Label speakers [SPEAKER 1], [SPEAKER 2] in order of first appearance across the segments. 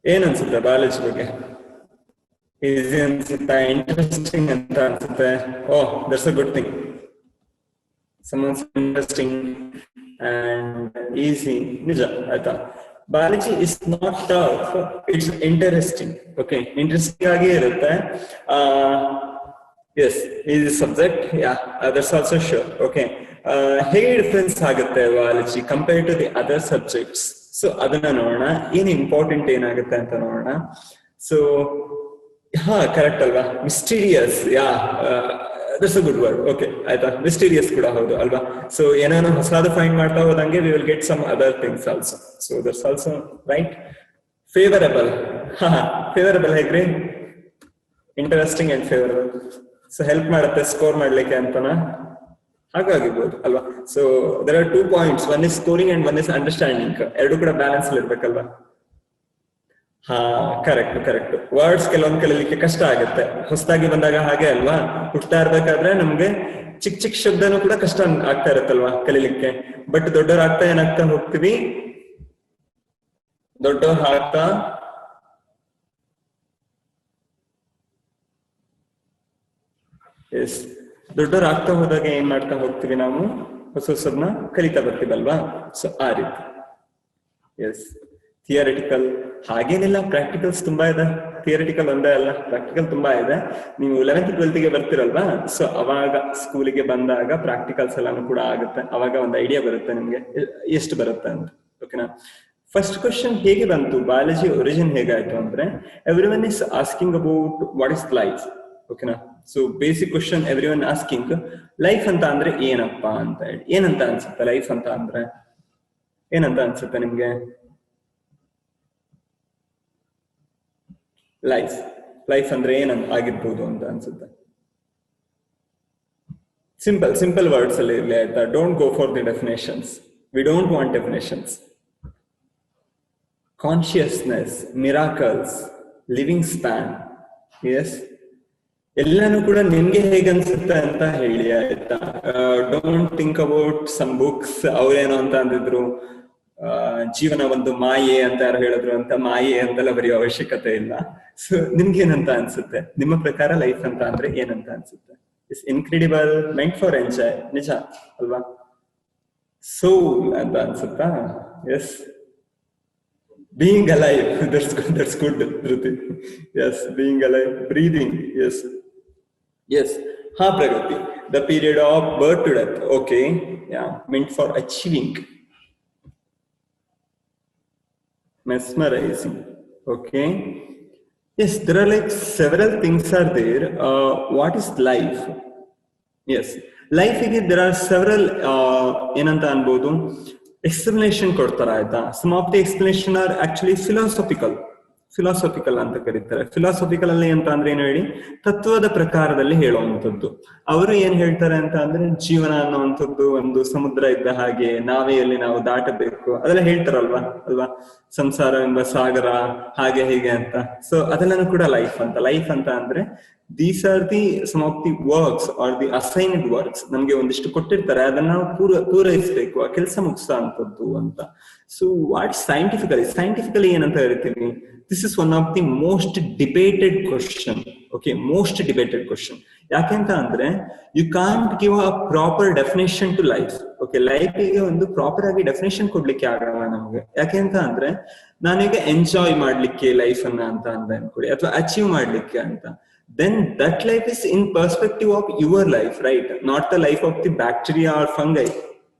[SPEAKER 1] ಏನ್ ಅನ್ಸುತ್ತೆ ಬಯಾಲಜಿ ಬಗ್ಗೆ? ಈಸಿ ಅನ್ಸುತ್ತಾ, ಇಂಟ್ರೆಸ್ಟಿಂಗ್ ಅಂತ ಅನ್ಸುತ್ತೆ? Oh, that's a good thing. Someone's interesting and easy. ನಿಜ ಆಯ್ತಾ? Biology is not tough, it's interesting. Okay, interesting ಆಗಿ ಇರುತ್ತೆ. Yes, easy subject. Yeah, that's also sure. Okay, ಹೇಗೆ ಡಿಫ್ರೆನ್ಸ್ ಆಗುತ್ತೆ biology compare to the other subjects? So ಅದನ್ನ ನೋಡೋಣ. ಏನ್ important ಏನಾಗುತ್ತೆ ಅಂತ ನೋಡೋಣ. ಸೊ ಹಾ, ಕರೆಕ್ಟ್ ಅಲ್ವಾ? Mysterious. Yeah, that's a good word. Okay ಆಯ್ತಾ, ಮಿಸ್ಟೀರಿಯಸ್ ಕೂಡ ಹೌದು ಅಲ್ವಾ? ಸೊ ಏನೇನೋ ಹೊಸದು ಫೈಂಡ್ ಮಾಡ್ತಾ ಹೋದಂಗೆ we will get some other things also. So that's also right. Favourable. ಹಾ, ಫೇವರಬಲ್ ಹೇಗ್ರಿ? Interesting and favourable. So help ಮಾಡುತ್ತೆ ಸ್ಕೋರ್ ಮಾಡ್ಲಿಕ್ಕೆ ಅಂತನಾ? ಹಾಗಾಗಿರ್ಬೋದು ಅಲ್ವಾ? So there are 2 points, one is scoring and one is understanding. ಎರಡು ಕೂಡ ಬ್ಯಾಲೆನ್ಸ್ ಅಲ್ಲಿ ಇರ್ಬೇಕಲ್ವಾ? ಹಾ, ಕರೆಕ್ಟ್. ವರ್ಡ್ಸ್ ಕೆಲವೊಂದು ಕಲೀಲಿಕ್ಕೆ ಕಷ್ಟ ಆಗುತ್ತೆ ಹೊಸದಾಗಿ ಬಂದಾಗ, ಹಾಗೆ ಅಲ್ವಾ? ಹುಟ್ತಾ ಇರ್ಬೇಕಾದ್ರೆ ನಮ್ಗೆ ಚಿಕ್ಕ ಶಬ್ದನೂ ಕೂಡ ಕಷ್ಟ ಆಗ್ತಾ ಇರುತ್ತಲ್ವಾ ಕಲೀಲಿಕ್ಕೆ. ಬಟ್ ದೊಡ್ಡವರಾಗ್ತಾ ಏನಾಗ್ತಾ ಹೋಗ್ತೀವಿ, ದೊಡ್ಡವ್ರು ಆಗ್ತಾ ಹೋದಾಗ ಏನ್ ಮಾಡ್ತಾ ಹೋಗ್ತೀವಿ ನಾವು? ಹೊಸದನ್ನ ಕಲಿತಾ ಬರ್ತೀವಲ್ವಾ? ಸೊ ಆ ರೀತಿ. ಎಸ್, ಥಿಯರಿಟಿಕಲ್ ಹಾಗೇನಿಲ್ಲ, ಪ್ರಾಕ್ಟಿಕಲ್ಸ್ ತುಂಬಾ ಇದೆ. ಥಿಯರಿಟಿಕಲ್ ಒಂದೇ ಅಲ್ಲ, ಪ್ರಾಕ್ಟಿಕಲ್ ತುಂಬಾ ಇದೆ. ನೀವು 11th 12th ಬರ್ತಿರಲ್ವಾ? ಸೊ ಅವಾಗ ಸ್ಕೂಲಿಗೆ ಬಂದಾಗ ಪ್ರಾಕ್ಟಿಕಲ್ಸ್ ಎಲ್ಲಾನು ಕೂಡ ಆಗುತ್ತೆ. ಅವಾಗ ಒಂದು ಐಡಿಯಾ ಬರುತ್ತೆ ನಿಮ್ಗೆ ಎಷ್ಟು ಬರುತ್ತೆ ಅಂತ. ಓಕೆನಾ? ಫಸ್ಟ್ ಕ್ವಶನ್ ಹೇಗೆ ಬಂತು, ಬಯಾಲಜಿ ಒರಿಜಿನ್ ಹೇಗಾಯ್ತು ಅಂದ್ರೆ, everyone is asking about what is life. ಓಕೆನಾ? So basic question everyone asking, life ಅಂತ ಅಂದ್ರೆ ಏನಪ್ಪಾ ಅಂತ ಹೇಳಿ. ಏನಂತ ಅನ್ಸುತ್ತೆ ಲೈಫ್ ಅಂತ ಅಂದ್ರೆ? ಏನಂತ ಅನ್ಸುತ್ತೆ ನಿಮ್ಗೆ? ಲೈಫ್ ಅಂದ್ರೆ ಏನಂತ ಆಗಿರ್ಬೋದು ಅಂತ ಅನ್ಸುತ್ತೆ? ಸಿಂಪಲ್ ವರ್ಡ್ಸ್ ಅಲ್ಲಿ ಇರ್ಲಿ ಆಯ್ತಾ? Don't go for the definitions, we don't want definitions. Consciousness, miracles, living span. Yes, ಎಲ್ಲಾನು ಕೂಡ ನಿಮ್ಗೆ ಹೇಗನ್ಸುತ್ತೆ ಅಂತ ಹೇಳಿ ಆಯ್ತಾ? Don't think about some books, ಅವ್ರೇನೋ ಅಂತ ಅಂದಿದ್ರು, ಜೀವನ ಒಂದು ಮಾಯೆ ಅಂತ ಯಾರು ಹೇಳಿದ್ರು ಅಂತ, ಮಾಯೆ ಅಂತೆಲ್ಲ ಬರೆಯೋ ಅವಶ್ಯಕತೆ ಇಲ್ಲ. ಸೊ ನಿಮ್ಗೇನಂತ ಅನ್ಸುತ್ತೆ? ನಿಮ್ಮ ಪ್ರಕಾರ ಲೈಫ್ ಅಂತ ಅಂದ್ರೆ ಏನಂತ ಅನ್ಸುತ್ತೆ? It's incredible, meant for enjoy. ನಿಜ ಅಲ್ವಾ? ಸೋಲ್ ಅಂತ ಅನ್ಸುತ್ತಾ? Yes, being alive. That's good Dhriti. Yes, being alive, breathing. Yes. ಹಾ, Pragati. The period of birth to death. Okay, yeah, meant for achieving. Mesmerizing. Okay, yes, there are like several things are there. What is life? Yes, life ಗೆ there are several ಏನಂತ ಅನ್ಬೋದು, explanation ಕೊಡ್ತಾರ ಆಯ್ತಾ? Some of the explanation are actually philosophical ಅಂತ ಕರೀತಾರೆ. Philosophical ಅಲ್ಲಿ ಅಂತ ಅಂದ್ರೆ ಏನು ಹೇಳಿ, ತತ್ವದ ಪ್ರಕಾರದಲ್ಲಿ ಹೇಳುವಂಥದ್ದು. ಅವರು ಏನ್ ಹೇಳ್ತಾರೆ ಅಂತ ಅಂದ್ರೆ, ಜೀವನ ಅನ್ನುವಂಥದ್ದು ಒಂದು ಸಮುದ್ರ ಇದ್ದ ಹಾಗೆ, ನಾವೆಯಲ್ಲಿ ನಾವು ದಾಟಬೇಕು ಅದೆಲ್ಲ ಹೇಳ್ತಾರಲ್ವಾ ಅಲ್ವಾ? ಸಂಸಾರ ಎಂಬ ಸಾಗರ, ಹಾಗೆ ಹೀಗೆ ಅಂತ. ಸೊ ಅದೆಲ್ಲನೂ ಕೂಡ ಲೈಫ್ ಅಂತ ಅಂದ್ರೆ, these are the some of the works are the assigned works. ನಮ್ಗೆ ಒಂದಿಷ್ಟು ಕೊಟ್ಟಿರ್ತಾರೆ, ಅದನ್ನ ನಾವು ಪೂರೈಸಬೇಕು, ಆ ಕೆಲಸ ಮುಗಿಸೋ ಅಂತದ್ದು ಅಂತ. ಸೊ ವಾಟ್ ಸೈಂಟಿಫಿಕಲಿ ಏನಂತ ಹೇಳ್ತೀವಿ? This is one of the most debated question. Okay, most debated question. ಯಾಕೆಂತ ಅಂದ್ರೆ, you can't give a proper definition to life. Okay, ಲೈಫಿಗೆ ಒಂದು ಪ್ರಾಪರ್ ಆಗಿ ಡೆಫಿನೇಷನ್ ಕೊಡ್ಲಿಕ್ಕೆ ಆಗಲ್ಲ ನಮ್ಗೆ. ಯಾಕೆಂತ ಅಂದ್ರೆ, ನಾನೀಗ ಎಂಜಾಯ್ ಮಾಡ್ಲಿಕ್ಕೆ ಲೈಫ್ ಅನ್ನ ಅಂತ ಅನ್ಕೊಳ್ಳಿ, ಅಥವಾ ಅಚೀವ್ ಮಾಡ್ಲಿಕ್ಕೆ ಅಂತ, then that life is in perspective of your life, right? Not the life of the bacteria or fungi,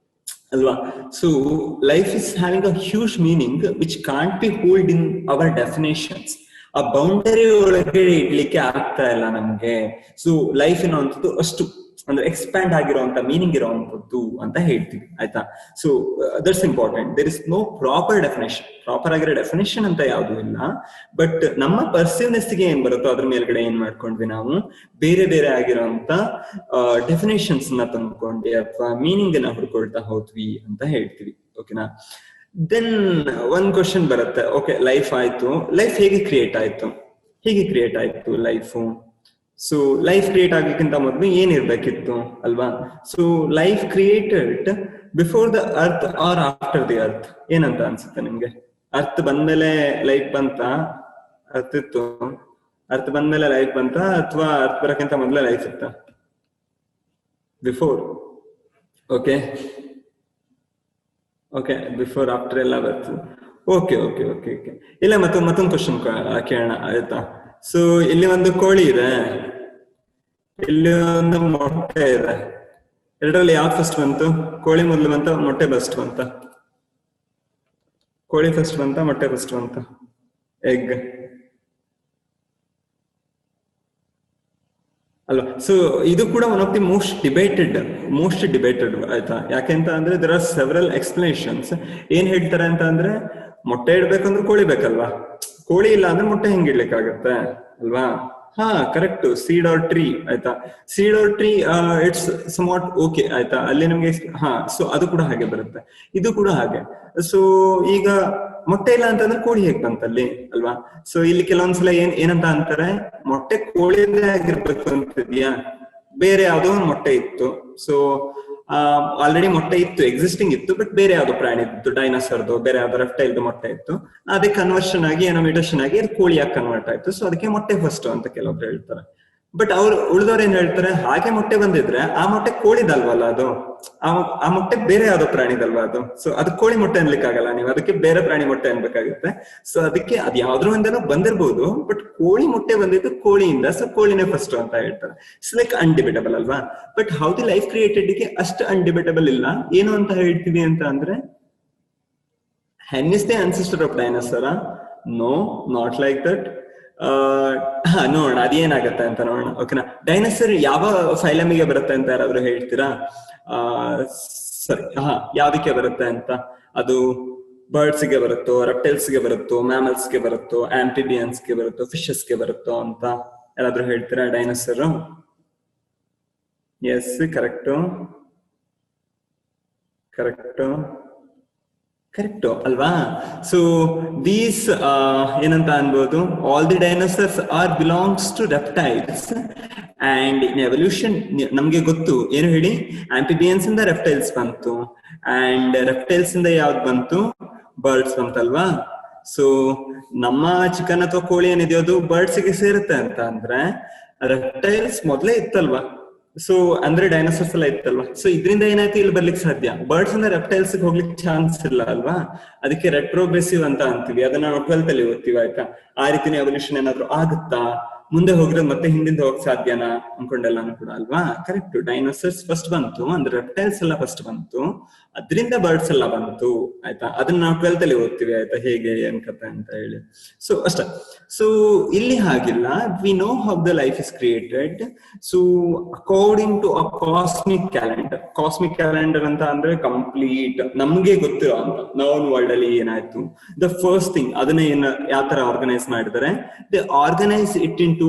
[SPEAKER 1] alva? So life is having a huge meaning which can't be held in our definitions. ಆ boundary ಒಳಗೆ ಇಡ್ಲಿಕ್ಕೆ ಆಗ್ತಾ ಇಲ್ಲ ನಮ್ಗೆ. So life ಅನ್ನುವಂಥದ್ದು ಅಷ್ಟು ಅಂದ್ರೆ expand ಆಗಿರುವಂತ ಮೀನಿಂಗ್ ಇರುವಂತದ್ದು ಅಂತ ಹೇಳ್ತೀವಿ ಆಯ್ತಾ? So that's important. There is no proper definition. Proper ಆಗಿರೋ ಡೆಫಿನೇಷನ್ ಅಂತ ಯಾವುದು ಇಲ್ಲ. ಬಟ್ ನಮ್ಮ ಪರ್ಸೀವ್ನೆಸ್ ಗೆ ಏನ್ ಬರುತ್ತೋ ಅದ್ರ ಮೇಲ್ಗಡೆ ಏನ್ ಮಾಡ್ಕೊಂಡ್ವಿ ನಾವು, ಬೇರೆ ಬೇರೆ ಆಗಿರುವಂತ ಡೆಫಿನೇಷನ್ಸ್ ನ ತಂದ್ಕೊಂಡ್ವಿ ಅಥವಾ ಮೀನಿಂಗ್ ನ ಹುಡ್ಕೊಳ್ತಾ ಹೋದ್ವಿ ಅಂತ ಹೇಳ್ತೀವಿ. ಓಕೆನಾ? ದೆನ್ ಒಂದ್ ಕ್ವಶನ್ ಬರುತ್ತೆ, ಓಕೆ ಲೈಫ್ ಆಯ್ತು, ಲೈಫ್ ಹೇಗೆ ಕ್ರಿಯೇಟ್ ಆಯ್ತು ಲೈಫು? ಸೊ ಲೈಫ್ ಕ್ರಿಯೇಟ್ ಆಗ್ಲಿಕ್ಕಿಂತ ಮೊದಲು ಏನಿರ್ಬೇಕಿತ್ತು ಅಲ್ವಾ? So life created before the earth or after the earth? ಏನಂತ ಅನ್ಸುತ್ತೆ ನಿಮ್ಗೆ? ಅರ್ತ್ ಬಂದ್ಮೇಲೆ ಲೈಫ್ ಬಂತ? ಅರ್ತ್ ಇತ್ತು, ಅರ್ತ್ ಬಂದ್ಮೇಲೆ ಲೈಫ್ ಬಂತ ಅಥವಾ ಅರ್ತ್ ಬರಕ್ಕಿಂತ ಮೊದಲೇ ಲೈಫ್ ಇತ್ತ? Before. Okay okay, before after ಎಲ್ಲ ಬರ್ತದೆ. Okay okay okay okay. ಇಲ್ಲ ಮತ್ತೊಂದು ಕ್ವಶನ್ ಕೇಳೋಣ ಆಯ್ತಾ? ಸೊ ಇಲ್ಲಿ ಒಂದು ಕೋಳಿ ಇದೆ, ಇಲ್ಲಿ ಒಂದು ಮೊಟ್ಟೆ ಇದೆ. ಎರಡರಲ್ಲಿ ಯಾವ್ದು ಫಸ್ಟ್ ಬಂತು? ಕೋಳಿ ಮೊದಲು ಬಂತ, ಮೊಟ್ಟೆ ಫಸ್ಟ್ ಬಂತ? ಕೋಳಿ ಫಸ್ಟ್ ಬಂತ, ಮೊಟ್ಟೆ ಫಸ್ಟ್ ಬಂತ? ಎಗ್ ಅಲ್ವಾ? ಸೊ ಇದು ಕೂಡ one of the most debated ಆಯ್ತಾ? ಯಾಕೆಂತ ಅಂದ್ರೆ ದೇರ್ ಆರ್ ಸೆವರಲ್ ಎಕ್ಸ್ಪ್ಲನೇಷನ್ಸ್. ಏನ್ ಹೇಳ್ತಾರೆ ಅಂತ ಅಂದ್ರೆ, ಮೊಟ್ಟೆ ಇಡ್ಬೇಕಂದ್ರೆ ಕೋಳಿ ಬೇಕಲ್ವಾ, ಕೋಳಿ ಇಲ್ಲ ಅಂದ್ರೆ ಮೊಟ್ಟೆ ಹೆಂಗ್ ಇಡ್ಲಿಕ್ಕಾಗತ್ತೆ ಅಲ್ವಾ? ಹಾ ಕರೆಕ್ಟ್, ಸೀಡ್ ಆರ್ ಟ್ರೀ ಆಯ್ತಾ. Seed or tree it's somewhat okay ಆಯ್ತಾ, ಅಲ್ಲಿ ನಮ್ಗೆ ಹಾ. ಸೊ ಅದು ಕೂಡ ಹಾಗೆ ಬರುತ್ತೆ, ಇದು ಕೂಡ ಹಾಗೆ. ಸೊ ಈಗ ಮೊಟ್ಟೆ ಇಲ್ಲ ಅಂತಂದ್ರೆ ಕೋಳಿ ಹೇಗ್ ಬಂತಲ್ಲಿ ಅಲ್ವಾ? ಸೊ ಇಲ್ಲಿ ಕೆಲವೊಂದ್ಸಲ ಏನಂತ ಅಂತಾರೆ, ಮೊಟ್ಟೆ ಕೋಳಿಯದೇ ಆಗಿರ್ಬೇಕು ಅಂತಿದ್ಯಾ, ಬೇರೆ ಯಾವ್ದೋ ಒಂದು ಮೊಟ್ಟೆ ಇತ್ತು. ಸೊ ಆಲ್ರೆಡಿ ಮೊಟ್ಟೆ ಇತ್ತು, ಎಕ್ಸಿಸ್ಟಿಂಗ್ ಇತ್ತು, ಬಟ್ ಬೇರೆ ಯಾವ್ದೋ ಪ್ರಾಣಿ ಇತ್ತು, ಡೈನೋಸರ್ದು ಬೇರೆ ಯಾವ್ದೋ ರೆಪ್ಟೈಲ್ದು ಮೊಟ್ಟೆ ಇತ್ತು, ಅದೇ ಕನ್ವರ್ಷನ್ ಆಗಿ ಏನೋ ಮ್ಯೂಟೇಷನ್ ಆಗಿ ಅದು ಕೋಳಿಯಾಗಿ ಕನ್ವರ್ಟ್ ಆಯ್ತು. ಸೊ ಅದಕ್ಕೆ ಮೊಟ್ಟೆ ಫಸ್ಟ್ ಅಂತ ಕೆಲವೊಬ್ರು ಹೇಳ್ತಾರೆ. ಬಟ್ ಅವ್ರು ಉಳಿದವ್ರು ಏನ್ ಹೇಳ್ತಾರೆ, ಹಾಗೆ ಮೊಟ್ಟೆ ಬಂದಿದ್ರೆ ಆ ಮೊಟ್ಟೆ ಕೋಳಿದಲ್ವಲ್ಲ ಅದು, ಆ ಮೊಟ್ಟೆ ಬೇರೆ ಯಾವ್ದೋ ಪ್ರಾಣಿದಲ್ವಾ ಅದು. ಸೊ ಅದು ಕೋಳಿ ಮೊಟ್ಟೆ ಅನ್ಲಿಕ್ಕೆ ಆಗಲ್ಲ ನೀವು, ಅದಕ್ಕೆ ಬೇರೆ ಪ್ರಾಣಿ ಮೊಟ್ಟೆ ಅನ್ಬೇಕಾಗುತ್ತೆ. ಸೊ ಅದಕ್ಕೆ ಅದ್ ಯಾವ್ದ್ರ ಒಂದೇನೋ ಬಂದಿರ್ಬೋದು, ಬಟ್ ಕೋಳಿ ಮೊಟ್ಟೆ ಬಂದಿದ್ದು ಕೋಳಿಯಿಂದ, ಸೊ ಕೋಳಿನೇ ಫಸ್ಟ್ ಅಂತ ಹೇಳ್ತಾರೆ. ಇಟ್ಸ್ ಲೈಕ್ ಅನ್ಡಿಬೇಟಬಲ್ ಅಲ್ವಾ? But how the life created ಗೆ ಅಷ್ಟು ಅನ್ಡಿಬೇಟಬಲ್ ಇಲ್ಲ. ಏನು ಅಂತ ಹೇಳ್ತೀವಿ ಅಂತ ಅಂದ್ರೆ, hen is the ancestor of dinosaur? No, not like that. ನೋಡೋಣ ಅದೇನಾಗತ್ತೆ ಅಂತ ನೋಡೋಣ. ಓಕೆನಾ? ಡೈನೋಸರ್ ಯಾವ ಫೈಲಮಿಗೆ ಬರುತ್ತೆ ಅಂತ ಯಾರಾದ್ರೂ ಹೇಳ್ತೀರಾ? ಸರಿ, ಯಾವ್ದಕ್ಕೆ ಬರುತ್ತೆ ಅಂತ? ಅದು ಬರ್ಡ್ಸ್ ಗೆ ಬರುತ್ತೋ, ರೆಪ್ಟೈಲ್ಸ್ ಗೆ ಬರುತ್ತೋ, ಮ್ಯಾಮಲ್ಸ್ ಗೆ ಬರುತ್ತೋ, ಆಂಫಿಬಿಯನ್ಸ್ ಗೆ ಬರುತ್ತೋ, ಫಿಶಸ್ ಗೆ ಬರುತ್ತೋ ಅಂತ ಯಾರಾದ್ರೂ ಹೇಳ್ತೀರಾ? ಡೈನೋಸರ್. ಎಸ್, ಕರೆಕ್ಟು ಅಲ್ವಾ? ಸೊ ದೀಸ್ ಏನಂತ ಅನ್ಬೋದು, all the dinosaurs are belongs to reptiles. And in evolution ನಮ್ಗೆ ಗೊತ್ತು ಏನು ಹೇಳಿ, ಆಂಫಿಬಿಯನ್ಸ್ ಇಂದ ರೆಪ್ಟೈಲ್ಸ್ ಬಂತು, ಅಂಡ್ ರೆಪ್ಟೈಲ್ಸ್ ಇಂದ ಯಾವ್ದು ಬಂತು? ಬರ್ಡ್ಸ್ ಬಂತಲ್ವಾ? ಸೊ ನಮ್ಮ ಚಿಕನ್ ಅಥವಾ ಕೋಳಿ ಏನಿದೆಯೋ ಅದು ಬರ್ಡ್ಸ್ ಗೆ ಸೇರುತ್ತೆ ಅಂತ ಅಂದ್ರೆ, ರೆಪ್ಟೈಲ್ಸ್ ಮೊದಲೇ ಇತ್ತಲ್ವಾ? ಸೊ ಅಂದ್ರೆ ಡೈನೋಸರ್ಸ್ ಎಲ್ಲ ಇತ್ತಲ್ವಾ? ಸೊ ಇದರಿಂದ ಏನಾಯ್ತು, ಇಲ್ಲಿ ಬರ್ಲಿಕ್ಕೆ ಸಾಧ್ಯ. ಬರ್ಡ್ಸ್ ಇಂದ ರೆಪ್ಟೈಲ್ಸ್ ಹೋಗ್ಲಿಕ್ಕೆ ಚಾನ್ಸ್ ಇಲ್ಲ ಅಲ್ವಾ? ಅದಕ್ಕೆ ರೆಟ್ರೋಗ್ರೆಸಿವ್ ಅಂತ ಅಂತೀವಿ, ಅದನ್ನ ನಾವು 12th ಅಲ್ಲಿ ಓದ್ತೀವಿ ಆಯ್ತಾ. ಆ ರೀತಿನ ಎವಲ್ಯೂಷನ್ ಏನಾದ್ರು ಆಗುತ್ತಾ, ಮುಂದೆ ಹೋಗಿರೋದು ಮತ್ತೆ ಹಿಂದಿಂದ ಹೋಗಕ್ ಸಾಧ್ಯನಾ ಅನ್ಕೊಂಡೆಲ್ಲಾನು ಕೂಡ ಅಲ್ವಾ? ಕರೆಕ್ಟ್, ಡೈನೋಸರ್ಸ್ ಫಸ್ಟ್ ಬಂತು ಅಂದ್ರೆ ರೆಪ್ಟೈಲ್ಸ್ ಎಲ್ಲ ಫಸ್ಟ್ ಬಂತು, ಅದರಿಂದ ಬರ್ಡ್ಸ್ ಎಲ್ಲ ಬಂತು ಆಯ್ತಾ. ಅದನ್ನ ನಾವು 12th ಅಲ್ಲಿ ಓದ್ತೀವಿ ಆಯ್ತಾ, ಹೇಗೆ ಏನ್ ಕಥೆ ಅಂತ ಹೇಳಿ. ಸೊ ಅಷ್ಟೇ. ಸೊ ಇಲ್ಲಿ ಹಾಗಿಲ್ಲ, we know how the life is created. So according to a cosmic calendar ಅಂತ ಅಂದ್ರೆ ಕಂಪ್ಲೀಟ್ ನಮ್ಗೆ ಗೊತ್ತಿರೋ ಅಂತ ನಾನ್ ವರ್ಲ್ಡ್ ಅಲ್ಲಿ ಏನಾಯ್ತು, ದ ಫಸ್ಟ್ ಥಿಂಗ್ ಅದನ್ನ ಯಾವ ತರ ಆರ್ಗನೈಸ್ ಮಾಡಿದರೆ, they organise it into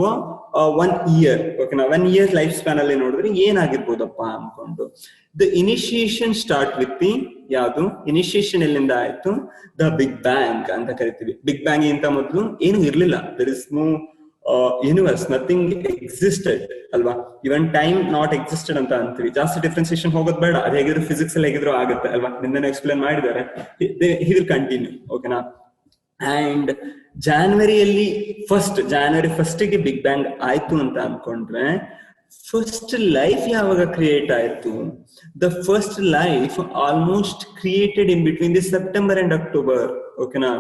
[SPEAKER 1] 1 year. ಓಕೆನಾ? 1 year ಲೈಫ್ ಸ್ಪ್ಯಾನ್ ಅಲ್ಲಿ ನೋಡಿದ್ರೆ ಏನಾಗಿರ್ಬೋದಪ್ಪ ಅನ್ಕೊಂಡು, the initiation start with the ಯಾವುದು? ಇನಿಷಿಯೇಷನ್ ಎಲ್ಲಿಂದ ಆಯ್ತು? ದ ಬಿಗ್ ಬ್ಯಾಂಗ್ ಅಂತ ಕರಿತೀವಿ. ಬಿಗ್ ಬ್ಯಾಂಗ್ ಇಂತ ಮೊದಲು ಏನು ಇರ್ಲಿಲ್ಲ, there is no universe, nothing existed ಅಲ್ವಾ? ಇವನ್ ಟೈಮ್ ನಾಟ್ ಎಕ್ಸಿಸ್ಟೆಡ್ ಅಂತ ಅಂತೀವಿ. ಜಾಸ್ತಿ ಡಿಫ್ರೆನ್ಸಿಯೇಷನ್ ಹೋಗೋದು ಬೇಡ, ಅದು ಹೇಗಿದ್ರು ಫಿಸಿಕ್ಸ್ ಅಲ್ಲಿ ಹೇಗಿದ್ರು ಆಗುತ್ತೆ ಅಲ್ವಾ? ನಿನ್ನೆ ಎಕ್ಸ್ಪ್ಲೇನ್ ಮಾಡಿದ್ದಾರೆ, ಹಿ ವಿಲ್ ಕಂಟಿನ್ಯೂ. ಓಕೆನಾ? ಅಂಡ್ ಜಾನ್ವರಿ 1 ಗೆ ಬಿಗ್ ಬ್ಯಾಂಗ್ ಆಯ್ತು ಅಂತ ಅನ್ಕೊಂಡ್ರೆ, ಫಸ್ಟ್ ಲೈಫ್ ಯಾವಾಗ ಕ್ರಿಯೇಟ್ ಆಯ್ತು? The first life almost created in between the September and October. ಓಕೆನಾ?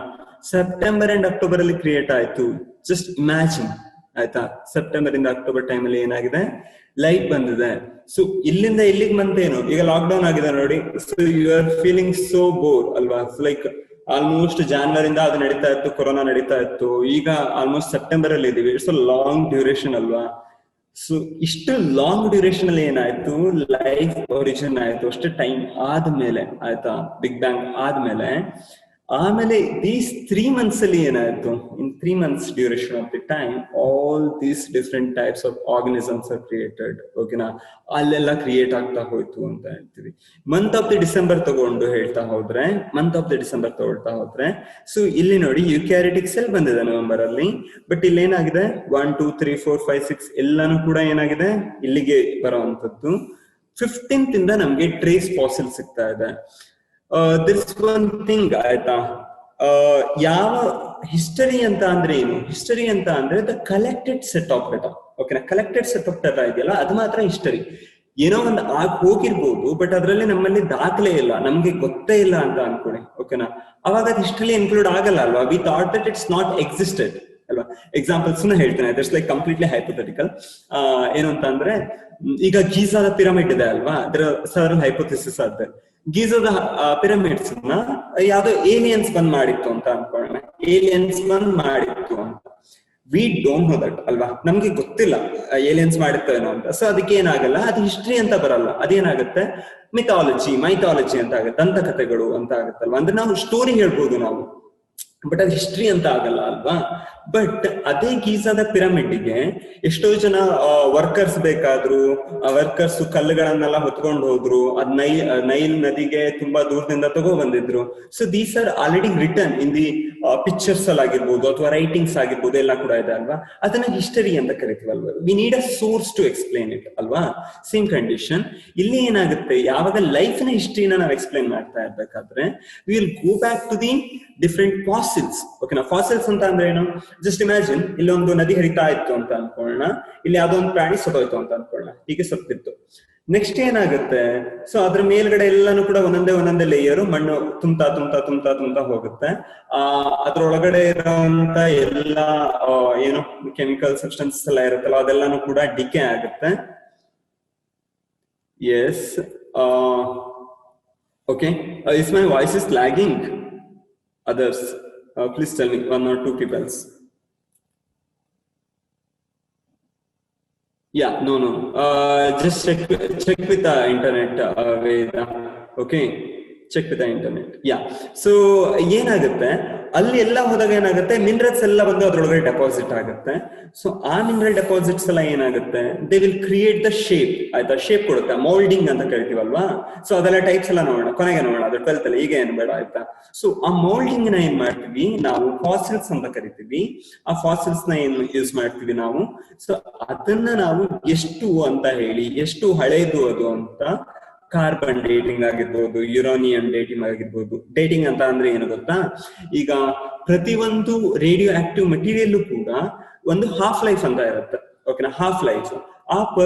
[SPEAKER 1] ಸೆಪ್ಟೆಂಬರ್ ಅಂಡ್ ಅಕ್ಟೋಬರ್ ಅಲ್ಲಿ ಕ್ರಿಯೇಟ್ ಆಯ್ತು. ಜಸ್ಟ್ ಇಮ್ಯಾಜಿನ್ ಆಯ್ತಾ, ಸೆಪ್ಟೆಂಬರ್ ಇಂದ ಅಕ್ಟೋಬರ್ ಟೈಮ್ ಅಲ್ಲಿ ಏನಾಗಿದೆ, ಲೈಫ್ ಬಂದಿದೆ. ಸೊ ಇಲ್ಲಿಂದ ಇಲ್ಲಿಗೆ ಬಂತೇನು, ಈಗ ಲಾಕ್ ಡೌನ್ ಆಗಿದೆ ನೋಡಿ. So you are feeling so bore ಅಲ್ವಾ? ಲೈಕ್ ಆಲ್ಮೋಸ್ಟ್ ಜಾನ್ವರಿಂದ ಅದು ನಡೀತಾ ಇತ್ತು, ಕೊರೋನಾ ನಡೀತಾ ಇತ್ತು, ಈಗ ಆಲ್ಮೋಸ್ಟ್ ಸೆಪ್ಟೆಂಬರ್ ಅಲ್ಲಿ ಇದೀವಿ. ಇಟ್ಸ್ ಲಾಂಗ್ ಡ್ಯೂರೇಷನ್ ಅಲ್ವಾ? ಸೊ ಇಷ್ಟು ಲಾಂಗ್ ಡ್ಯೂರೇಷನ್ ಅಲ್ಲಿ ಏನಾಯ್ತು, ಲೈಫ್ ಒರಿಜಿನ್ ಆಯ್ತು. ಅಷ್ಟೇ ಟೈಮ್ ಆದ್ಮೇಲೆ ಆಯ್ತಾ, ಬಿಗ್ ಬ್ಯಾಂಗ್ ಆದ್ಮೇಲೆ ಆಮೇಲೆ ದೀಸ್ 3 months ಅಲ್ಲಿ ಏನಾಯ್ತು, ಇನ್ 3 months duration of the time all these different types of organisms are created. ಓಕೆನಾ? ಅಲ್ಲೆಲ್ಲ ಕ್ರಿಯೇಟ್ ಆಗ್ತಾ ಹೋಯ್ತು ಅಂತ ಹೇಳ್ತೀವಿ. ಮಂತ್ ಆಫ್ ದಿ ಡಿಸೆಂಬರ್ ತಗೊಳ್ತಾ ಹೋದ್ರೆ, ಸೊ ಇಲ್ಲಿ ನೋಡಿ ಯುಕ್ಯಾರಿಟಿಕ್ ಸೆಲ್ ಬಂದಿದೆ ನವೆಂಬರ್ ಅಲ್ಲಿ, ಬಟ್ ಇಲ್ಲಿ ಏನಾಗಿದೆ 1 2 3 4 5 6 ಎಲ್ಲಾನು ಕೂಡ ಏನಾಗಿದೆ ಇಲ್ಲಿಗೆ ಬರುವಂತದ್ದು. 15th ಇಂದ ನಮ್ಗೆ ಟ್ರೇಸ್ ಫಾಸಿಲ್ ಸಿಗ್ತಾ ಇದೆ. ದಿಸ್ ಒನ್ ಥಿಂಗ್ ಆಯ್ತಾ, ಯಾವ ಹಿಸ್ಟರಿ ಅಂತ ಅಂದ್ರೆ ಏನು? ಹಿಸ್ಟರಿ ಅಂತ ಅಂದ್ರೆ the collected set of data. ಓಕೆನಾ, ಕಲೆಕ್ಟೆಡ್ ಸೆಟ್ ಆಫ್ ಡೇಟಾ ಇದೆಯಲ್ಲ ಅದು ಮಾತ್ರ ಹಿಸ್ಟರಿ. ಏನೋ ಒಂದು ಹೋಗಿರ್ಬೋದು, ಬಟ್ ಅದರಲ್ಲಿ ನಮ್ಮಲ್ಲಿ ದಾಖಲೆ ಇಲ್ಲ, ನಮ್ಗೆ ಗೊತ್ತೇ ಇಲ್ಲ ಅಂತ ಅನ್ಕೊಳ್ಳಿ. ಓಕೆನಾ, ಅವಾಗ ಅದು ಹಿಸ್ಟರಿ ಇನ್ಕ್ಲೂಡ್ ಆಗಲ್ಲ ಅಲ್ವಾ. We thought that it's not existed ಅಲ್ವಾ. ಎಕ್ಸಾಂಪಲ್ಸ್ ಹೇಳ್ತೇನೆ, ದಟ್ಸ್ ಲೈಕ್ ಕಂಪ್ಲೀಟ್ಲಿ ಹೈಪೋಥೆಟಿಕಲ್. ಏನು ಅಂತ ಅಂದ್ರೆ, ಈಗ ಗೀಜಾದ ಪಿರಮಿಡ್ ಇದೆ ಅಲ್ವಾ, ಅದರ ಸೆವೆರಲ್ ಹೈಪೋಥೆಸಿಸ್ ಆದ್ರೆ ಗೀಜಾದ ಪಿರಮಿಡ್ಸ್ ನ ಯಾವ್ದೋ ಏಲಿಯನ್ಸ್ ಬಂದ್ ಮಾಡಿತ್ತು ಅಂತ ಅನ್ಕೊಳ್ಳೋಣ. ಏಲಿಯನ್ಸ್ ಬಂದ್ ಮಾಡಿತ್ತು ಅಂತ, ವಿ ಡೋಂಟ್ ನೋ ದಟ್ ಅಲ್ವಾ, ನಮ್ಗೆ ಗೊತ್ತಿಲ್ಲ ಏಲಿಯನ್ಸ್ ಮಾಡಿರ್ತೇನೋ ಅಂತ. ಸೊ ಅದಕ್ಕೆ ಏನಾಗಲ್ಲ, ಅದು ಹಿಸ್ಟ್ರಿ ಅಂತ ಬರಲ್ಲ. ಅದೇನಾಗುತ್ತೆ, ಮೈಥಾಲಜಿ ಅಂತ ಆಗುತ್ತೆ, ದಂತಕಥೆಗಳು ಅಂತ ಆಗುತ್ತಲ್ವಾ. ಅಂದ್ರೆ ನಾವು ಸ್ಟೋರಿ ಹೇಳ್ಬೋದು ನಾವು, ಬಟ್ ಅದು ಹಿಸ್ಟ್ರಿ ಅಂತ ಆಗಲ್ಲ ಅಲ್ವಾ. ಬಟ್ ಅದೇ ಗೀಜಾದ ಪಿರಮಿಡ್ಗೆ ಎಷ್ಟೋ ಜನ ವರ್ಕರ್ಸ್ ಬೇಕಾದ್ರು, ವರ್ಕರ್ಸ್ ಕಲ್ಲುಗಳನ್ನೆಲ್ಲ ಹೊತ್ಕೊಂಡು ಹೋದ್ರು, ಅದ್ ನೈಲ್ ನದಿಗೆ ತುಂಬಾ ದೂರದಿಂದ ತಗೋ ಬಂದಿದ್ರು. So these are already return in the pictures ಅಲ್ಲಿ ಆಗಿರ್ಬೋದು ಅಥವಾ ರೈಟಿಂಗ್ಸ್ ಆಗಿರ್ಬೋದು, ಎಲ್ಲ ಕೂಡ ಇದೆ ಅಲ್ವಾ. ಅದನ್ನ ಹಿಸ್ಟರಿ ಅಂತ ಕರಿತೀವಲ್ವಾ. We need a source to explain it ಅಲ್ವಾ. ಸೇಮ್ ಕಂಡೀಷನ್ ಇಲ್ಲಿ ಏನಾಗುತ್ತೆ, ಯಾವಾಗ ಲೈಫ್ ನ ಹಿಸ್ಟ್ರಿನ ನಾವು ಎಕ್ಸ್ಪ್ಲೇನ್ ಮಾಡ್ತಾ ಇರ್ಬೇಕಾದ್ರೆ we will go back to the different fossils. ಓಕೆನಾ, ಫಾಸಿಲ್ಸ್ ಅಂತ ಅಂದ್ರೆ ಏನು? ಜಸ್ಟ್ ಇಮ್ಯಾಜಿನ್, ಇಲ್ಲೊಂದು ನದಿ ಹರಿತಾ ಇತ್ತು ಅಂತ ಅನ್ಕೊಳ್ಳೋಣ, ಇಲ್ಲಿ ಯಾವ್ದೋ ಒಂದು ಪ್ರಾಣಿ ಸತ್ತೋಯ್ತು ಅಂತ ಅನ್ಕೊಳ್ಳೋಣ, ಹೀಗೆ ಸತ್ತಿತ್ತು. ನೆಕ್ಸ್ಟ್ ಏನಾಗುತ್ತೆ, ಸೊ ಅದ್ರ ಮೇಲ್ಗಡೆ ಎಲ್ಲಾನು ಕೂಡ ಒಂದೊಂದೇ ಲೇಯರ್ ಮಣ್ಣು ತುಂಬ್ತಾ ಹೋಗುತ್ತೆ. ಅದ್ರೊಳಗಡೆ ಇರೋಂತ ಎಲ್ಲ ಏನು ಕೆಮಿಕಲ್ ಸಬ್ಸ್ಟೆನ್ಸ್ ಎಲ್ಲ ಇರುತ್ತಲ್ಲ, ಅದೆಲ್ಲಾನು ಕೂಡ ಡಿಕೆ ಆಗುತ್ತೆ. Yes, okay, is my voice is lagging? Others, please tell me, 1 or 2 people. Yeah, no. Just check with the internet, Veda. Okay, check with the internet. Yeah. So ಏನಾಗುತ್ತೆ, ಅಲ್ಲಿ ಎಲ್ಲ ಹೋದಾಗ ಏನಾಗುತ್ತೆ, minerals ಎಲ್ಲ ಬಂದು ಅದ್ರೊಳಗಡೆ ಡೆಪಾಸಿಟ್ ಆಗುತ್ತೆ. So ಆ mineral deposits ಎಲ್ಲ ಏನಾಗುತ್ತೆ, they will create the shape. ಆಯ್ತಾ, ಶೇಪ್ ಕೊಡುತ್ತೆ, ಮೌಲ್ಡಿಂಗ್ ಅಂತ ಕರಿತೀವಲ್ವಾ. ಸೊ ಅದೆಲ್ಲ ಟೈಪ್ಸ್ ಎಲ್ಲ ನೋಡೋಣ, ಕೊನೆಗೆ ನೋಡೋಣ, ಅದು 12th ಅಲ್ಲಿ, ಈಗ ಏನ್ ಬೇಡ ಆಯ್ತಾ. ಸೊ ಆ ಮೌಲ್ಡಿಂಗ್ ನ ಏನ್ ಮಾಡ್ತೀವಿ ನಾವು, ಫಾಸಿಲ್ಸ್ ಅಂತ ಕರಿತೀವಿ. ಆ ಫಾಸಿಲ್ಸ್ ನ ಏನ್ ಯೂಸ್ ಮಾಡ್ತೀವಿ ನಾವು. ಸೊ ಅದನ್ನ ನಾವು ಎಷ್ಟು ಅಂತ ಹೇಳಿ, ಎಷ್ಟು ಹಳೇದು ಅದು ಅಂತ, ಕಾರ್ಬನ್ ಡೇಟಿಂಗ್ ಆಗಿರ್ಬೋದು, ಯುರಾನಿಯಂ ಡೇಟಿಂಗ್ ಆಗಿರ್ಬೋದು. ಡೇಟಿಂಗ್ ಅಂತ ಅಂದ್ರೆ ಏನು ಗೊತ್ತಾ, ಈಗ ಪ್ರತಿಯೊಂದು ರೇಡಿಯೋ ಆಕ್ಟಿವ್ ಮೆಟೀರಿಯಲ್ ಕೂಡ ಒಂದು ಹಾಫ್ ಲೈಫ್ ಅಂತ ಇರುತ್ತೆ. ಓಕೆನಾ, ಹಾಫ್ ಲೈಫ್. ಆ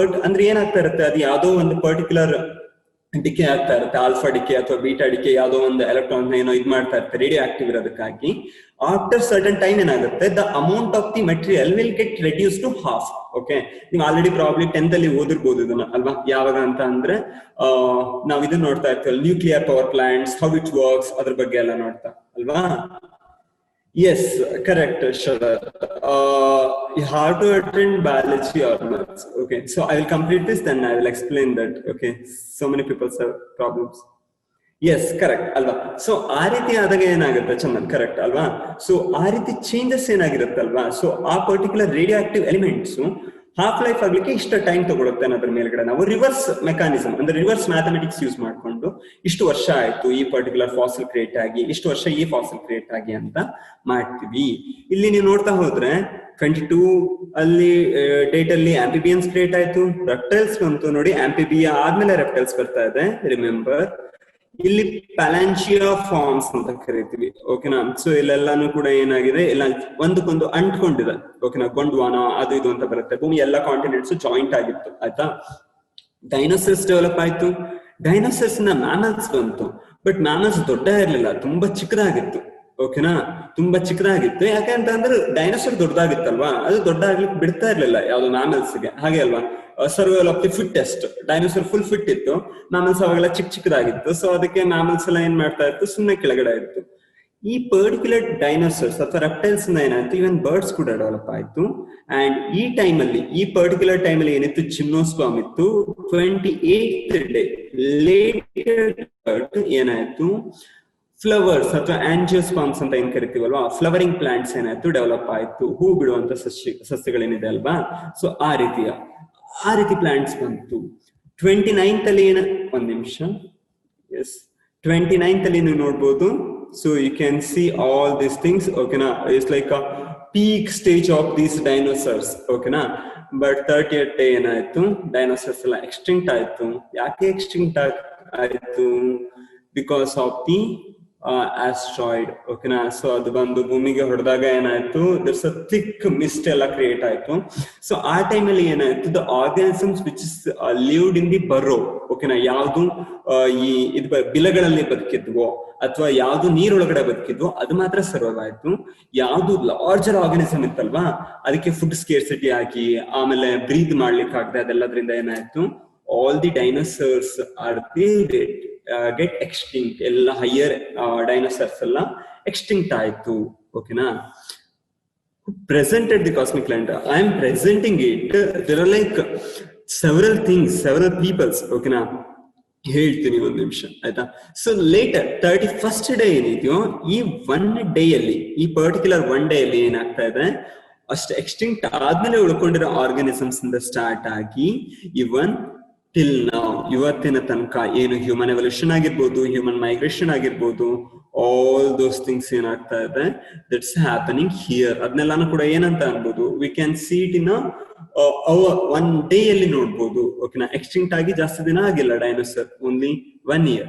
[SPEAKER 1] ಅಂದ್ರೆ ಏನಾಗ್ತಾ ಇರುತ್ತೆ, ಅದು ಯಾವ್ದೋ ಒಂದು ಪರ್ಟಿಕ್ಯುಲರ್ ಡಿಕೆ ಆಗ್ತಾ ಇರುತ್ತೆ, ಆಲ್ಫಾ ಡಿಕೆ ಅಥವಾ ಬೀಟಾ ಡಿಕೆ, ಯಾವ್ದೋ ಒಂದು ಎಲೆಕ್ಟ್ರಾನ್ ಏನೋ ಇದು ಮಾಡ್ತಾ ಇರುತ್ತೆ ರೇಡಿಯೋ ಆಕ್ಟಿವ್ ಇರೋದಕ್ಕಾಗಿ. ಆಫ್ಟರ್ ಸರ್ಟನ್ ಟೈಮ್ ಏನಾಗುತ್ತೆ, the amount of the material will get reduce to half. Okay, ನೀವು ಆಲ್ರೆಡಿ ಪ್ರಾಬ್ಲಿ 10th ಅಲ್ಲಿ ಓದಿರ್ಬೋದು ಇದನ್ನ ಅಲ್ವಾ. ಯಾವಾಗ ಅಂತ ಅಂದ್ರೆ ನಾವ್ ಇದನ್ನ ನೋಡ್ತಾ ಇರ್ತೀವಿ, nuclear power plants, how it works, ಅದ್ರ ಬಗ್ಗೆ ಎಲ್ಲ ನೋಡ್ತಾ ಅಲ್ವಾ. Yes, correct, Sharat. You have to attend biology or maths. Okay, so I will complete this, then I will explain that. Okay, so many people have problems. Yes, correct, alva. So ಆ ರೀತಿ ಆದಾಗ ಏನಾಗುತ್ತೆ, Chandan correct ಅಲ್ವಾ. So ಆ ರೀತಿ changes ಏನಾಗಿರುತ್ತಲ್ವಾ. So ಆ particular radio active elements half life ಆಗ್ಲಿಕ್ಕೆ ಇಷ್ಟ ಟೈಮ್ ತಗೊಳುತ್ತೆ ಅನ್ನೋದ್ರ ಮೇಲ್ಗಡೆ ನಾವು ರಿವರ್ಸ್ ಮೆಕಾನಿಸಮ್ ಅಂದ್ರೆ ರಿವರ್ಸ್ ಮ್ಯಾಥಮೆಟಿಕ್ಸ್ ಯೂಸ್ ಮಾಡ್ಕೊಂಡು ಇಷ್ಟು ವರ್ಷ ಆಯ್ತು ಈ ಪರ್ಟಿಕ್ಯುಲರ್ ಫಾಸಿಲ್ ಕ್ರಿಯೇಟ್ ಆಗಿ, ಇಷ್ಟು ವರ್ಷ ಈ ಫಾಸಿಲ್ ಕ್ರಿಯೇಟ್ ಆಗಿ ಅಂತ ಮಾಡ್ತೀವಿ. ಇಲ್ಲಿ ನೀವು ನೋಡ್ತಾ ಹೋದ್ರೆ 22 ಅಲ್ಲಿ ಡೇಟ್ ಅಲ್ಲಿ ಆಂಫಿಬಿಯನ್ಸ್ ಕ್ರಿಯೇಟ್ ಆಯ್ತು, ರೆಪ್ಟೈಲ್ಸ್ ಬಂತು ನೋಡಿ, ಆಂಫಿಬಿಯಾ ಆದ್ಮೇಲೆ ರೆಪ್ಟೈಲ್ಸ್ ಬರ್ತಾ ಇದೆ, ರಿಮೆಂಬರ್. ಇಲ್ಲಿ ಪ್ಯಾಲಾಂಜಿಯಾ ಫಾರ್ಮ್ಸ್ ಅಂತ ಕರಿತೀವಿ. ಓಕೆನಾ, ಸೊ ಇಲ್ಲೆಲ್ಲಾನು ಕೂಡ ಏನಾಗಿದೆ, ಎಲ್ಲ ಒಂದಕ್ಕೊಂದು ಅಂಟ್ಕೊಂಡಿದೆ. ಓಕೆನಾ, ಗೊಂಡ್ವಾನ ಅದು ಇದು ಅಂತ ಬರುತ್ತೆ. ಭೂಮಿ ಎಲ್ಲ ಕಾಂಟಿನೆಂಟ್ಸ್ ಜಾಯಿಂಟ್ ಆಗಿತ್ತು ಆಯ್ತಾ. ಡೈನೋಸರ್ಸ್ ಡೆವಲಪ್ ಆಯ್ತು, ಡೈನೋಸರ್ಸ್ ನ ಮ್ಯಾಮಲ್ಸ್ ಬಂತು. ಬಟ್ ಮ್ಯಾಮಲ್ಸ್ ದೊಡ್ಡ ಇರ್ಲಿಲ್ಲ, ತುಂಬಾ ಚಿಕ್ಕದಾಗಿತ್ತು. ಓಕೆನಾ, ತುಂಬಾ ಚಿಕ್ಕದಾಗಿತ್ತು. ಯಾಕಂತ ಅಂದ್ರೆ ಡೈನೋಸರ್ ದೊಡ್ಡದಾಗಿತ್ತಲ್ವಾ, ಅದು ದೊಡ್ಡ ಆಗ್ಲಿಕ್ಕೆ ಬಿಡ್ತಾ ಇರ್ಲಿಲ್ಲ ಯಾವ್ದು ಮ್ಯಾಮಲ್ಸ್ಗೆ. ಹಾಗೆ ಅಲ್ವಾ, survival of the fittest, dinosaur full fit ಇತ್ತು, ಮ್ಯಾಮಲ್ಸ್ ಅವಾಗೆಲ್ಲ ಚಿಕ್ಕದಾಗಿತ್ತು. ಸೊ ಅದಕ್ಕೆ ಮ್ಯಾಮಲ್ಸ್ ಎಲ್ಲ ಏನ್ ಮಾಡ್ತಾ ಇತ್ತು, ಸುಮ್ಮನೆ ಕೆಳಗಡೆ ಇತ್ತು. ಈ ಪರ್ಟಿಕ್ಯುಲರ್ ಡೈನೋಸರ್ಸ್ ಅಥವಾ ರೆಪ್ಟೈಲ್ಸ್ ಏನಾಯ್ತು, ಇವನ್ ಬರ್ಡ್ಸ್ ಕೂಡ ಡೆವಲಪ್ ಆಯ್ತು. ಅಂಡ್ ಈ ಟೈಮಲ್ಲಿ, ಈ ಪರ್ಟಿಕ್ಯುಲರ್ ಟೈಮಲ್ಲಿ ಏನಿತ್ತು, ಜಿಮ್ನೋಸ್ಪರ್ಮ್ ಇತ್ತು. 28th ಡೇ ಲೇಟ್ ಏನಾಯ್ತು, ಫ್ಲವರ್ಸ್ ಅಥವಾ ಆಂಜಿಯೋಸ್ಪರ್ಮ್ಸ್ ಅಂತ ಏನ್ ಕರಿತೀವಲ್ವಾ, ಫ್ಲವರಿಂಗ್ ಪ್ಲಾಂಟ್ಸ್ ಏನಾಯ್ತು ಡೆವಲಪ್ ಆಯ್ತು, ಹೂ ಬಿಡುವಂತ ಸಸ್ಯಗಳೇನಿದೆ ಅಲ್ವಾ. ಸೊ ಆ ರೀತಿ ಪ್ಲಾಂಟ್ಸ್ ಬಂತು. 29th ಅಲ್ಲಿ ಒಂದ್ ನಿಮಿಷ, ಎಸ್ 29th ಅಲ್ಲಿ ನೀವು ನೋಡ್ಬೋದು. So you can see all these things. ಓಕೆನಾ, it's like a peak stage of these dinosaurs. ಓಕೆನಾ, ಬಟ್ 30th ಡೇ ಏನಾಯ್ತು, ಡೈನೋಸರ್ಸ್ ಎಲ್ಲ ಎಕ್ಸ್ಟಿಂಕ್ಟ್ ಆಯ್ತು. ಯಾಕೆ ಎಕ್ಸ್ಟಿಂಕ್ಟ್ ಆಯ್ತು? ಬಿಕಾಸ್ ಆಫ್ ದಿ ಆಸ್ಟ್ರಾಯ್ಡ್ ಓಕೆನಾ. ಸೊ ಅದು ಬಂದು ಭೂಮಿಗೆ ಹೊಡೆದಾಗ ಏನಾಯ್ತು, ದರ್ಸ್ ಅ ಥಿಕ್ ಮಿಸ್ಟ್ ಎಲ್ಲ ಕ್ರಿಯೇಟ್ ಆಯ್ತು. ಸೊ ಆ ಟೈಮಲ್ಲಿ ಏನಾಯ್ತು, the organisms which is lived in the burrow ಓಕೆನಾ, ಯಾವ್ದು ಈ ಇದು ಬಿಲಗಳಲ್ಲಿ ಬದುಕಿದ್ವೋ ಅಥವಾ ಯಾವ್ದು ನೀರೊಳಗಡೆ ಬದುಕಿದ್ವೋ ಅದು ಮಾತ್ರ ಸರ್ವೈವ್ ಆಯ್ತು. ಯಾವ್ದು ಲಾರ್ಜರ್ ಆರ್ಗಾನಿಸಮ್ ಇತ್ತಲ್ವಾ ಅದಕ್ಕೆ ಫುಡ್ ಸ್ಕೇರ್ಸಿಟಿ ಆಗಿ ಆಮೇಲೆ ಬ್ರೀತ್ ಮಾಡ್ಲಿಕ್ಕೆ ಆಗದೆ ಅದೆಲ್ಲದ್ರಿಂದ ಏನಾಯ್ತು, all the dinosaurs are get extinct. ಎಲ್ಲ ಹೈಯರ್ ಡೈನೋಸರ್ಸ್ ಎಲ್ಲ ಎಕ್ಸ್ಟಿಂಕ್ಟ್ ಆಯ್ತು ಓಕೆನಾ. presented the cosmic calendar, I am presenting it. There are like several things, several peoples ಓಕೆನಾ. ಹೇಳ್ತೀನಿ ಒಂದು ನಿಮಿಷ ಆಯ್ತಾ. ಸೊ ಲೇಟರ್ 31st ಡೇ ಏನಿದೆಯೋ ಈ ಒನ್ ಡೇ ಅಲ್ಲಿ, ಈ ಪರ್ಟಿಕ್ಯುಲರ್ ಒನ್ ಡೇ ಅಲ್ಲಿ ಏನಾಗ್ತಾ ಇದೆ, ಅಷ್ಟು ಎಕ್ಸ್ಟಿಂಕ್ಟ್ ಆದ್ಮೇಲೆ ಉಳ್ಕೊಂಡಿರೋ ಆರ್ಗಾನಿಸಮ್ಸ್ ಇಂದ ಸ್ಟಾರ್ಟ್ ಆಗಿ ಇವನ್ ಟಿಲ್ ನಾವು ಇವತ್ತಿನ ತನಕ ಏನು ಹ್ಯೂಮನ್ ಎವಲ್ಯೂಷನ್ ಆಗಿರ್ಬೋದು, ಹ್ಯೂಮನ್ ಮೈಗ್ರೇಷನ್ ಆಗಿರ್ಬೋದು, ಆಲ್ ದೋಸ್ ಥಿಂಗ್ಸ್ ಏನಾಗ್ತಾ ಇದೆ ದಟ್ಸ್ ಹ್ಯಾಪನಿಂಗ್ ಹಿಯರ್. ಅದನ್ನೆಲ್ಲಾನು ಕೂಡ ಏನಂತ ಅನ್ಬೋದು, we can see it in one day ಅಲ್ಲಿ ನೋಡ್ಬೋದು ಓಕೆನಾ. ಎಕ್ಸ್ಟಿಂಕ್ಟ್ ಆಗಿ ಜಾಸ್ತಿ ದಿನ ಆಗಿಲ್ಲ ಡೈನೋಸರ್, ಓನ್ಲಿ 1 year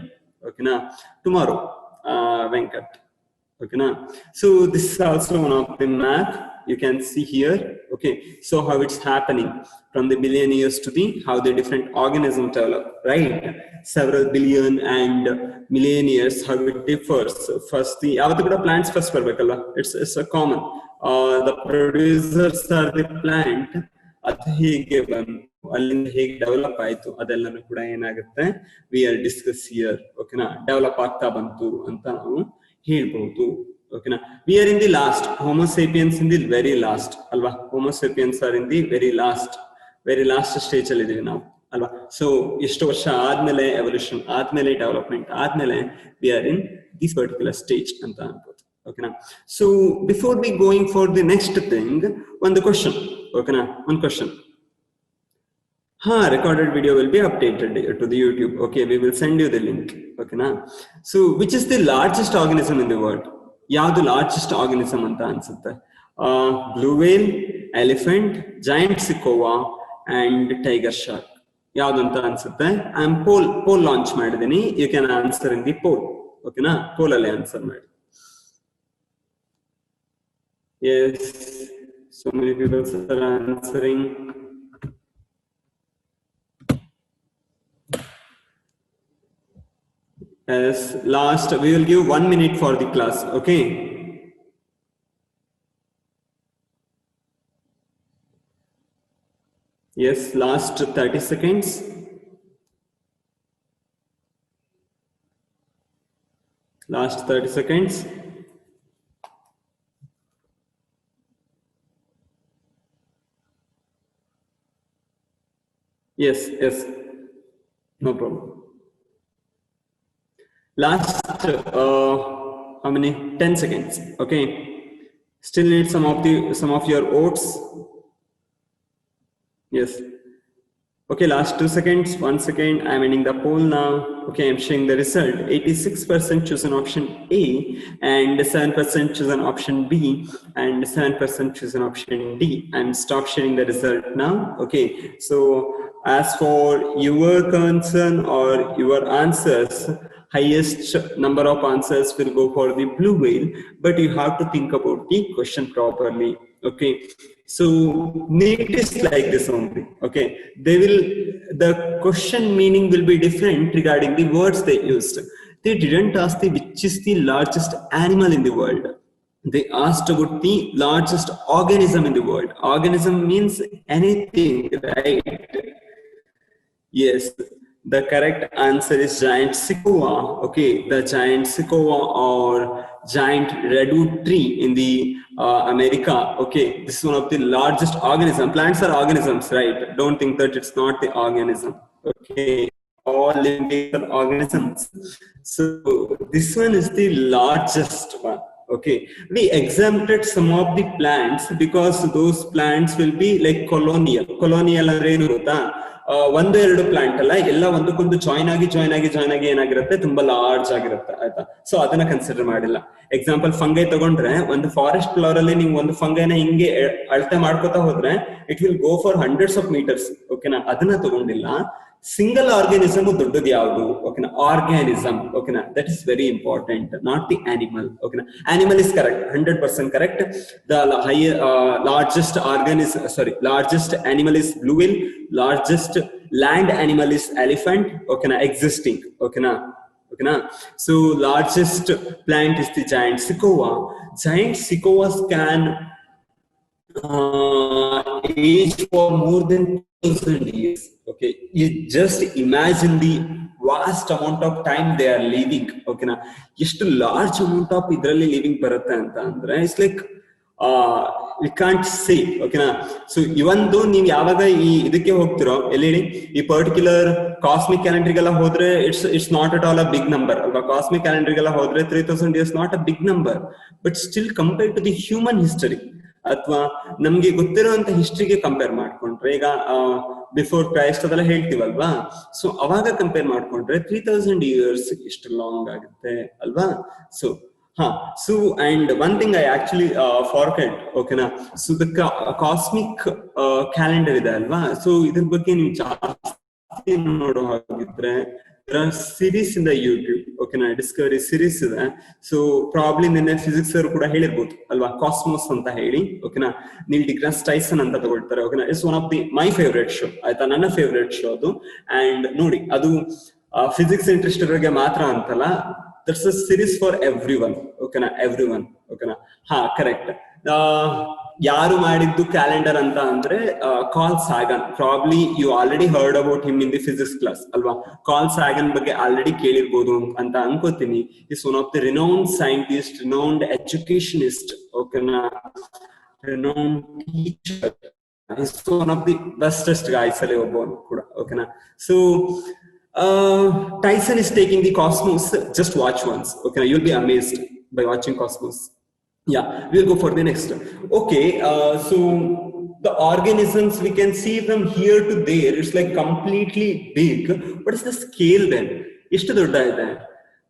[SPEAKER 1] ಓಕೆನಾ. ಟುಮಾರೋ ವೆಂಕಟ್ ಓಕೆನಾ. So this is also one of the map you can see here okay. So how it's happening from the billion years to the how the different organisms develop, right? Several billion and million years, how it differs. First the avatu kuda plants first barbekalla, it's a common the producers are the plant. ಅದು ಹೇಗೆ ಬಂತು, ಅಲ್ಲಿಂದ ಹೇಗೆ develop ಆಯ್ತು ಅದೆಲ್ಲನೂ ಕೂಡ ಏನಾಗುತ್ತೆ we are discuss here ಓಕೆನಾ. ಡೆವಲಪ್ ಆಗ್ತಾ ಬಂತು ಅಂತ ನಾವು ಹೇಳ್ಬಹುದು ಓಕೆನಾ. We are in the last, homo sapiens in the very last ಅಲ್ವಾ. Homo sapiens are in the very last stage ಅಲ್ಲಿ ಇದೀವಿ ನಾವು ಅಲ್ವಾ. ಸೊ ಎಷ್ಟು ವರ್ಷ ಆದ್ಮೇಲೆ ಎವಲ್ಯೂಷನ್ ಆದ್ಮೇಲೆ ಡೆವಲಪ್ಮೆಂಟ್ ಆದ್ಮೇಲೆ V are in this particular stage ಅಂತ ಅನ್ಬೋದು ಓಕೆನಾ. So before we going for the next thing, ಒಂದು ಕ್ವಶನ್ ಓಕೆನಾ. ಒಂದು question, recorded video will be updated to the YouTube. Okay, we will send you the link. Okay, na? So which is the largest organism in the world? ಯಾವುದು largest organism ಅಂತ ಅನ್ಸುತ್ತೆ? Blue whale, elephant, giant sequoia and tiger shark. ಯಾವ್ದು ಅಂತ ಅನ್ಸುತ್ತೆ? I am poll launch ಮಾಡಿದ್ದೀನಿ. You can answer in the poll ಓಕೆನಾ. Poll ಅಲ್ಲಿ answer ಮಾಡಿ. Yes, so many people are answering. As last, we will give 1 minute for the class, okay? Yes, last 30 seconds. Last 30 seconds. Yes, no problem. Last how many? 10 seconds. Okay, still need some of your votes. Yes, okay, last 2 seconds. 1 second, I'm ending the poll now. Okay, I'm showing the result. 86% chosen option A and 7% chosen option B and 7% chosen option D. I'm stop sharing the result now. Okay, so as for your concern or your answers, highest number of answers will go for the blue whale, but you have to think about the question properly. Okay, so NEET is like this only. Okay, the question meaning will be different regarding the words they used. They didn't ask which is the largest animal in the world. They asked about the largest organism in the world. Organism means anything, right? Yes, the correct answer is giant sequoia. Okay, the giant sequoia or giant redwood tree in the America. Okay, this is one of the largest organism. Plants are organisms, right? Don't think that it's not the organism. Okay, all living beings are organisms. So this one is the largest one. Okay, we exempted some of the plants because those plants will be like colonial ಅಂದ್ರೆ ಏನು ಗೊತ್ತಾ, ಒಂದು ಎರಡು plant ಅಲ್ಲ, ಎಲ್ಲ ಒಂದಕ್ಕೊಂದು join ಆಗಿ ಏನಾಗಿರುತ್ತೆ, ತುಂಬಾ ಲಾರ್ಜ್ ಆಗಿರುತ್ತೆ ಆಯ್ತಾ. ಸೊ ಅದನ್ನ ಕನ್ಸಿಡರ್ ಮಾಡಿಲ್ಲ. ಎಕ್ಸಾಂಪಲ್ ಫಂಗೈ ತಗೊಂಡ್ರೆ, ಒಂದು ಫಾರೆಸ್ಟ್ ಫ್ಲವರ್ ಅಲ್ಲಿ ನೀವು ಒಂದು ಫಂಗೈನ ಹಿಂಗೆ ಅಳತೆ ಮಾಡ್ಕೋತಾ ಹೋದ್ರೆ it will go for hundreds of metres ಓಕೆನಾ. ಅದನ್ನ ತಗೊಂಡಿಲ್ಲ. ಸಿಂಗಲ್ ಆರ್ಗ್ಯಾನಿಸಮ್ ದೊಡ್ಡದು ಯಾವುದು? ಓಕೆನಾ, ಆರ್ಗ್ಯಾನಿಸಮ್. ಓಕೆನಾ, that is very important, not the animal. ಓಕೆನಾ, animal is correct, 100% correct. The largest largest animal is blue whale, largest land animal is elephant. ಓಕೆನಾ, existing. ಓಕೆನಾ, so largest plant is the giant sequoia. Giant sequoias can age for more than 1,000 years. Okay, you just imagine the vast amount of time they are living. Okay na, ಎಷ್ಟು large amount of ಇದರಲ್ಲಿ living ಬರುತ್ತೆ ಅಂತ ಅಂದ್ರೆ it's like we can't say. Okay na, so even though ನೀವು ಯಾವಾಗ ಈ ಇದಕ್ಕೆ ಹೋಗ್ತಿರೋ ಎಲ್ಲಿ ಹೇಳಿ, ಈ ಪರ್ಟಿಕ್ಯುಲರ್ ಕಾಸ್ಮಿಕ್ ಕ್ಯಾಲೆಂಡರ್ಗೆಲ್ಲ ಹೋದ್ರೆ it's not at all a big number ಅಲ್ವಾ. ಕಾಸ್ಮಿಕ್ ಕ್ಯಾಲೆಂಡರ್ಗೆಲ್ಲ ಹೋದ್ರೆ 3,000 years not a big number, but still compared to the human history ಅಥವಾ ನಮ್ಗೆ ಗೊತ್ತಿರುವಂತ ಹಿಸ್ಟ್ರಿಗೆ ಕಂಪೇರ್ ಮಾಡ್ಕೊಂಡ್ರೆ, ಈಗ ಬಿಫೋರ್ ಕ್ರೈಸ್ಟ್ ಅದೆಲ್ಲ ಹೇಳ್ತೀವಲ್ವಾ, ಸೊ ಅವಾಗ ಕಂಪೇರ್ ಮಾಡ್ಕೊಂಡ್ರೆ 3,000 years ಎಷ್ಟು ಲಾಂಗ್ ಆಗುತ್ತೆ ಅಲ್ವಾ. So so and one thing I actually forgot. Okay na, so the cosmic calendar ಇದೆ ಅಲ್ವಾ, ಸೊ ಇದ್ರ ಬಗ್ಗೆ ನೀವು ಜಾಸ್ತಿ ನೋಡೋ ಹಾಗಿದ್ರೆ there are series in the YouTube. Okay na, Discovery series ಇದೆ. ಸೊ ಪ್ರಾಬ್ಲಿ ನಿನ್ನೆ ಫಿಸಿಕ್ಸ್ ಅವರು ಕೂಡ ಹೇಳಿರ್ಬೋದು ಅಲ್ವಾ, ಕಾಸ್ಮೋಸ್ ಅಂತ ಹೇಳಿ. ಓಕೆನಾ, ನೀಲ್ ಡಿಗ್ರಾಸ್ ಟೈಸನ್ ಅಂತ ತಗೊಳ್ತಾರೆ. ಓಕೆನಾ, it's one of the my favourite show ಆಯ್ತಾ, ನನ್ನ ಫೇವ್ರೇಟ್ ಶೋ ಅದು. ಅಂಡ್ ನೋಡಿ, ಅದು ಫಿಸಿಕ್ಸ್ ಇಂಟ್ರೆಸ್ಟ್ ಇರೋರಿಗೆ ಮಾತ್ರ ಅಂತಲ್ಲ, that's a series for everyone. Okay na, everyone. Okay na, correct. ಯಾರು ಮಾಡಿದ್ದು ಕ್ಯಾಲೆಂಡರ್ ಅಂತ ಅಂದ್ರೆ Carl Sagan. Probably you already heard about him in the physics class ಅಲ್ವಾ. ಕಾರ್ಲ್ ಸಾಗನ್ ಬಗ್ಗೆ ಆಲ್ರೆಡಿ ಕೇಳಿರ್ಬೋದು ಅಂತ ಅನ್ಕೋತೀನಿ. Is one of the renowned scientist, renowned educationist. ಓಕೆನಾ, renowned teacher. Is one of the bestest guys ಅಲ್ಲಿ ಒಬ್ಬನು ಕೂಡ. ಓಕೆನಾ, so Tyson is taking the Cosmos. Just watch once. Okay, you'll be amazed by watching Cosmos. Yeah, we'll go for the next. Okay, so the organisms we can see from here to there. It's like completely big. What is the scale then? Ishtu dodda ide.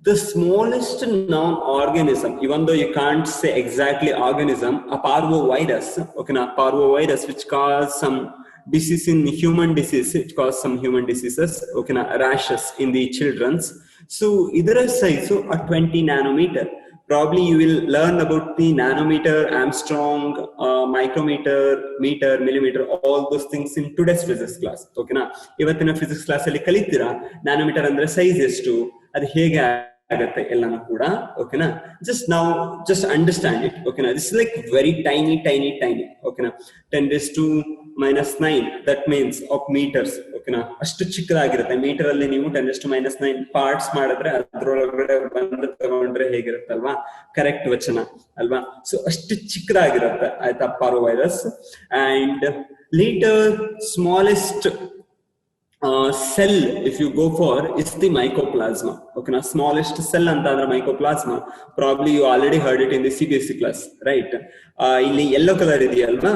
[SPEAKER 1] The smallest known organism, even though you can't say exactly organism, a parvovirus. Okay, na, parvovirus, which cause some disease in human disease, it causes some human diseases. Okay na, rashes in the children's. So idara size so a 20 nanometer. Probably you will learn about the nanometer, Armstrong, micrometer, meter, millimeter, all those things in today's physics class. Okay na, ಇವತ್ತಿನ physics class ಅಲ್ಲಿ ಕಲಿತೀರಾ nanometer ಅಂದ್ರೆ size ಎಷ್ಟು, ಅದು ಹೇಗೆ ಆಗತ್ತೆ ಎಲ್ಲಾನು ಕೂಡ. ಓಕೆನಾ, just understand it. ಓಕೆನಾ, this is like very tiny. ಓಕೆನಾ, 10⁻⁻⁹ that means of meters. ಓಕೆನಾ, ಅಷ್ಟು ಚಿಕ್ಕದಾಗಿರುತ್ತೆ. ಮೀಟರ್ ಅಲ್ಲಿ ನೀವು 10⁻⁹ ಪಾರ್ಟ್ಸ್ ಮಾಡಿದ್ರೆ ಅದ್ರೊಳಗಡೆ ಬಂದು ತಗೊಂಡ್ರೆ ಹೇಗಿರುತ್ತಲ್ವಾ, ಕರೆಕ್ಟ್ ವಚನ ಅಲ್ವಾ. ಸೊ ಅಷ್ಟು ಚಿಕ್ಕದಾಗಿರುತ್ತೆ ಆಯ್ತಾ parvovirus. And later smallest cell if you go for is the mycoplasma. Okay na, smallest cell anta andre mycoplasma. Probably you already heard it in the CBSE class, right? Illi yellow color ideyalva,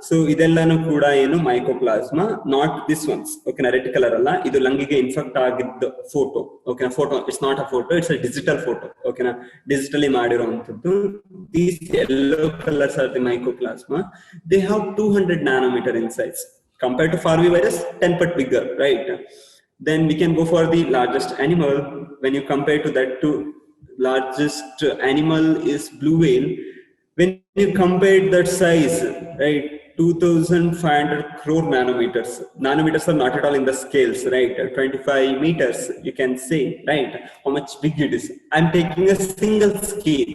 [SPEAKER 1] so ಇದೆಲ್ಲನೂ ಕೂಡ ಏನು mycoplasma, not this ones. ಓಕೆನಾ, red colour ಅಲ್ಲ, ಇದು ಲಂಗಿಗೆ infect ಆಗಿದ್ದ photo. ಓಕೆನಾ, photo it's not a photo, it's a digital photo. ಓಕೆನಾ, ಡಿಜಿಟಲಿ ಮಾಡಿರುವಂತದ್ದು. These yellow colours are the mycoplasma. They have 200 nanometer in size. Compared to parvovirus, 10 but bigger, right? Then we can go for the largest animal. When you compare to that, to largest animal is blue whale. When you compare that size, right, 2,500 crore nanometers. Nanometers are not at all in the scales, right? 25 meters, you can say, right? How much big it is. I'm taking a single scale.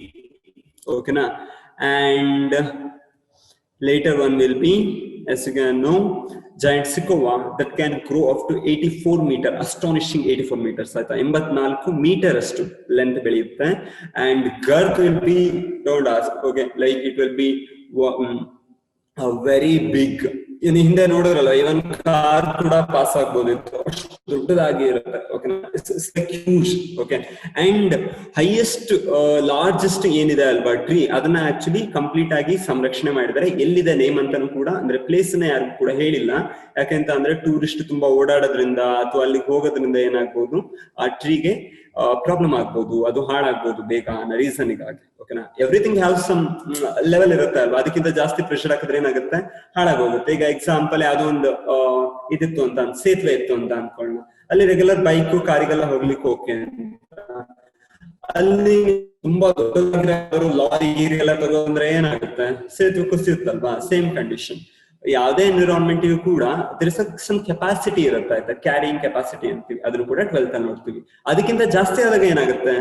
[SPEAKER 1] Okay, na? And later one will be, as you can know, giant sequoia that can grow up to 84 meter, astonishing 84 meters. 84 meter astu length beliyutte. And girth will be, don't ask, okay, like it will be a very big. ಇನ್ನು ಹಿಂದೆ ನೋಡಿದ್ರಲ್ಲ, ಇವನ್ car ಕೂಡ pass ಆಗ್ಬೋದಿತ್ತು, ಅಷ್ಟು ದೊಡ್ಡದಾಗಿ ಇರುತ್ತೆ. Okay, and highest largest ಏನಿದೆ ಅಲ್ವಾ tree, ಅದನ್ನ ಆಕ್ಚುಲಿ ಕಂಪ್ಲೀಟ್ ಆಗಿ ಸಂರಕ್ಷಣೆ ಮಾಡಿದ್ದಾರೆ. ಎಲ್ಲಿದೆ ನೇಮ್ ಅಂತಾನು ಕೂಡ, ಅಂದ್ರೆ ಪ್ಲೇಸ್ ನ ಯಾರಿಗೂ ಕೂಡ ಹೇಳಿಲ್ಲ. ಯಾಕೆಂತ ಅಂದ್ರೆ ಟೂರಿಸ್ಟ್ ತುಂಬಾ ಓಡಾಡೋದ್ರಿಂದ ಅಥವಾ ಅಲ್ಲಿಗೆ ಹೋಗೋದ್ರಿಂದ ಏನಾಗ್ಬೋದು, ಆ ಟ್ರೀಗೆ ಪ್ರಾಬ್ಲಮ್ ಆಗ್ಬೋದು, ಅದು ಹಾಳಾಗ್ಬೋದು ಬೇಗ ಅನ್ನೋ ರೀಸನ್ಗಾಗಿ. ಓಕೆನಾ, ಎವ್ರಿಥಿಂಗ್ ಹ್ಯಾವ್ ಸಮ್ ಲೆವೆಲ್ ಇರುತ್ತೆ ಅಲ್ವಾ, ಅದಕ್ಕಿಂತ ಜಾಸ್ತಿ ಪ್ರೆಷರ್ ಹಾಕಿದ್ರೆ ಏನಾಗುತ್ತೆ, ಹಾಳಾಗೋಗುತ್ತೆ. ಈಗ ಎಕ್ಸಾಂಪಲ್ ಯಾವ್ದೋ ಒಂದು ಇದಿತ್ತು ಅಂತ, ಸೇತುವೆ ಇತ್ತು ಅಂತ ಅನ್ಕೊಳ್ಳೋಣ. ಅಲ್ಲಿ ರೆಗ್ಯುಲರ್ ಬೈಕ್ ಕಾರಿಗೆಲ್ಲ ಹೋಗ್ಲಿಕ್ಕೆ ಓಕೆ. ಅಲ್ಲಿ ತುಂಬಾ ದೊಡ್ಡ ಲಾರಿ ಗೀರಿ ಎಲ್ಲ ತಗೊಂಡ್ರೆ ಏನಾಗುತ್ತೆ, ಸೇತುವೆ ಕುಸಿಯುತ್ತಲ್ವಾ, ಸೇಮ್ ಕಂಡೀಷನ್. ಯಾವುದೇ ಎನ್ವಿರಾನ್ಮೆಂಟ್ ಕೂಡ ಸಮ್ ಕೆಪಾಸಿಟಿ ಇರುತ್ತೆ ಆಯ್ತಾ, ಕ್ಯಾರಿಯಿಂಗ್ ಕೆಪಾಸಿಟಿ ಅಂತೀವಿ, ಅದನ್ನು ಕೂಡ 12th ಅಲ್ಲಿ ನೋಡ್ತೀವಿ. ಅದಕ್ಕಿಂತ ಜಾಸ್ತಿ ಆದಾಗ ಏನಾಗುತ್ತೆ,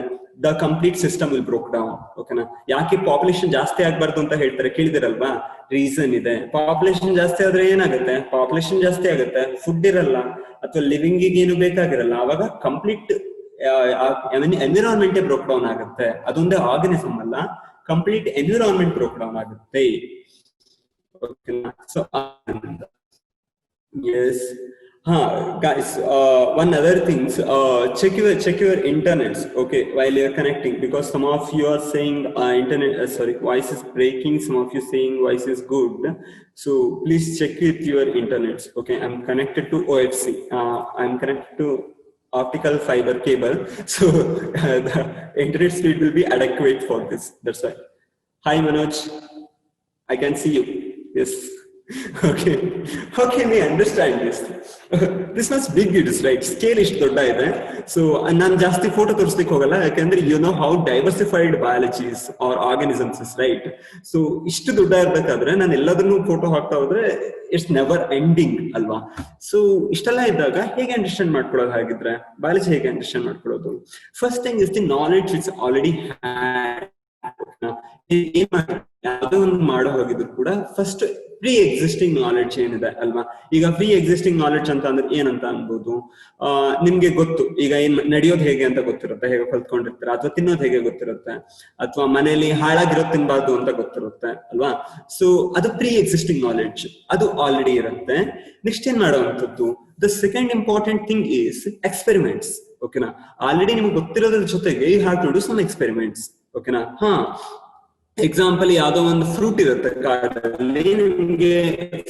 [SPEAKER 1] the complete system will broke down. ಓಕೆನಾ? ಯಾಕೆ ಪಾಪ್ಯುಲೇಷನ್ ಜಾಸ್ತಿ ಆಗ್ಬಾರ್ದು ಅಂತ ಹೇಳ್ತಾರೆ ಕೇಳಿದಿರಲ್ವಾ? ರೀಸನ್ ಇದೆ. ಪಾಪ್ಯುಲೇಷನ್ ಜಾಸ್ತಿ ಆದ್ರೆ ಏನಾಗುತ್ತೆ, ಪಾಪ್ಯುಲೇಷನ್ ಜಾಸ್ತಿ ಆಗುತ್ತೆ, ಫುಡ್ ಇರಲ್ಲ ಅಥವಾ ಲಿವಿಂಗ್ ಏನು ಬೇಕಾಗಿರಲ್ಲ, ಅವಾಗ ಕಂಪ್ಲೀಟ್ ಎನ್ವಿರಾನ್ಮೆಂಟ್ ಬ್ರೋಕ್ ಡೌನ್ ಆಗುತ್ತೆ. ಅದೊಂದೇ ಆರ್ಗನಿಸಮ್ ಅಲ್ಲ, ಕಂಪ್ಲೀಟ್ ಎನ್ವಿರಾನ್ಮೆಂಟ್ ಬ್ರೋಕ್ ಡೌನ್ ಆಗುತ್ತೆ. Okay, so yes, guys. One other things. Check your internets. Okay, while you're connecting, because some of you are saying internet. Sorry, voice is breaking. Some of you saying voice is good. So please check with your internets. Okay, I'm connected to OFC. I'm connected to optical fiber cable. So the internet speed will be adequate for this. That's why. Hi Manoj, I can see you. Yes. Okay. How can we understand this? This much big it is, right? Scale is ದೊಡ್ಡ ಇದೆ. So ನಾನು ಜಾಸ್ತಿ photo ತೋರಿಸ್ಲಿಕ್ಕೆ ಹೋಗಲ್ಲ, ಯಾಕಂದ್ರೆ you know how diversified biology is or organisms is, right? So ಇಷ್ಟು ದೊಡ್ಡ ಇರ್ಬೇಕಾದ್ರೆ ನಾನು ಎಲ್ಲದನ್ನೂ ಫೋಟೋ ಹಾಕ್ತಾ ಹೋದ್ರೆ ಇಟ್ಸ್ ನೆವರ್ ಎಂಡಿಂಗ್ ಅಲ್ವಾ? ಸೊ ಇಷ್ಟೆಲ್ಲ ಇದ್ದಾಗ ಹೇಗೆ ಅಂಡರ್ಸ್ಟ್ಯಾಂಡ್ ಮಾಡ್ಕೊಳ್ಳೋದು? ಹಾಗಿದ್ರೆ ಬಯಾಲಜಿ ಹೇಗೆ ಅಂಡರ್ಸ್ಟ್ಯಾಂಡ್ ಮಾಡ್ಕೊಳ್ಳೋದು? First thing is the knowledge it's already had. ಯಾವುದೋ ಒಂದು ಮಾಡೋ ಹೋಗಿದ್ರು ಕೂಡ ಫಸ್ಟ್ ಪ್ರೀ ಎಕ್ಸಿಸ್ಟಿಂಗ್ ನಾಲೆಡ್ಜ್ ಏನಿದೆ ಅಲ್ವಾ? ಈಗ ಪ್ರೀ ಎಕ್ಸಿಸ್ಟಿಂಗ್ ನಾಲೆಡ್ಜ್ ಅಂತ ಅಂದ್ರೆ ಏನಂತ ಅನ್ಬೋದು, ನಿಮ್ಗೆ ಗೊತ್ತು ಈಗ ಏನ್ ನಡೆಯೋದು ಹೇಗೆ ಅಂತ ಗೊತ್ತಿರುತ್ತೆ, ಹೇಗೆ ಕಲ್ತ್ಕೊಂಡಿರ್ತಾರೆ, ಅಥವಾ ತಿನ್ನೋದು ಹೇಗೆ ಗೊತ್ತಿರುತ್ತೆ, ಅಥವಾ ಮನೆಯಲ್ಲಿ ಹಾಳಾಗಿರೋದು ತಿನ್ಬಾರ್ದು ಅಂತ ಗೊತ್ತಿರುತ್ತೆ ಅಲ್ವಾ? ಸೊ ಅದು ಪ್ರೀ ಎಕ್ಸಿಸ್ಟಿಂಗ್ ನಾಲೆಡ್ಜ್, ಅದು ಆಲ್ರೆಡಿ ಇರುತ್ತೆ. ನೆಕ್ಸ್ಟ್ ಏನ್ ಮಾಡುವಂಥದ್ದು, the second important thing is experiments. ಓಕೆನಾ? ಆಲ್ರೆಡಿ ನಿಮ್ಗೆ ಗೊತ್ತಿರೋದ್ರ ಜೊತೆಗೆ you have to do some experiments. ಓಕೆನಾ? ಎಕ್ಸಾಂಪಲ್ ಯಾವ್ದೋ ಒಂದು ಫ್ರೂಟ್ ಇರುತ್ತೆ ಕಾಡಲ್ಲಿ, ನಿಮ್ಗೆ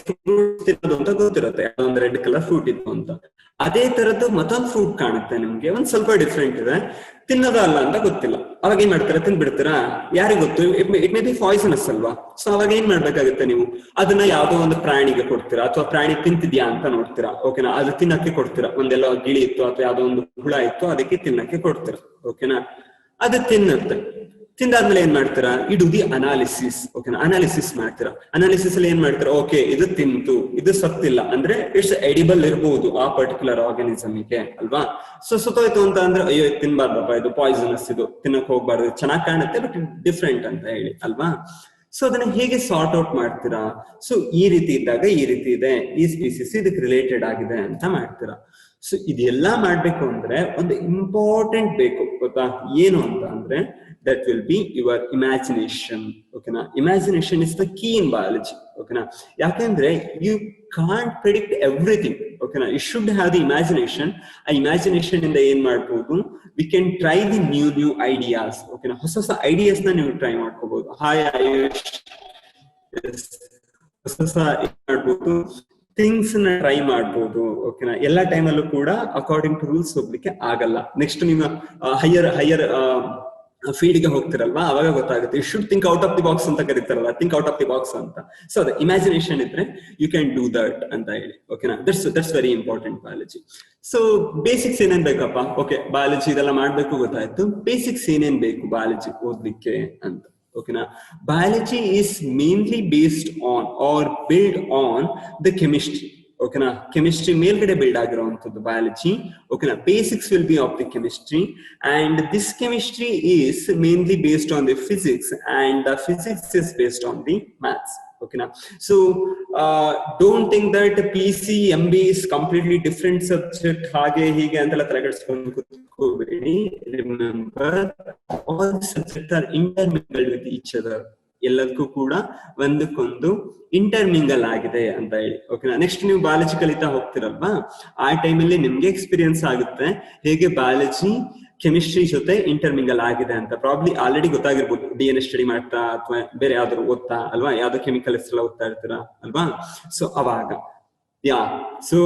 [SPEAKER 1] ಫ್ರೂಟ್ ತಿನ್ನೋದು ಅಂತ ಗೊತ್ತಿರುತ್ತೆ, ಒಂದು ರೆಡ್ ಕಲರ್ ಫ್ರೂಟ್ ಇತ್ತು ಅಂತ. ಅದೇ ತರದ್ದು ಮತ್ತೊಂದು ಫ್ರೂಟ್ ಕಾಣುತ್ತೆ ನಿಮ್ಗೆ, ಒಂದ್ ಸ್ವಲ್ಪ ಡಿಫ್ರೆಂಟ್ ಇದೆ, ತಿನ್ನೋದ ಅಲ್ಲ ಅಂತ ಗೊತ್ತಿಲ್ಲ. ಅವಾಗ ಏನ್ ಮಾಡ್ತೀರಾ, ತಿನ್ಬಿಡ್ತೀರಾ? ಯಾರಿಗ್ ಗೊತ್ತು, ಇಟ್ ಮೇ ಬಿ ಪಾಯ್ಸನಸ್ ಅಲ್ವಾ? ಸೊ ಅವಾಗ ಏನ್ ಮಾಡ್ಬೇಕಾಗುತ್ತೆ, ನೀವು ಅದನ್ನ ಯಾವ್ದೋ ಒಂದು ಪ್ರಾಣಿಗೆ ಕೊಡ್ತೀರಾ, ಅಥವಾ ಪ್ರಾಣಿ ತಿಂತಿದ್ಯಾ ಅಂತ ನೋಡ್ತೀರಾ. ಓಕೆನಾ? ಅದು ತಿನ್ನಕ್ಕೆ ಕೊಡ್ತೀರಾ. ಒಂದೆಲ್ಲ ಗಿಳಿ ಇತ್ತು ಅಥವಾ ಯಾವ್ದೋ ಒಂದು ಹುಳ ಇತ್ತು, ಅದಕ್ಕೆ ತಿನ್ನಕ್ಕೆ ಕೊಡ್ತೀರಾ. ಓಕೆನಾ? ಅದು ತಿನ್ನುತ್ತೆ. ತಿಂದಾದ್ಮೇಲೆ ಏನ್ ಮಾಡ್ತೀರಾ, ಇಡು ದಿ ಅನಾಲಿಸಿಸ್. ಓಕೆನಾ? ಅನಾಲಿಸಿಸ್ ಮಾಡ್ತೀರಾ. ಅನಾಲಿಸಿಸ್ ಅಲ್ಲಿ ಏನ್ ಮಾಡ್ತೀರಾ, ಓಕೆ ಇದು ತಿಂತು, ಇದು ಸತ್ತಿಲ್ಲ ಅಂದ್ರೆ ಇಟ್ಸ್ ಎಡಿಬಲ್ ಇರಬಹುದು ಆ ಪರ್ಟಿಕ್ಯುಲರ್ ಆರ್ಗಾನಿಸಮ್ಗೆ ಅಲ್ವಾ? ಸೊ ಸತ್ತೋಯ್ತು ಅಂತ ಅಂದ್ರೆ ಅಯ್ಯೋ ತಿನ್ಬಾರ್ದಪ್ಪ, ಇದು ಪಾಯ್ಸನಸ್, ಇದು ತಿನ್ನಕ್ ಹೋಗ್ಬಾರ್ದು, ಚೆನ್ನಾಗಿ ಕಾಣುತ್ತೆ ಬಟ್ ಡಿಫ್ರೆಂಟ್ ಅಂತ ಹೇಳಿ ಅಲ್ವಾ? ಸೊ ಅದನ್ನ ಹೇಗೆ ಸಾರ್ಟ್ ಔಟ್ ಮಾಡ್ತೀರಾ? ಸೊ ಈ ರೀತಿ ಇದ್ದಾಗ ಈ ರೀತಿ ಇದೆ, ಈ ಸ್ಪೀಸಿಸ್ ಇದಕ್ಕೆ ರಿಲೇಟೆಡ್ ಆಗಿದೆ ಅಂತ ಮಾಡ್ತೀರಾ. ಸೊ ಇದೆಲ್ಲ ಮಾಡ್ಬೇಕು ಅಂದ್ರೆ ಒಂದು ಇಂಪಾರ್ಟೆಂಟ್ ಬೇಕು, ಗೊತ್ತಾ? ಏನು ಅಂತ ಅಂದ್ರೆ that will be your imagination. Okay, imagination is the key in biology. Okay, yakandre you can't predict everything. Okay, you should have the imagination. Imagination in the end madbodu, we can try the new ideas. Okay, hosa ideas na ನೀವು try ಮಾಡ್ಕೋಬಹುದು. Hi Ayush. Yes, hosa madbodu, things ನ try ಮಾಡ್ಬೋದು. ಓಕೆನಾ? ಎಲ್ಲ ಟೈಮಲ್ಲೂ ಕೂಡ according to rules ಹೋಗ್ಲಿಕ್ಕೆ ಆಗಲ್ಲ. ನೆಕ್ಸ್ಟ್ ನಿಮ್ಮ ಹೈಯರ್ ಫೀಲ್ಡ್ ಗೆ ಹೋಗ್ತಿರಲ್ವಾ, ಅವಾಗ ಗೊತ್ತಾಗುತ್ತೆ. You should think out of the box ಅಂತ ಕರೀತಾರಲ್ಲ, think out of the box ಅಂತ. ಸೊ ಅದೇ ಇಮ್ಯಾಜಿನೇಷನ್ ಇದ್ರೆ ಯು ಕ್ಯಾನ್ ಡೂ ದಟ್ ಅಂತ ಹೇಳಿ. ಓಕೆನಾ? That's very important biology. So basics ಏನೇನ್ ಬೇಕಪ್ಪ? ಓಕೆ, ಬಯಾಲಜಿ ಇದೆಲ್ಲ ಮಾಡ್ಬೇಕು, ಗೊತ್ತಾಯ್ತು. ಬೇಸಿಕ್ಸ್ ಏನೇನ್ ಬೇಕು ಬಯಾಲಜಿ ಓದ್ಲಿಕ್ಕೆ ಅಂತ. ಓಕೆನಾ? Biology is mainly based on are build on the chemistry. ಓಕೆನಾ? ಕೆಮಿಸ್ಟ್ರಿ ಮೇಲ್ಗಡೆ ಬಿಲ್ಡ್ ಆಗಿರುವಂತದ್ದು ಬಯಾಲಜಿ. ಓಕೆನಾ? Basics will be of the chemistry, and this chemistry is mainly based on the physics, and the physics is based on the maths. ಓಕೆನಾ? So don't think that PC MB is completely different subject, ಹಾಗೆ ಹೀಗೆ ಅಂತೆಲ್ಲ ತಲೆಕೆಡಿಸ್ಕೊಂಡು ಕೂತ್ಕೋಬೇಡಿ. Remember, all subject are intermingled with each other. ಎಲ್ಲದಕ್ಕೂ ಕೂಡ ಒಂದಕ್ಕೊಂದು ಇಂಟರ್ಮಿಂಗಲ್ ಆಗಿದೆ ಅಂತ ಹೇಳಿ. ಓಕೆನಾ? ನೆಕ್ಸ್ಟ್ ನೀವು ಬಯಾಲಜಿ ಕಲಿತಾ ಹೋಗ್ತಿರಲ್ವಾ, ಆ ಟೈಮಲ್ಲಿ ನಿಮ್ಗೆ ಎಕ್ಸ್ಪೀರಿಯನ್ಸ್ ಆಗುತ್ತೆ ಹೇಗೆ ಬಯಾಲಜಿ ಕೆಮಿಸ್ಟ್ರಿ ಜೊತೆ ಇಂಟರ್ಮಿಂಗಲ್ ಆಗಿದೆ ಅಂತ. ಪ್ರಾಬ್ಲಿ ಆಲ್ರೆಡಿ ಗೊತ್ತಾಗಿರ್ಬೋದು, DNA ಸ್ಟಡಿ ಮಾಡ್ತಾ ಅಥವಾ ಬೇರೆ ಯಾವ್ದಾದ್ರು ಓದ್ತಾ ಅಲ್ವಾ, ಯಾವ್ದೋ ಕೆಮಿಕಲ್ ಹೆಸರೆಲ್ಲ ಓದ್ತಾ ಇರ್ತೀರಾ ಅಲ್ವಾ? ಸೊ ಅವಾಗ ಸೊ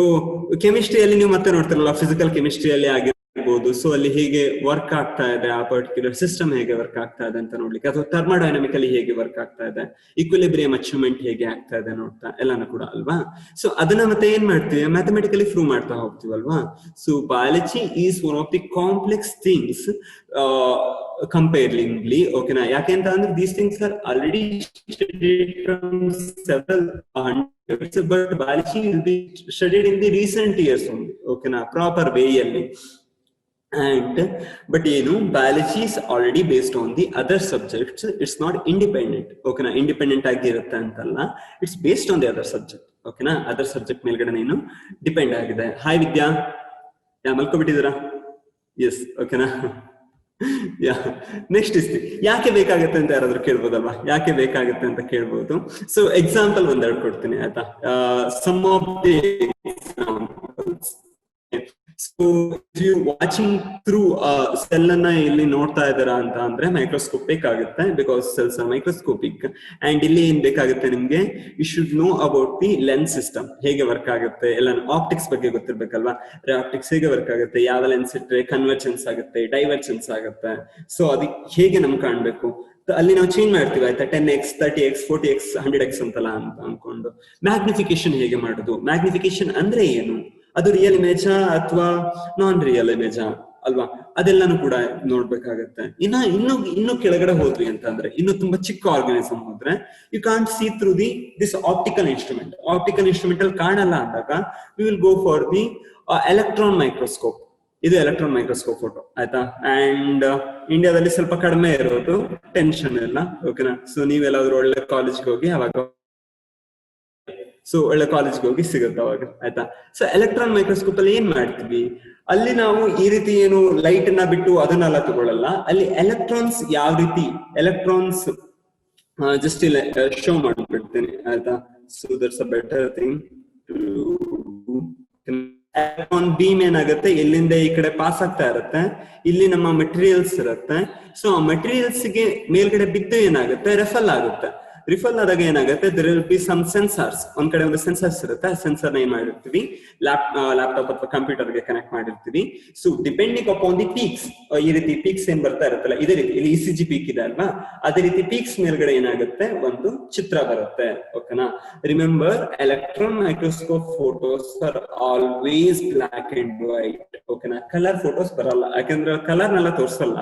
[SPEAKER 1] ಕೆಮಿಸ್ಟ್ರಿಯಲ್ಲಿ ನೀವು ಮತ್ತೆ ನೋಡ್ತಿರಲ್ಲ, ಫಿಸಿಕಲ್ ಕೆಮಿಸ್ಟ್ರಿಯಲ್ಲಿ ಆಗಿರ್ಬೋದು, ಇರ್ಬೋದು. ಸೊ ಅಲ್ಲಿ ಹೇಗೆ ವರ್ಕ್ ಆಗ್ತಾ ಇದೆ, ಆ ಪರ್ಟಿಕ್ಯುಲರ್ ಸಿಸ್ಟಮ್ ಹೇಗೆ ವರ್ಕ್ ಆಗ್ತಾ ಇದೆ ಅಂತ ನೋಡ್ಲಿಕ್ಕೆ, ಅಥವಾ ಥರ್ಮೋಡೈನಮಿಕಲಿ ಹೇಗೆ ವರ್ಕ್ ಆಗ್ತಾ ಇದೆ, ಈಕ್ವಿಲಿಬ್ರಿಯಂ ಅಚೀವ್ಮೆಂಟ್ ಹೇಗೆ ಆಗ್ತಾ ಇದೆ ನೋಡ್ತಾ ಎಲ್ಲಾನು ಕೂಡ ಅಲ್ವಾ. ಸೊ ಅದನ್ನ ಮತ್ತೆ ಏನ್ ಮಾಡ್ತೀವಿ, ಮ್ಯಾಥಮೆಟಿಕಲಿ ಪ್ರೂವ್ ಮಾಡ್ತಾ ಹೋಗ್ತೀವಲ್ವಾ. So biology is one of the complex things comparingly, ಓಕೆನಾ. ಯಾಕೆ ಅಂತ ಅಂದ್ರೆ these things are already studied from several hundreds, but biology will be studied in the recent years only, ಓಕೆನಾ, proper ವೇಯಲ್ಲಿ. And but biology is already based on the other subjects. It's not independent, okay na. Independent ಆಗಿರುತ್ತೆ ಅಂತಲ್ಲ, it's based on the other subject, okay na. Other subject ಮೇಲ್ಗಡೆ ನೀನು depend ಆಗಿದೆ. Hi ವಿದ್ಯಾ, ಯಾ ಮಲ್ಕೊಬಿಟ್ಟಿದ್ದೀರಾ? S, okay ನಾ. ಯಾ next is ಯಾಕೆ ಬೇಕಾಗುತ್ತೆ ಅಂತ ಯಾರಾದ್ರೂ ಕೇಳ್ಬೋದಲ್ವಾ, ಯಾಕೆ ಬೇಕಾಗುತ್ತೆ ಅಂತ ಕೇಳ್ಬೋದು. ಸೊ ಎಕ್ಸಾಂಪಲ್ ಒಂದೆರಡು ಕೊಡ್ತೀನಿ ಆಯ್ತಾ. Some of the examples. So if you watching through cell ಅನ್ನ ಇಲ್ಲಿ ನೋಡ್ತಾ ಇದ್ದೀರಾ ಅಂತ ಅಂದ್ರೆ ಮೈಕ್ರೋಸ್ಕೋಪ್ ಬೇಕಾಗುತ್ತೆ, because cells are microscopic. And ಇಲ್ಲಿ ಏನ್ ಬೇಕಾಗುತ್ತೆ ನಿಮ್ಗೆ, you should know about the lens system, ಹೇಗೆ ವರ್ಕ್ ಆಗುತ್ತೆ ಎಲ್ಲ. ಆಪ್ಟಿಕ್ಸ್ ಬಗ್ಗೆ ಗೊತ್ತಿರ್ಬೇಕಲ್ವಾ, ಆಪ್ಟಿಕ್ಸ್ ಹೇಗೆ ವರ್ಕ್ ಆಗುತ್ತೆ, ಯಾವ ಲೆನ್ಸ್ ಇಟ್ಟರೆ ಕನ್ವರ್ಜೆನ್ಸ್ ಆಗುತ್ತೆ, ಡೈವರ್ಜೆನ್ಸ್ ಆಗುತ್ತೆ. ಸೊ ಅದಕ್ಕೆ ಹೇಗೆ ನಮ್ಗೆ ಕಾಣ್ಬೇಕು, ಅಲ್ಲಿ ನಾವು ಚೇಂಜ್ ಮಾಡ್ತೀವಿ ಆಯ್ತಾ, 10x 30x 40x 100x ಅಂತಲ್ಲ ಅಂತ ಅನ್ಕೊಂಡು. ಮ್ಯಾಗ್ನಿಫಿಕೇಶನ್ ಹೇಗೆ ಮಾಡುದು, ಮ್ಯಾಗ್ನಿಫಿಕೇಶನ್ ಅಂದ್ರೆ ಏನು, ಅದು ರಿಯಲ್ ಇಮೇಜಾ ಅಥವಾ ನಾನ್ ರಿಯಲ್ ಇಮೇಜಾ ಅಲ್ವಾ, ಅದೆಲ್ಲಾನು ಕೂಡ ನೋಡ್ಬೇಕಾಗತ್ತೆ. ಇನ್ನು ಕೆಳಗಡೆ ಹೋದ್ವಿ ಅಂತಂದ್ರೆ, ಇನ್ನು ತುಂಬಾ ಚಿಕ್ಕ ಆರ್ಗನಿಸಮ್ ಹೋದ್ರೆ, you can't see through this optical instrument. Optical instrument ಅಲ್ಲಿ ಕಾಣಲ್ಲ ಅಂದಾಗ we will go for the electron microscope. ಇದು ಎಲೆಕ್ಟ್ರಾನ್ ಮೈಕ್ರೋಸ್ಕೋಪ್ ಫೋಟೋ ಆಯ್ತಾ. ಅಂಡ್ ಇಂಡಿಯಾದಲ್ಲಿ ಸ್ವಲ್ಪ ಕಡಿಮೆ ಇರೋದು, ಟೆನ್ಷನ್ ಇಲ್ಲ, ಓಕೆನಾ. ಸೊ ನೀವೆಲ್ಲಾದ್ರೂ ಒಳ್ಳೆ ಕಾಲೇಜ್ಗೆ ಹೋಗಿ ಅವಾಗ, ಸೊ ಒಳ್ಳೆ ಕಾಲೇಜ್ಗೆ ಹೋಗಿ ಸಿಗುತ್ತೆ ಅವಾಗ ಆಯ್ತಾ. ಸೊ ಎಲೆಕ್ಟ್ರಾನ್ ಮೈಕ್ರೋಸ್ಕೋಪ್ ಅಲ್ಲಿ ಏನ್ ಮಾಡ್ತೀವಿ, ಅಲ್ಲಿ ನಾವು ಈ ರೀತಿ ಏನು ಲೈಟ್ ನ ಬಿಟ್ಟು ಅದನ್ನೆಲ್ಲ ತಗೊಳ್ಳಲ್ಲ. ಅಲ್ಲಿ ಎಲೆಕ್ಟ್ರಾನ್ಸ್ ಯಾವ ರೀತಿ, ಎಲೆಕ್ಟ್ರಾನ್ಸ್ ಜಸ್ಟ್ ಇಲ್ಲ ಶೋ ಮಾಡ್ಬಿಡ್ತೀನಿ ಆಯ್ತಾ. So that's a better thing. Electron beam ಏನಾಗುತ್ತೆ, ಇಲ್ಲಿಂದ ಈ ಕಡೆ ಪಾಸ್ ಆಗ್ತಾ ಇರುತ್ತೆ, ಇಲ್ಲಿ ನಮ್ಮ ಮೆಟೀರಿಯಲ್ಸ್ ಇರುತ್ತೆ. ಸೊ ಆ ಮೆಟೀರಿಯಲ್ಸ್ ಗೆ ಮೇಲ್ಗಡೆ ಬಿದ್ದು ಏನಾಗುತ್ತೆ, ರೆಫಲ್ ಆಗುತ್ತೆ. ರಿಫಲ್ ಆದಾಗ ಏನಾಗುತ್ತೆ, there will be some sensors. ಒಂದ್ ಕಡೆ ಒಂದು ಸೆನ್ಸರ್ಸ್ ಇರುತ್ತೆ, ಆ ಸೆನ್ಸರ್ ನ ಏನ್ ಮಾಡಿರ್ತೀವಿ, ಲ್ಯಾಪ್ಟಾಪ್ ಅಥವಾ ಕಂಪ್ಯೂಟರ್ ಗೆ ಕನೆಕ್ಟ್ ಮಾಡಿರ್ತೀವಿ. So depending upon the peaks, ಈ ರೀತಿ ಪೀಕ್ಸ್ ಏನ್ ಬರ್ತಾ ಇರುತ್ತಲ್ಲ, ಇದೇ ರೀತಿ ಇಲ್ಲಿ ECG ಪೀಕ್ ಇದೆ ಅಲ್ವಾ, ಅದೇ ರೀತಿ ಪೀಕ್ಸ್ ಮೇಲ್ಗಡೆ ಏನಾಗುತ್ತೆ, ಒಂದು ಚಿತ್ರ ಬರುತ್ತೆ, ಓಕೆನಾ. Remember, electron microscope photos are always black and white, ಓಕೆನಾ. ಕಲರ್ ಫೋಟೋಸ್ ಬರಲ್ಲ, ಯಾಕಂದ್ರೆ ಕಲರ್ ನೆಲ್ಲ ತೋರ್ಸಲ್ಲ,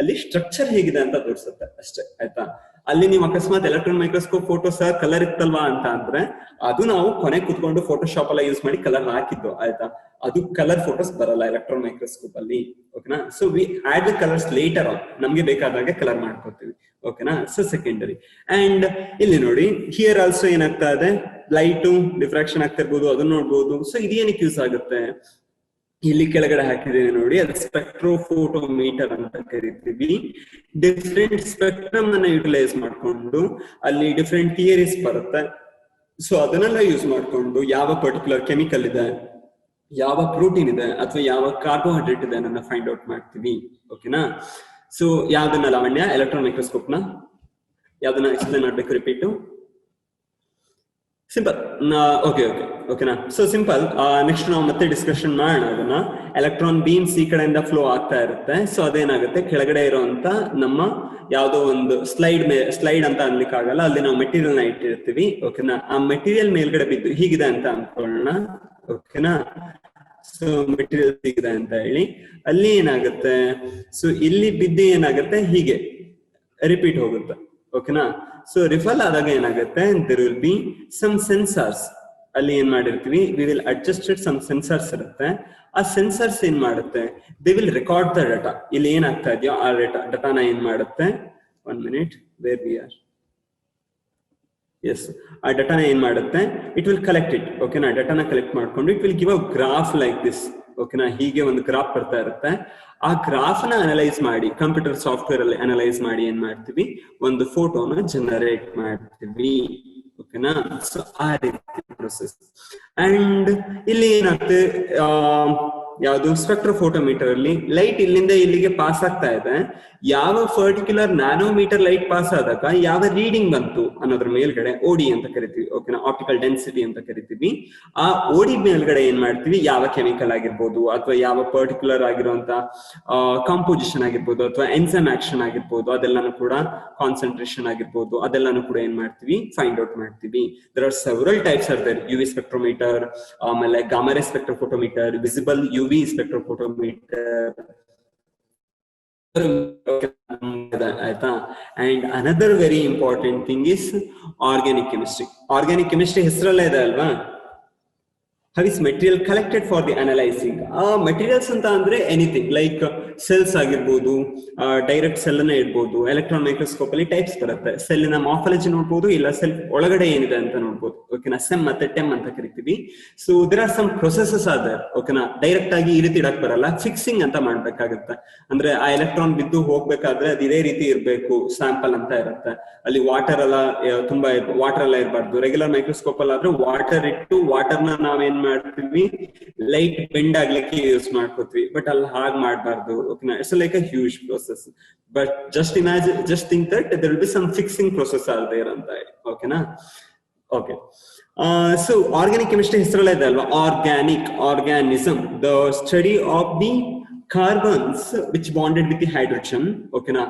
[SPEAKER 1] ಅಲ್ಲಿ ಸ್ಟ್ರಕ್ಚರ್ ಹೇಗಿದೆ ಅಂತ ತೋರಿಸುತ್ತೆ ಅಷ್ಟೇ ಆಯ್ತಾ. ಅಲ್ಲಿ ನೀವು ಅಕಸ್ಮಾತ್ ಎಲೆಕ್ಟ್ರಾನ್ ಮೈಕ್ರೋಸ್ಕೋಪ್ ಫೋಟೋಸ್ ಕಲರ್ ಇತ್ತಲ್ವಾ ಅಂತ ಅಂದ್ರೆ, ಅದು ನಾವು ಕೊನೆ ಕುತ್ಕೊಂಡು ಫೋಟೋಶಾಪ್ ಎಲ್ಲ ಯೂಸ್ ಮಾಡಿ ಕಲರ್ ಹಾಕಿದ್ದು ಆಯ್ತಾ. ಅದು ಕಲರ್ ಫೋಟೋಸ್ ಬರಲ್ಲ ಎಲೆಕ್ಟ್ರಾನ್ ಮೈಕ್ರೋಸ್ಕೋಪ್ ಅಲ್ಲಿ, ಓಕೆನಾ. So we add the colours later on, ನಮ್ಗೆ ಬೇಕಾದಾಗೆ ಕಲರ್ ಮಾಡ್ಕೋತೀವಿ, ಓಕೆನಾ. So secondary. ಅಂಡ್ ಇಲ್ಲಿ ನೋಡಿ, ಹಿಯರ್ ಆಲ್ಸೋ ಏನಾಗ್ತಾ ಇದೆ, ಲೈಟು ಡಿಫ್ರಾಕ್ಷನ್ ಆಗ್ತಿರ್ಬೋದು, ಅದನ್ನ ನೋಡ್ಬೋದು. ಸೊ ಇದೇನಕ್ಕೆ ಯೂಸ್ ಆಗುತ್ತೆ, ಇಲ್ಲಿ ಕೆಳಗಡೆ ಹಾಕಿದ್ದೇನೆ ನೋಡಿ, ಅದು ಸ್ಪೆಕ್ಟ್ರೋಫೋಟೋಮೀಟರ್ ಅಂತ ಕರಿತೀವಿ. ಡಿಫ್ರೆಂಟ್ ಸ್ಪೆಕ್ಟ್ರಮ್ ಅನ್ನ ಯುಟಿಲೈಸ್ ಮಾಡ್ಕೊಂಡು ಅಲ್ಲಿ ಡಿಫ್ರೆಂಟ್ ಥಿಯರೀಸ್ ಬರುತ್ತೆ. ಸೊ ಅದನ್ನೆಲ್ಲ ಯೂಸ್ ಮಾಡ್ಕೊಂಡು ಯಾವ ಪರ್ಟಿಕ್ಯುಲರ್ ಕೆಮಿಕಲ್ ಇದೆ, ಯಾವ ಪ್ರೋಟೀನ್ ಇದೆ, ಅಥವಾ ಯಾವ ಕಾರ್ಬೋಹೈಡ್ರೇಟ್ ಇದೆ ಅನ್ನೋದನ್ನ ಫೈಂಡ್ ಔಟ್ ಮಾಡ್ತೀವಿ, ಓಕೆನಾ. ಸೊ ಯಾವ್ದನ್ನ ಲಾವಣ್ಯ, ಎಲೆಕ್ಟ್ರಾನ್ ಮೈಕ್ರೋಸ್ಕೋಪ್ ನ ಯಾವ್ದನ್ನ ಎಕ್ಸ್ಪ್ಲೇನ್ ಮಾಡ್ಬೇಕು, ರಿಪೀಟು. ಸಿಂಪಲ್, ಓಕೆ ಓಕೆ ಓಕೆನಾ. So simple. ನೆಕ್ಸ್ಟ್ ನಾವು ಮತ್ತೆ ಡಿಸ್ಕಷನ್ ಮಾಡೋಣ ಅದನ್ನ. ಎಲೆಕ್ಟ್ರಾನ್ ಬೀಮ್ಸ್ ಈ ಕಡೆಯಿಂದ ಫ್ಲೋ ಆಗ್ತಾ ಇರುತ್ತೆ. ಸೊ ಅದೇನಾಗುತ್ತೆ, ಕೆಳಗಡೆ ಇರುವಂತ ನಮ್ಮ ಯಾವ್ದೋ ಒಂದು ಸ್ಲೈಡ್ ಅಂತ ಅನ್ಲಿಕ್ಕೆ ಆಗಲ್ಲ, ಅಲ್ಲಿ ನಾವು ಮೆಟೀರಿಯಲ್ ನ ಇಟ್ಟಿರ್ತೀವಿ, ಓಕೆನಾ. ಆ ಮೆಟೀರಿಯಲ್ ಮೇಲ್ಗಡೆ ಬಿದ್ದು ಹೀಗಿದೆ ಅಂತ ಅನ್ಕೊಳ್ಳೋಣ, ಓಕೆನಾ. ಸೊ ಮೆಟೀರಿಯಲ್ ಹೀಗಿದೆ ಅಂತ ಹೇಳಿ, ಅಲ್ಲಿ ಏನಾಗುತ್ತೆ, ಸೊ ಇಲ್ಲಿ ಬಿದ್ದು ಏನಾಗುತ್ತೆ, ಹೀಗೆ ರಿಪೀಟ್ ಹೋಗುತ್ತೆ, ಓಕೆನಾ. ಸೊ ರಿಫಲ್ ಆದಾಗ ಏನಾಗುತ್ತೆ, there will be some sensors. ಅಲ್ಲಿ ಏನ್ ಮಾಡಿರ್ತೀವಿ, we will adjusted some sensors ಇರುತ್ತೆ. ಆ ಸೆನ್ಸರ್ಸ್ ಏನ್ ಮಾಡುತ್ತೆ, they will record the data. ಇಲ್ಲಿ ಏನಾಗ್ತಾ ಇದೆಯೋ ಆ ಡಾಟಾನ ಏನ್ ಮಾಡುತ್ತೆ, 1 minute, where we are, yes, ಆ ಡಾಟಾನ ಏನ್ ಮಾಡುತ್ತೆ, it will collect it, ಓಕೆನಾ. ಡಾಟಾನ ಕಲೆಕ್ಟ್ ಮಾಡ್ಕೊಂಡು it will give a graph like this, ಓಕೆನಾ. ಹೀಗೆ ಒಂದು ಗ್ರಾಫ್ ಬರ್ತಾ ಇರುತ್ತೆ. ಆ ಗ್ರಾಫ್ ನ ಅನಲೈಸ್ ಮಾಡಿ, ಕಂಪ್ಯೂಟರ್ ಸಾಫ್ಟ್ವೇರ್ ಅಲ್ಲಿ ಅನಲೈಸ್ ಮಾಡಿ ಏನ್ ಮಾಡ್ತೀವಿ, ಒಂದು ಫೋಟೋನ ಜನರೇಟ್ ಮಾಡ್ತೀವಿ, ಓಕೆನಾ. ಸೊ ಆ ರೀತಿ ಪ್ರೊಸೆಸ್. ಅಂಡ್ ಇಲ್ಲಿ ಏನಾಗುತ್ತೆ, ಯಾವುದು ಸ್ಪೆಕ್ಟ್ರೋಫೋಟೋಮೀಟರ್ ಅಲ್ಲಿ ಲೈಟ್ ಇಲ್ಲಿಂದ ಇಲ್ಲಿಗೆ ಪಾಸ್ ಆಗ್ತಾ ಇದೆ, ಯಾವ ಪರ್ಟಿಕ್ಯುಲರ್ ನ್ಯಾನೋಮೀಟರ್ ಲೈಟ್ ಪಾಸ್ ಆದಾಗ ಯಾವ ರೀಡಿಂಗ್ ಬಂತು ಅನ್ನೋದ್ರ ಮೇಲ್ಗಡೆ ಓಡಿ ಅಂತ ಕರಿತೀವಿ, ಓಕೆನಾ, ಆಪ್ಟಿಕಲ್ ಡೆನ್ಸಿಟಿ ಅಂತ ಕರಿತೀವಿ. ಆ ಓಡಿ ಮೇಲ್ಗಡೆ ಏನ್ ಮಾಡ್ತೀವಿ, ಯಾವ ಕೆಮಿಕಲ್ ಆಗಿರ್ಬೋದು ಅಥವಾ ಯಾವ ಪರ್ಟಿಕ್ಯುಲರ್ ಆಗಿರುವಂತ ಕಾಂಪೋಸಿಷನ್ ಆಗಿರ್ಬೋದು ಅಥವಾ ಎನ್ಸೈಮ್ ಆಕ್ಷನ್ ಆಗಿರ್ಬೋದು, ಅದೆಲ್ಲಾನು ಕೂಡ ಕಾನ್ಸಂಟ್ರೇಷನ್ ಆಗಿರ್ಬೋದು, ಅದೆಲ್ಲಾನು ಕೂಡ ಏನ್ ಮಾಡ್ತೀವಿ, ಫೈಂಡ್ ಔಟ್ ಮಾಡ್ತೀವಿ. There are several types are there, UV spectrometer, ಆಮೇಲೆ gamma ray spectrophotometer, visible UV spectrophotometer, ಆಯ್ತಾ. And another very important thing is organic chemistry. Organic chemistry ಹೆಸರಲ್ಲೇ ಇದೆ ಅಲ್ವಾ, how is material collected for the analyzing. Materials ಅಂತ ಅಂದ್ರೆ anything like cells ಆಗಿರ್ಬೋದು, direct cell ಅನ್ನ ಇಡ್ಬೋದು, ಎಲೆಕ್ಟ್ರಾನ್ ಮೈಕ್ರೋಸ್ಕೋಪ್ ಅಲ್ಲಿ ಟೈಪ್ಸ್ ಬರುತ್ತೆ, ಸೆಲ್ಲಿನ ಮಾರ್ಫಾಲಜಿ ನೋಡ್ಬೋದು, ಇಲ್ಲ ಸೆಲ್ ಒಳಗಡೆ ಏನಿದೆ ಅಂತ ನೋಡ್ಬೋದು, ಓಕೆನಾ, ಸೆಮ್ ಮತ್ತೆ ಟೆಮ್ ಅಂತ ಕರಿತೀವಿ. So there are some processes are there, ಓಕೆನಾ. ಡೈರೆಕ್ಟ್ ಆಗಿ ಈ ರೀತಿ ಇಡಕ್ ಬರಲ್ಲ, ಫಿಕ್ಸಿಂಗ್ ಅಂತ ಮಾಡ್ಬೇಕಾಗುತ್ತೆ. ಅಂದ್ರೆ ಆ ಎಲೆಕ್ಟ್ರಾನ್ ಬಿದ್ದು ಹೋಗ್ಬೇಕಾದ್ರೆ ಅದು ಇದೇ ರೀತಿ ಇರ್ಬೇಕು, ಸ್ಯಾಂಪಲ್ ಅಂತ ಇರುತ್ತೆ. ಅಲ್ಲಿ ವಾಟರ್ ಎಲ್ಲ ತುಂಬಾ ವಾಟರ್ ಎಲ್ಲ ಇರಬಾರ್ದು. ರೆಗ್ಯುಲರ್ ಮೈಕ್ರೋಸ್ಕೋಪ್ ಅಲ್ಲಿ ಆದ್ರೆ ವಾಟರ್ ಇಟ್ಟು ವಾಟರ್ನ ನಾವೇನ್ ಮಾಡ್ತೀವಿ, ಲೈಟ್ ಬೆಂಡ್ ಆಗ್ಲಿಕ್ಕೆ ಯೂಸ್ ಮಾಡ್ಕೋತೀವಿ, ಬಟ್ ಅಲ್ಲಿ ಹಾಗೆ ಮಾಡಬಾರ್ದು, ಓಕೆನಾ. It's like a huge process, but just imagine, just think that there will be some fixing process are there ಅಂತ, ಓಕೆನಾ. ಓಕೆ, ಸೊ ಆರ್ಗ್ಯಾನಿಕ್ ಕೆಮಿಸ್ಟ್ರಿ ಹೆಸರಲ್ಲೇ ಇದೆ ಅಲ್ವಾ, organic, organism, the study of the carbons which bonded with the hydrogen, okay na.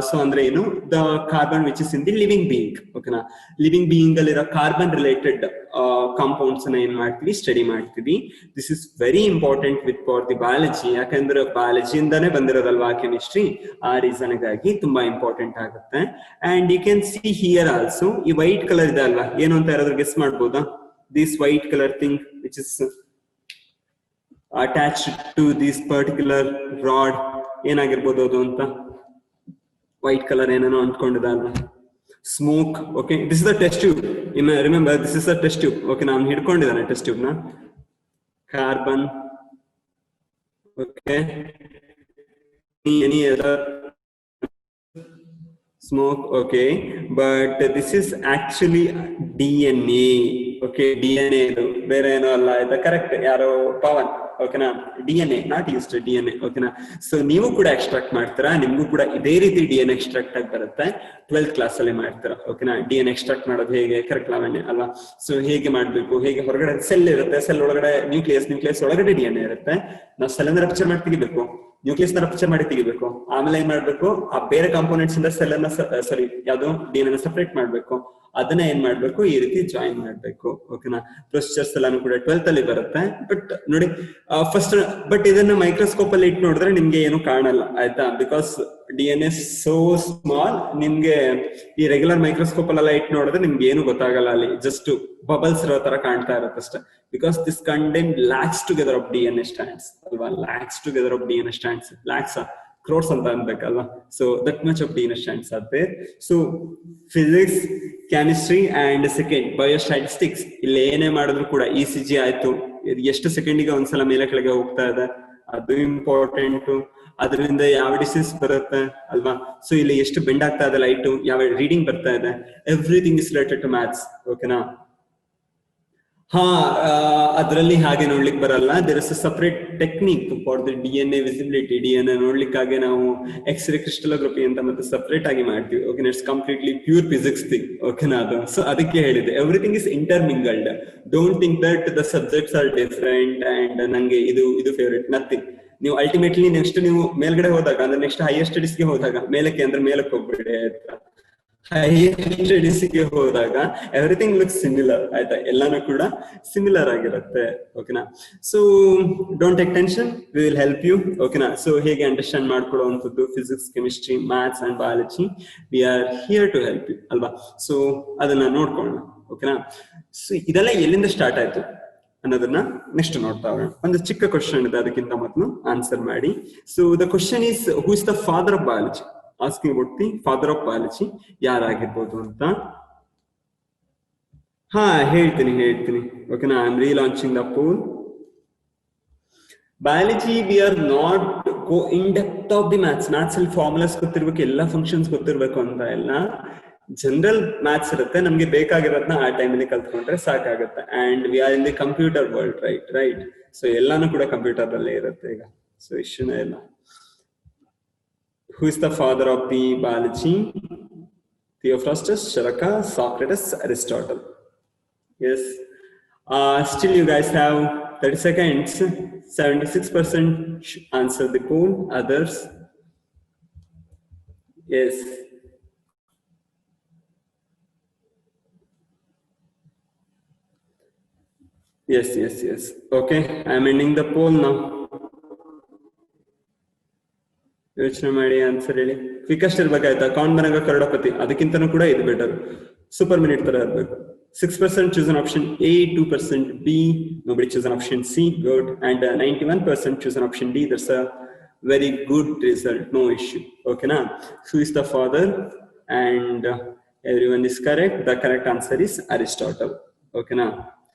[SPEAKER 1] So andre enu, the carbon which is in the living being, okay na. Living being allira carbon related compounds na en ಮಾಡ್ತೀವಿ, study ಮಾಡ್ತೀವಿ. This is very important with for the biology, ಯಾಕಂದ್ರೆ biology ಇಂದಾನೆ ಬಂದಿರೋದಲ್ವಾ chemistry, ಆ reason ಗಾಗಿ ತುಂಬಾ important ಆಗುತ್ತೆ. And you can see here also ಈ white colour ಇದೆ ಅಲ್ವಾ, ಏನು ಅಂತ ಯಾರಾದ್ರೂ ಗೆಸ್ ಮಾಡ್ಬೋದಾ? This white color thing which is attached to this particular rod, ಏನಾಗಿರ್ಬೋದು ಅದು ಅಂತ? ವೈಟ್ ಕಲರ್ ಏನೇನೋ ಅಂದ್ಕೊಂಡಿದೆ ಅಲ್ವಾ, smoke. Okay, this is the test tube. Remember, this is the test tube. Okay, ನಾನು ಹಿಡ್ಕೊಂಡಿದ್ದಾನೆ ಟೆಸ್ಟ್ ಟ್ಯೂಬ್ ನ. Carbon, okay, any other smoke, okay, but this is actually DNA. Okay, DNA ಇದು ಬೇರೆ ಏನೋ ಅಲ್ಲ, ಆಯ್ತಾ? Correct, ಯಾರೋ ಪವನ್, ಓಕೆನಾ, DNA ನಾಟ್ ಯೂಸ್ಡ್ DNA, ಓಕೆನಾ. ಸೊ ನೀವು ಕೂಡ ಎಕ್ಸ್ಟ್ರಾಕ್ಟ್ ಮಾಡ್ತೀರಾ, ನಿಮ್ಗೂ ಕೂಡ ಇದೇ ರೀತಿ DNA ಎಕ್ಸ್ಟ್ರಾಕ್ಟ್ ಆಗಿ ಬರುತ್ತೆ, 12th ಕ್ಲಾಸ್ ಅಲ್ಲಿ ಮಾಡ್ತೀರಾ, ಓಕೆನಾ. DNA ಎಕ್ಸ್ಟ್ರಾಕ್ಟ್ ಮಾಡೋದು ಹೇಗೆ, ಕರೆಕ್ಟ್ ಲಾವಣ್ಯ ಅಲ್ವಾ? ಸೊ ಹೇಗೆ ಮಾಡ್ಬೇಕು, ಹೇಗೆ ಹೊರಗಡೆ ಸೆಲ್ ಇರುತ್ತೆ, ಸೆಲ್ ಒಳಗಡೆ ನ್ಯೂಕ್ಲಿಯಸ್ ಒಳಗಡೆ DNA ಇರುತ್ತೆ, ನಾವು ಸೆಲ್ ಅನ್ನ ರಪ್ಚರ್ ಮಾಡಿ ತೆಗಿಬೇಕು, ನ್ಯೂಕ್ಲಿಯಸ್ ನ ರಪ್ಚರ್ ಮಾಡಿ ತೆಗಿಬೇಕು, ಆಮೇಲೆ ಏನ್ ಮಾಡ್ಬೇಕು, ಆ ಬೇರೆ ಕಾಂಪೋನೆಂಟ್ಸ್ ಇಂದ ಸೆಲ್ ಅನ್ನ ಯಾವ್ದು DNA ನ ಸೆಪರೇಟ್ ಮಾಡ್ಬೇಕು, ಅದನ್ನ ಏನ್ ಮಾಡ್ಬೇಕು, ಈ ರೀತಿ ಜಾಯಿನ್ ಮಾಡ್ಬೇಕು, ಓಕೆನಾ. ಪ್ರೊಸೀಜರ್ಸ್ ಎಲ್ಲಾನು ಕೂಡ 12th ಅಲ್ಲಿ ಬರುತ್ತೆ. ಬಟ್ ನೋಡಿ ಫಸ್ಟ್, ಬಟ್ ಇದನ್ನ ಮೈಕ್ರೋಸ್ಕೋಪ್ ಅಲ್ಲಿ ಇಟ್ಟು ನೋಡಿದ್ರೆ ನಿಮ್ಗೆ ಏನು ಕಾಣಲ್ಲ, ಆಯ್ತಾ, ಬಿಕಾಸ್ DNA ಸೋ ಸ್ಮಾಲ್. ನಿಮ್ಗೆ ಈ ರೆಗ್ಯುಲರ್ ಮೈಕ್ರೋಸ್ಕೋಪ್ ಅಲ್ಲೆಲ್ಲ ಇಟ್ಟು ನೋಡಿದ್ರೆ ನಿಮ್ಗೆ ಏನು ಗೊತ್ತಾಗಲ್ಲ, ಅಲ್ಲಿ ಜಸ್ಟ್ ಬಬಲ್ಸ್ ಇರೋ ತರ ಕಾಣ್ತಾ ಇರುತ್ತೆ ಅಷ್ಟೇ. Because this contain lakhs together of DNA stands ಅಲ್ವಾ, lakhs together of DNA stands, lakhs crores ಅಂತ ಅನ್ಬೇಕಲ್ವಾ. So that much of DNA stands are there. So physics, chemistry and second biostatistics, ಇಲ್ಲಿ ಏನೇ ಮಾಡಿದ್ರು ಕೂಡ ECG ಆಯ್ತು, ಎಷ್ಟು ಸೆಕೆಂಡಿಗೆ ಒಂದ್ಸಲ ಮೇಲೆ ಕೆಳಗೆ ಹೋಗ್ತಾ ಇದೆ, ಅದು ಇಂಪಾರ್ಟೆಂಟ್. ಅದರಿಂದ ಯಾವ ಡಿಸೀಸ್ ಬರುತ್ತೆ ಅಲ್ವಾ. ಸೊ ಇಲ್ಲಿ ಎಷ್ಟು ಬೆಂಡ್ ಆಗ್ತಾ ಇದೆ ಲೈಟು, ಯಾವ ರೀಡಿಂಗ್ ಬರ್ತಾ ಇದೆ, everything is related to maths, ಓಕೆನಾ. ಹಾ, ಅದರಲ್ಲಿ ಹಾಗೆ ನೋಡ್ಲಿಕ್ಕೆ ಬರಲ್ಲ. There is a separate technique for the DNA visibility. DNA ನೋಡ್ಲಿಕ್ಕಾಗಿ ನಾವು ಎಕ್ಸ್ರೇ ಕ್ರಿಸ್ಟಲೋಗ್ರಫಿ ಅಂತ ಮತ್ತೆ ಸಪರೇಟ್ ಆಗಿ ಮಾಡ್ತೀವಿ, okay. It's completely pure physics thing, ಓಕೆನಾ. ಅದು ಸೊ ಅದಕ್ಕೆ ಹೇಳಿದೆ, everything is intermingled. Don't think that the subjects are different and ನಂಗೆ ಇದು ಫೇವರೇಟ್, ನಥಿಂಗ್. ನೀವು ಅಲ್ಟಿಮೇಟ್ಲಿ ನೆಕ್ಸ್ಟ್ ನೀವು ಮೇಲ್ಗಡೆ ಹೋದಾಗ, ಅಂದ್ರೆ ನೆಕ್ಸ್ಟ್ ಹೈಯರ್ ಸ್ಟಡೀಸ್ಗೆ ಹೋದಾಗ, ಮೇಲಕ್ಕೆ ಅಂದ್ರೆ ಮೇಲಕ್ಕೆ ಹೋಗ್ಬೇಡಿ, ಆಯ್ತಾ. ಹೈಯರ್ ಸ್ಟಡೀಸ್ಗೆ ಹೋದಾಗ ಎವ್ರಿಥಿಂಗ್ ಲುಕ್ಸ್ ಸಿಮಿಲರ್, ಆಯ್ತಾ, ಎಲ್ಲಾನು ಕೂಡ ಸಿಮಿಲರ್ ಆಗಿರುತ್ತೆ, ಓಕೆನಾ. So don't take tension, we will help you, ಓಕೆನಾ. ಸೊ ಹೇಗೆ ಅಂಡರ್ಸ್ಟ್ಯಾಂಡ್ ಮಾಡ್ಕೊಳ್ಳುವಂಥದ್ದು physics, chemistry, maths and biology, we are here to help you ಅಲ್ವಾ. ಸೊ ಅದನ್ನ ನೋಡ್ಕೊಳ್ಳೋಣ, ಓಕೆನಾ. ಸೊ ಇದೆಲ್ಲ ಎಲ್ಲಿಂದ ಸ್ಟಾರ್ಟ್ ಆಯ್ತು ಅನ್ನೋದನ್ನ ನೆಕ್ಸ್ಟ್ ನೋಡ್ತಾ ಹೋಗೋಣ. ಒಂದು ಚಿಕ್ಕ ಕ್ವಶನ್ ಇದೆ, ಅದಕ್ಕಿಂತ ಮೊದಲು ಆನ್ಸರ್ ಮಾಡಿ. So the question is, who is the father of biology? Asking about the father of biology, ಯಾರಾಗಿರ್ಬೋದು ಅಂತ. ಹಾ, ಹೇಳ್ತೀನಿ, ಓಕೆನಾ. I am relaunching the poll. Biology we are not go in depth of the maths. Maths ಅಲ್ಲಿ formulas ಗೊತ್ತಿರ್ಬೇಕು, ಎಲ್ಲ functions ಗೊತ್ತಿರ್ಬೇಕು ಅಂತ ಎಲ್ಲ. ಜನರಲ್ ಮ್ಯಾಥ್ಸ್ ಇರುತ್ತೆ, ನಮ್ಗೆ ಬೇಕಾಗಿರೋದನ್ನ ಆ ಟೈಮಲ್ಲಿ ಕಲ್ತ್ಕೊಂಡ್ರೆ ಸಾಕಾಗುತ್ತೆ. And we are in the computer world, right. So ಎಲ್ಲಾನು ಕೂಡ ಕಂಪ್ಯೂಟರ್ ಅಲ್ಲೇ ಇರುತ್ತೆ ಈಗ, ಸೊ ಇಶ್ಯೂನೇ ಇಲ್ಲ. Who is the father of the biology? Theophrastus, Charaka, Socrates, Aristotle. Yes. Still you guys have 30 seconds. 76% answer the poll. Others? Yes. Yes. Okay, I am ending the poll now. ಯೋಚನೆ ಮಾಡಿ answer ಹೇಳಿ. ಕ್ವಿಕಸ್ಟ್ ಇರ್ಬೇಕಾಯ್ತಾ? Count ಬರಂಗ ಕರಡಪತಿ, ಅದಕ್ಕಿಂತನೂ ಕೂಡ ಇದು better. Super minute ತರ ಇರ್ಬೇಕು. 6% choose an option A, 2% B, nobody choose an option C, good, and 91% choose an option D. That's a very good result, no issue. Okay na? Who is the father? And everyone is correct. The correct answer is Aristotle. Okay na?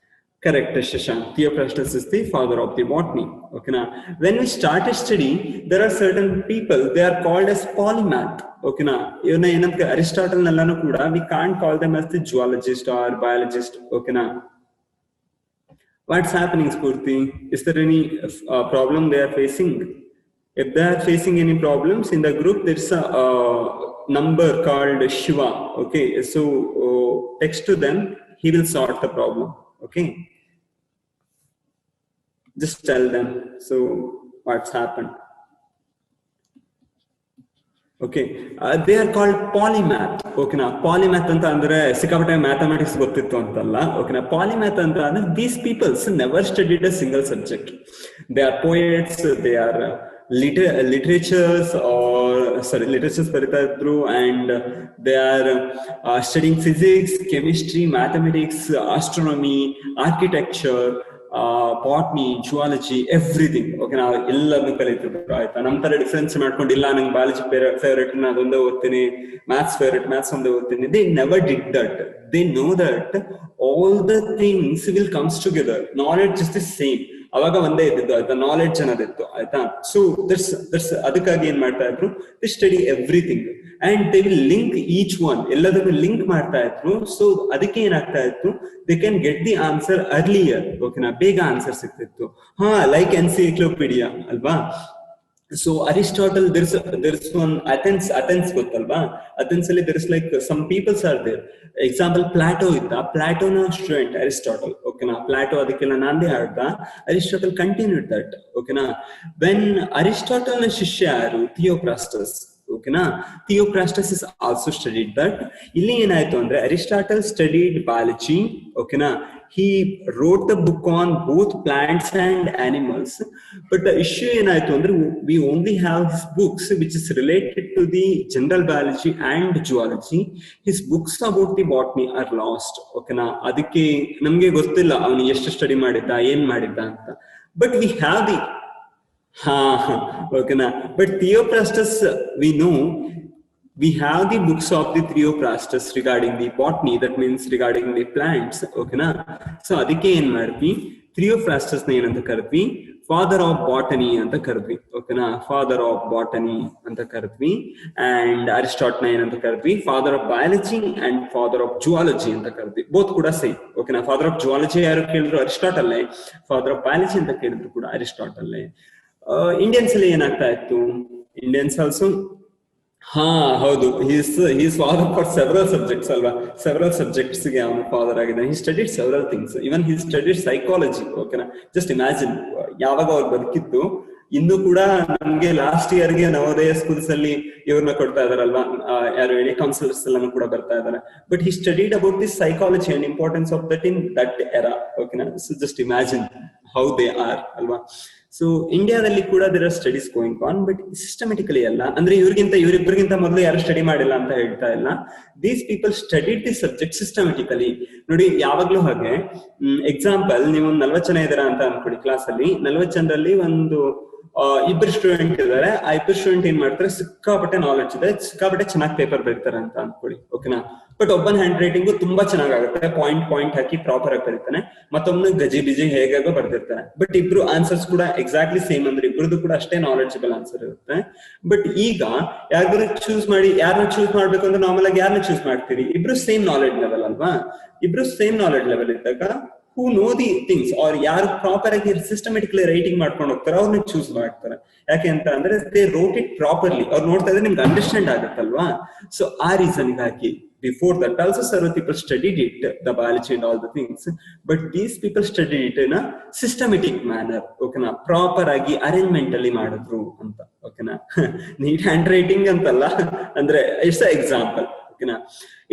[SPEAKER 1] Correct, Shashank. Theophrastus is the father of the botany. Okay na? When we start a study, there are certain people, they are called as polymath. Okay na? Even Aristotle nallanu kuda, we can't call them as the zoologist or biologist. Okay na? What's happening, Spurti? Is there any problem they are facing? If they are facing any problems in the group, there's a number called Shiva. Okay, so text to them, he will sort the problem. Okay, just tell them so what's happened. Okay, they are called polymath. Okay na? Polymath anta andre sikapate mathematics gottittu antalla. Okay na? Polymath anta andre these people never studied a single subject. They are poets, they are literatures barita idru, and they are studying physics, chemistry, mathematics, astronomy, architecture, botany, zoology, everything. Okay na? Ellarnu kalitiದ್ರು ಆಯ್ತಾ. ನಮ್ಮ ತರ difference ಮಾಡ್ಕೊಂಡಿಲ್ಲ, ನಂಗೆ biology favourite ನಾನು ಅದೊಂದೇ ಓದ್ತೀನಿ, maths favourite maths ಒಂದೇ ಓದ್ತೀನಿ. They never did that. They know that all the things will comes together. Knowledge is the same. ಅವಾಗ ಒಂದೇ ಇದ್ದಿದ್ದು ಆಯ್ತಾ, ನಾಲೆಡ್ಜ್ ಅನ್ನೋದಿತ್ತು ಆಯ್ತಾ. ಸೊ ದಟ್ಸ್ ಅದಕ್ಕಾಗಿ ಏನ್ ಮಾಡ್ತಾ ಇದ್ರು, they study everything and they will link each one, ಎಲ್ಲದನ್ನು ಲಿಂಕ್ ಮಾಡ್ತಾ ಇದ್ರು. ಸೊ ಅದಕ್ಕೆ ಏನಾಗ್ತಾ ಇತ್ತು, they can get the answer earlier. ಓಕೆನಾ? ಬೇಗ ಆನ್ಸರ್ ಸಿಗ್ತಿತ್ತು. ಲೈಕ್ ಎನ್ಸೈಕ್ಲೋಪೀಡಿಯಾ ಅಲ್ವಾ. So Aristotle, there's one Athens ಗೊತ್ತಲ್ವಾ? Athens ಅಲ್ಲಿ there is like some peoples are there. Example, Plato ಇದ್ದ, ಪ್ಲಾಟೋನ ಸ್ಟೂಡೆಂಟ್ ಅರಿಸ್ಟಾಟಲ್. ಓಕೆನಾ? ಪ್ಲಾಟೋ ಅದಕ್ಕೆಲ್ಲ ನಾಂದಿ ಆಡ್ದ, ಅರಿಸ್ಟಾಟಲ್ ಕಂಟಿನ್ಯೂಡ್ ದಟ್. ಓಕೆನಾ? ವೆನ್ ಅರಿಸ್ಟಾಟಲ್ ನ ಶಿಷ್ಯ ಯಾರು? ಥಿಯೋಫ್ರಾಸ್ಟಸ್. ಓಕೆನಾ? Theophrastus is also studied that. ಇಲ್ಲಿ ಏನಾಯ್ತು ಅಂದ್ರೆ, ಅರಿಸ್ಟಾಟಲ್ ಸ್ಟಡಿಡ್ ಬಯಾಲಜಿ. ಓಕೆನಾ? He wrote the book on both plants and animals, but the issue ಏನಾಯ್ತು ಅಂದ್ರೆ, we only have his books which is related to the general biology and zoology. His books about the botany are lost. ಓಕೆನಾ? ಅದಕ್ಕೆ ನಮ್ಗೆ ಗೊತ್ತಿಲ್ಲ ಅವನು ಎಷ್ಟು study ಮಾಡಿದ್ದ, ಏನ್ ಮಾಡಿದ್ದ ಅಂತ. But we have the ಓಕೆನಾ? But Theophrastus, we know we have the books of the Theophrastus regarding the botany, that means regarding the plants. Okay na? So adike en madvi, Theophrastus na enanta karadvi, father of botany anta karadvi. Okay na? Father of botany anta karadvi. And Aristotle na enanta karadvi, father of biology and father of zoology anta karadvi. Both kuda same. Okay na? Father of zoology yaru kelidru Aristotle, father of biology anta kelidru kuda Aristotle. Indians ಅಲ್ಲಿ ಏನಾಗ್ತಾ ಇತ್ತು, Indians also ಹೌದು, he's father for several subjects ಅಲ್ವಾ. several subjects ಗೆ ಅವನು father ಆಗಿದ್ದಾನೆ. he studied several things, even he studied psychology. ಓಕೆನಾ? just imagine, ಯಾವಾಗ ಅವ್ರು ಬದುಕಿತ್ತು, ಇನ್ನು ಕೂಡ ನಮ್ಗೆ ಲಾಸ್ಟ್ ಇಯರ್ ಗೆ ನವೋದಯ ಸ್ಕೂಲ್ಸ್ ಅಲ್ಲಿ ಇವ್ರನ್ನ ಕೊಡ್ತಾ ಇದಾರಲ್ವಾ, ಯಾರು ಹೇಳಿ, ಕೌನ್ಸಿಲರ್ಸ್ ಎಲ್ಲಾನು ಕೂಡ ಬರ್ತಾ ಇದಾರೆ. But he studied about the psychology and importance of that in that era. ಓಕೆನಾ? so just imagine how they are ಅಲ್ವಾ. ಸೊ ಇಂಡಿಯಾದಲ್ಲಿ ಕೂಡ there are studies going on, but systematically ಅಲ್ಲ. ಅಂದ್ರೆ ಇವ್ರಿಬ್ರಿಗಿಂತ ಮೊದಲು ಯಾರು ಸ್ಟಡಿ ಮಾಡಿಲ್ಲ ಅಂತ ಹೇಳ್ತಾ ಇಲ್ಲ. These people studied the subject systematically. ನೋಡಿ, ಯಾವಾಗ್ಲೂ ಹಾಗೆ, ಎಕ್ಸಾಂಪಲ್, ನೀವು 40 ಜನ ಇದ್ದೀರಾ ಅಂತ ಅನ್ಕೊಳ್ಳಿ ಕ್ಲಾಸ್ ಅಲ್ಲಿ. 40 ಜನರಲ್ಲಿ ಒಂದು ಇಬ್ಬರು ಸ್ಟೂಡೆಂಟ್ ಇದ್ದಾರೆ. ಆ ಇಬ್ಬರು ಸ್ಟೂಡೆಂಟ್ ಏನ್ ಮಾಡ್ತಾರೆ, ಸಿಕ್ಕಾಪಟ್ಟೆ ನಾಲೆಡ್ಜ್ ಇದೆ, ಸಿಕ್ಕಾಪಟ್ಟೆ ಚೆನ್ನಾಗಿ ಪೇಪರ್ ಬರೀತಾರೆ ಅಂತ ಅನ್ಕೊಳ್ಳಿ. ಓಕೆನಾ? ಬಟ್ ಒಬ್ಬನ ಹ್ಯಾಂಡ್ ರೈಟಿಂಗು ತುಂಬಾ ಚೆನ್ನಾಗುತ್ತೆ, ಪಾಯಿಂಟ್ ಹಾಕಿ ಪ್ರಾಪರ್ ಆಗಿ ಬರೀತಾನೆ, ಮತ್ತೊಬ್ಬನು ಗಜಿ ಬಿಜಿ ಹೇಗಾಗೋ ಬರ್ದಿರ್ತಾನೆ. ಬಟ್ ಇಬ್ರು ಆನ್ಸರ್ಸ್ ಕೂಡ ಎಕ್ಸಾಕ್ಟ್ಲಿ ಸೇಮ್, ಅಂದ್ರೆ ಇಬ್ರದ್ದು ಕೂಡ ಅಷ್ಟೇ ನಾಲೆಡ್ಜಬಲ್ ಆನ್ಸರ್ ಇರುತ್ತೆ. ಬಟ್ ಈಗ ಯಾರನ್ನ ಚೂಸ್ ಮಾಡ್ಬೇಕು ಅಂದ್ರೆ ನಾರ್ಮಲ್ ಆಗಿ ಯಾರನ್ನ ಚೂಸ್ ಮಾಡ್ತೀರಿ? ಇಬ್ರು ಸೇಮ್ ನಾಲೆಡ್ಜ್ ಲೆವೆಲ್ ಅಲ್ವಾ. ಇಬ್ರು ಸೇಮ್ ನಾಲೆಡ್ಜ್ ಲೆವೆಲ್ ಇದ್ದಾಗ who know the things, or ಯಾರು ಪ್ರಾಪರ್ ಆಗಿ ಸಿಸ್ಟಮೆಟಿಕ್ಲಿ ರೈಟಿಂಗ್ ಮಾಡ್ಕೊಂಡು ಹೋಗ್ತಾರೆ ಅವ್ರನ್ನ ಚೂಸ್ ಮಾಡ್ತಾರೆ. ಯಾಕೆ ಅಂತ ಅಂದ್ರೆ ದೇ ರೋಟ್ ಇಟ್ ಪ್ರಾಪರ್ಲಿ, ಅವ್ರು ನೋಡ್ತಾ ಇದ್ರೆ ನಿಮ್ಗೆ ಅಂಡರ್ಸ್ಟ್ಯಾಂಡ್ ಆಗುತ್ತಲ್ವಾ. ಸೊ ಆ ರೀಸನ್ ಗಾಗಿ before that also several people studied it, the biology and all the things, but these people studied it in a systematic manner. Okay na, proper agi arrangement alli madidru anta. Okay na, neat handwriting antalla andre it's an example. Okay na,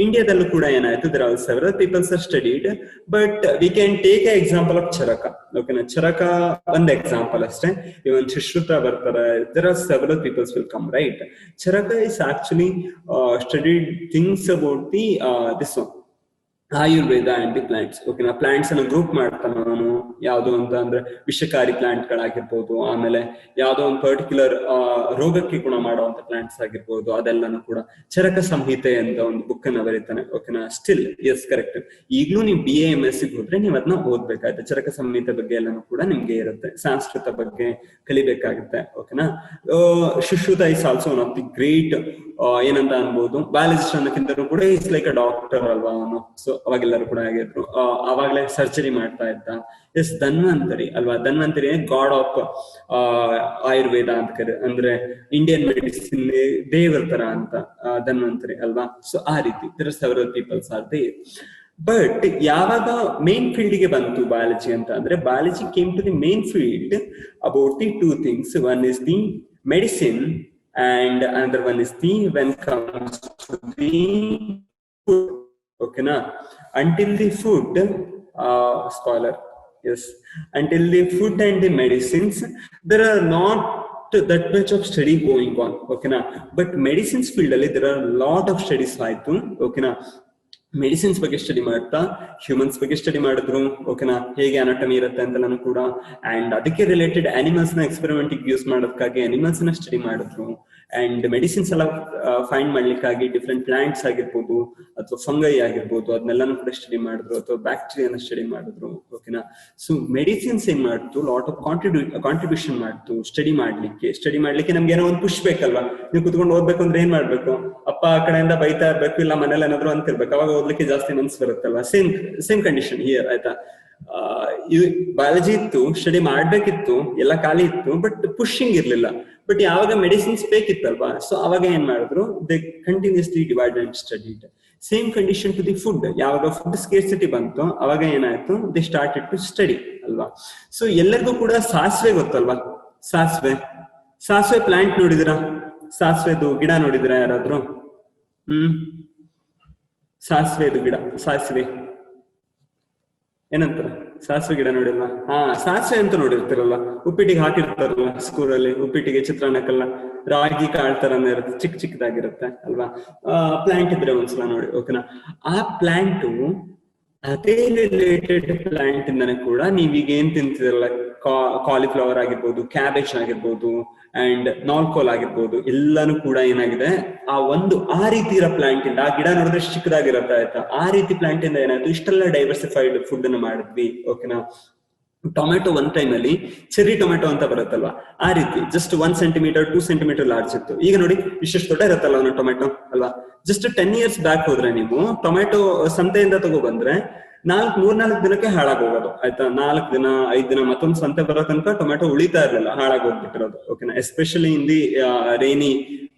[SPEAKER 1] ಇಂಡಿಯಾದಲ್ಲೂ ಕೂಡ ಏನಾಯ್ತು, there are several people are studied, but we can take an example of ಚರಕ. ಓಕೆನಾ, ಚರಕ ಒಂದು example ಅಷ್ಟೇ. ಇವನ್ ಸುಶ್ರುತ ಬರ್ತಾರೆ, there are several people will come, right? Charaka is actually studied things about the this one, Ayurveda and the plants. ಓಕೆನಾ, plants ಅನ್ನು group ಮಾಡ್ತಾನೆ ಅವನು. ಯಾವ್ದು ಅಂತ ಅಂದ್ರೆ ವಿಷಕಾರಿ ಪ್ಲಾಂಟ್ ಗಳಾಗಿರ್ಬೋದು, ಆಮೇಲೆ ಯಾವ್ದೋ ಒಂದು ಪರ್ಟಿಕ್ಯುಲರ್ ರೋಗಕ್ಕೆ ಗುಣ ಮಾಡುವಂತ ಪ್ಲಾಂಟ್ಸ್ ಆಗಿರ್ಬೋದು, ಅದೆಲ್ಲಾನು ಕೂಡ ಚರಕ ಸಂಹಿತೆ ಅಂತ ಒಂದು ಬುಕ್ ಅನ್ನ ಬರೀತಾನೆ. ಓಕೆನಾ, ಸ್ಟಿಲ್ ಎಸ್ ಕರೆಕ್ಟ್, ಈಗಲೂ ನೀವು BA-MS ಹೋದ್ರೆ ನೀವು ಅದನ್ನ ಓದ್ಬೇಕಾಗುತ್ತೆ. ಚರಕ ಸಂಹಿತೆ ಬಗ್ಗೆ ಎಲ್ಲಾನು ಕೂಡ ನಿಮ್ಗೆ ಇರುತ್ತೆ. ಸಂಸ್ಕೃತ ಬಗ್ಗೆ ಕಲಿಬೇಕಾಗುತ್ತೆ. ಓಕೆನಾ, Sushruta is also one of the great ಏನಂತ ಅನ್ಬೋದು, ಬಯಾಲಜಿಸ್ಟ್ ಅನ್ನೋಕ್ಕಿಂತ ಕೂಡ ಇಸ್ ಲೈಕ್ ಅ ಡಾಕ್ಟರ್ ಅಲ್ವಾ ಅವನು. ಸೊ ಅವಾಗೆಲ್ಲರೂ ಕೂಡ ಆಗಿದ್ರು, ಅವಾಗಲೇ ಸರ್ಜರಿ ಮಾಡ್ತಾ ಇದ್ದ. ಎಸ್, ಧನ್ವಂತರಿ ಅಲ್ವಾ, ಧನ್ವಂತರಿ ಗಾಡ್ ಆಫ್ ಆಯುರ್ವೇದ ಅಂತ ಅಂದ್ರೆ ಇಂಡಿಯನ್ ಮೆಡಿಸಿನ್ ದೇವರ ತರ ಅಂತ ಧನ್ವಂತರಿ ಅಲ್ವಾ. ಸೊ ಆ ರೀತಿ there are several peoples are there. But ಯಾವಾಗ ಮೇನ್ ಫೀಲ್ಡ್ ಗೆ ಬಂತು ಬಯಾಲಜಿ ಅಂತ ಅಂದ್ರೆ, biology came to the main field about the two things. One is the medicine and another one is the when comes to the food. Okay na, until the food spoiler, yes, until the food and the medicines there are not that much of study going on. Okay na, but medicines field alli there are a lot of studies ಆಯ್ತು. Okay na, medicines ಬಗ್ಗೆ study ಮಾಡ್ತಾ humans ಬಗ್ಗೆ study ಮಾಡಿದ್ರು. ಓಕೆನಾ, ಹೇಗೆ anatomy ಇರುತ್ತೆ ಅಂತ ನಾನು ಕೂಡ, ಅಂಡ್ ಅದಕ್ಕೆ ರಿಲೇಟೆಡ್ ಅನಿಮಲ್ಸ್ ನ ಎಕ್ಸ್ಪೆರಿಮೆಂಟ್ ಯೂಸ್ ಮಾಡೋದಕ್ಕಾಗಿ ಅನಿಮಲ್ಸ್ ನ ಸ್ಟಡಿ ಮಾಡಿದ್ರು. ಅಂಡ್ ಮೆಡಿಸಿನ್ಸ್ ಎಲ್ಲ ಫೈಂಡ್ ಮಾಡ್ಲಿಕ್ಕಾಗಿ ಡಿಫ್ರೆಂಟ್ ಪ್ಲಾಂಟ್ಸ್ ಆಗಿರ್ಬೋದು ಅಥವಾ ಫಂಗೈ ಆಗಿರ್ಬೋದು ಅದನ್ನೆಲ್ಲಾನು ಕೂಡ ಸ್ಟಡಿ ಮಾಡಿದ್ರು, ಅಥವಾ ಬ್ಯಾಕ್ಟೀರಿಯಾನ ಸ್ಟಡಿ ಮಾಡಿದ್ರು. ಓಕೆನಾ, ಸೊ ಮೆಡಿಸಿನ್ಸ್ ಏನ್ ಮಾಡ್ತು, ಲಾಟ್ ಆಫ್ ಕಾಂಟ್ರಿಬ್ಯೂಷನ್ ಮಾಡ್ತು ಸ್ಟಡಿ ಮಾಡ್ಲಿಕ್ಕೆ. ನಮ್ಗೆ ಏನೋ ಒಂದು ಪುಷ್ ಬೇಕಲ್ವಾ, ನೀವು ಕುತ್ಕೊಂಡು ಓದ್ಬೇಕು ಅಂದ್ರೆ ಏನ್ ಮಾಡ್ಬೇಕು, ಅಪ್ಪ ಆ ಕಡೆಯಿಂದ ಬೈತಾ ಇರ್ಬೇಕು, ಇಲ್ಲ ಮನೇಲಿ ಏನಾದ್ರು ಅಂತಿರ್ಬೇಕು, ಅವಾಗ ಓದ್ಲಿಕ್ಕೆ ಜಾಸ್ತಿ ಮನ್ಸು ಬರುತ್ತಲ್ವಾ. ಸೇಮ್ ಕಂಡೀಷನ್ ಹಿಯರ್ ಆಯ್ತಾ. ಬಯಾಲಜಿ ಇತ್ತು, ಸ್ಟಡಿ ಮಾಡ್ಬೇಕಿತ್ತು, ಎಲ್ಲ ಖಾಲಿ ಇತ್ತು, ಬಟ್ ಪುಷಿಂಗ್ ಇರ್ಲಿಲ್ಲ. ಬಟ್ ಯಾವಾಗ ಮೆಡಿಸಿನ್ಸ್ ಬೇಕಿತ್ತಲ್ವಾ, ಸೊ ಅವಾಗ ಏನ್ ಮಾಡಿದ್ರು, they continuously divide and studied. Same condition to the food. ಯಾವಾಗ ಫುಡ್ ಸ್ಕೇರ್ಸಿಟಿ ಬಂತು ಅವಾಗ ಏನಾಯ್ತು, ದೇ ಸ್ಟಾರ್ಟೆಡ್ ಟು ಸ್ಟಡಿ ಅಲ್ವಾ. ಸೊ ಎಲ್ಲರಿಗೂ ಕೂಡ ಸಾಸಿವೆ ಗೊತ್ತಲ್ವಾ, ಸಾಸಿವೆ ಪ್ಲಾಂಟ್ ನೋಡಿದಿರಾ, ಸಾಸಿವೆದು ಗಿಡ ನೋಡಿದಿರಾ ಯಾರಾದ್ರೂ? ಸಾಸಿವೆದು ಗಿಡ, ಸಾಸಿವೆ ಏನಂತಾರೆ, ಸಾಸಿವೆ ಗಿಡ ನೋಡಿಲ್ವಾ? ಸಾಸಿವೆ ಅಂತ ನೋಡಿರ್ತಿರಲ್ಲ, ಉಪ್ಪಿಟ್ಟಿಗೆ ಹಾಕಿರ್ತಾರಲ್ಲ ಸ್ಕೂಲಲ್ಲಿ, ಉಪ್ಪಿಟ್ಟಿಗೆ ಚಿತ್ರಾನ್ನಕ್ಕೆಲ್ಲ ರಾಗಿ ಕಾಳ್ ತರನೇ ಇರುತ್ತೆ, ಚಿಕ್ಕದಾಗಿರುತ್ತೆ ಅಲ್ವಾ. ಪ್ಲಾಂಟ್ ಇದ್ರೆ ಒಂದ್ಸಲ ನೋಡಿ. ಓಕೆನಾ, ಆ ಪ್ಲಾಂಟು ಅದೇ ರಿಲೇಟೆಡ್ ಪ್ಲಾಂಟ್ ಇಂದಾನೆ ಕೂಡ ನೀವೀಗ ಏನ್ ತಿಂತಿರಲ್ಲ, ಕಾಲಿಫ್ಲವರ್ ಆಗಿರ್ಬೋದು, ಕ್ಯಾಬೇಜ್ ಆಗಿರ್ಬೋದು, ಅಂಡ್ ನಾಲ್ಕೋಲ್ ಆಗಿರ್ಬೋದು, ಎಲ್ಲಾನು ಕೂಡ ಏನಾಗಿದೆ, ಆ ರೀತಿ ಇರೋ ಪ್ಲಾಂಟ್ ಇಂದ, ಆ ಗಿಡ ನೋಡಿದ್ರೆ ಚಿಕ್ಕದಾಗಿರತ್ತೆ ಆಯ್ತಾ, ಆ ರೀತಿ ಪ್ಲಾಂಟ್ ಇಂದ ಏನಾಯ್ತು, ಇಷ್ಟೆಲ್ಲ ಡೈವರ್ಸಿಫೈಡ್ ಫುಡ್ ಅನ್ನು ಮಾಡಿದ್ವಿ. ಓಕೆನಾ, ಟೊಮೆಟೊ ಒಂದ್ ಟೈಮ್ ಅಲ್ಲಿ ಚೆರ್ರಿ ಟೊಮೆಟೊ ಅಂತ ಬರುತ್ತಲ್ವಾ, ಆ ರೀತಿ ಜಸ್ಟ್ 1 ಸೆಂಟಿಮೀಟರ್ 2 ಸೆಂಟಿಮೀಟರ್ ಲಾರ್ಜ್ ಇತ್ತು. ಈಗ ನೋಡಿ ಇಷ್ಟು ದೊಡ್ಡ ಇರುತ್ತಲ್ಲ ಅವನು ಟೊಮೆಟೊ ಅಲ್ವಾ. ಜಸ್ಟ್ 10 years ಬ್ಯಾಕ್ ಹೋದ್ರೆ ನೀವು ಟೊಮೆಟೊ ಸಂತೆಯಿಂದ ತಗೊಬಂದ್ರೆ 4 ದಿನಕ್ಕೆ ಹಾಳಾಗೋಗೋದು ಆಯ್ತಾ. 4 ದಿನ 5 ದಿನ ಮತ್ತೊಂದು ಸಂತೆ ಬರೋ ತನಕ ಟೊಮೆಟೊ ಉಳಿತಾ ಇರ್ಲಿಲ್ಲ, ಹಾಳಾಗೋಗ್ಬಿಟ್ಟಿರೋದು. ಓಕೆನಾ, especially in the rainy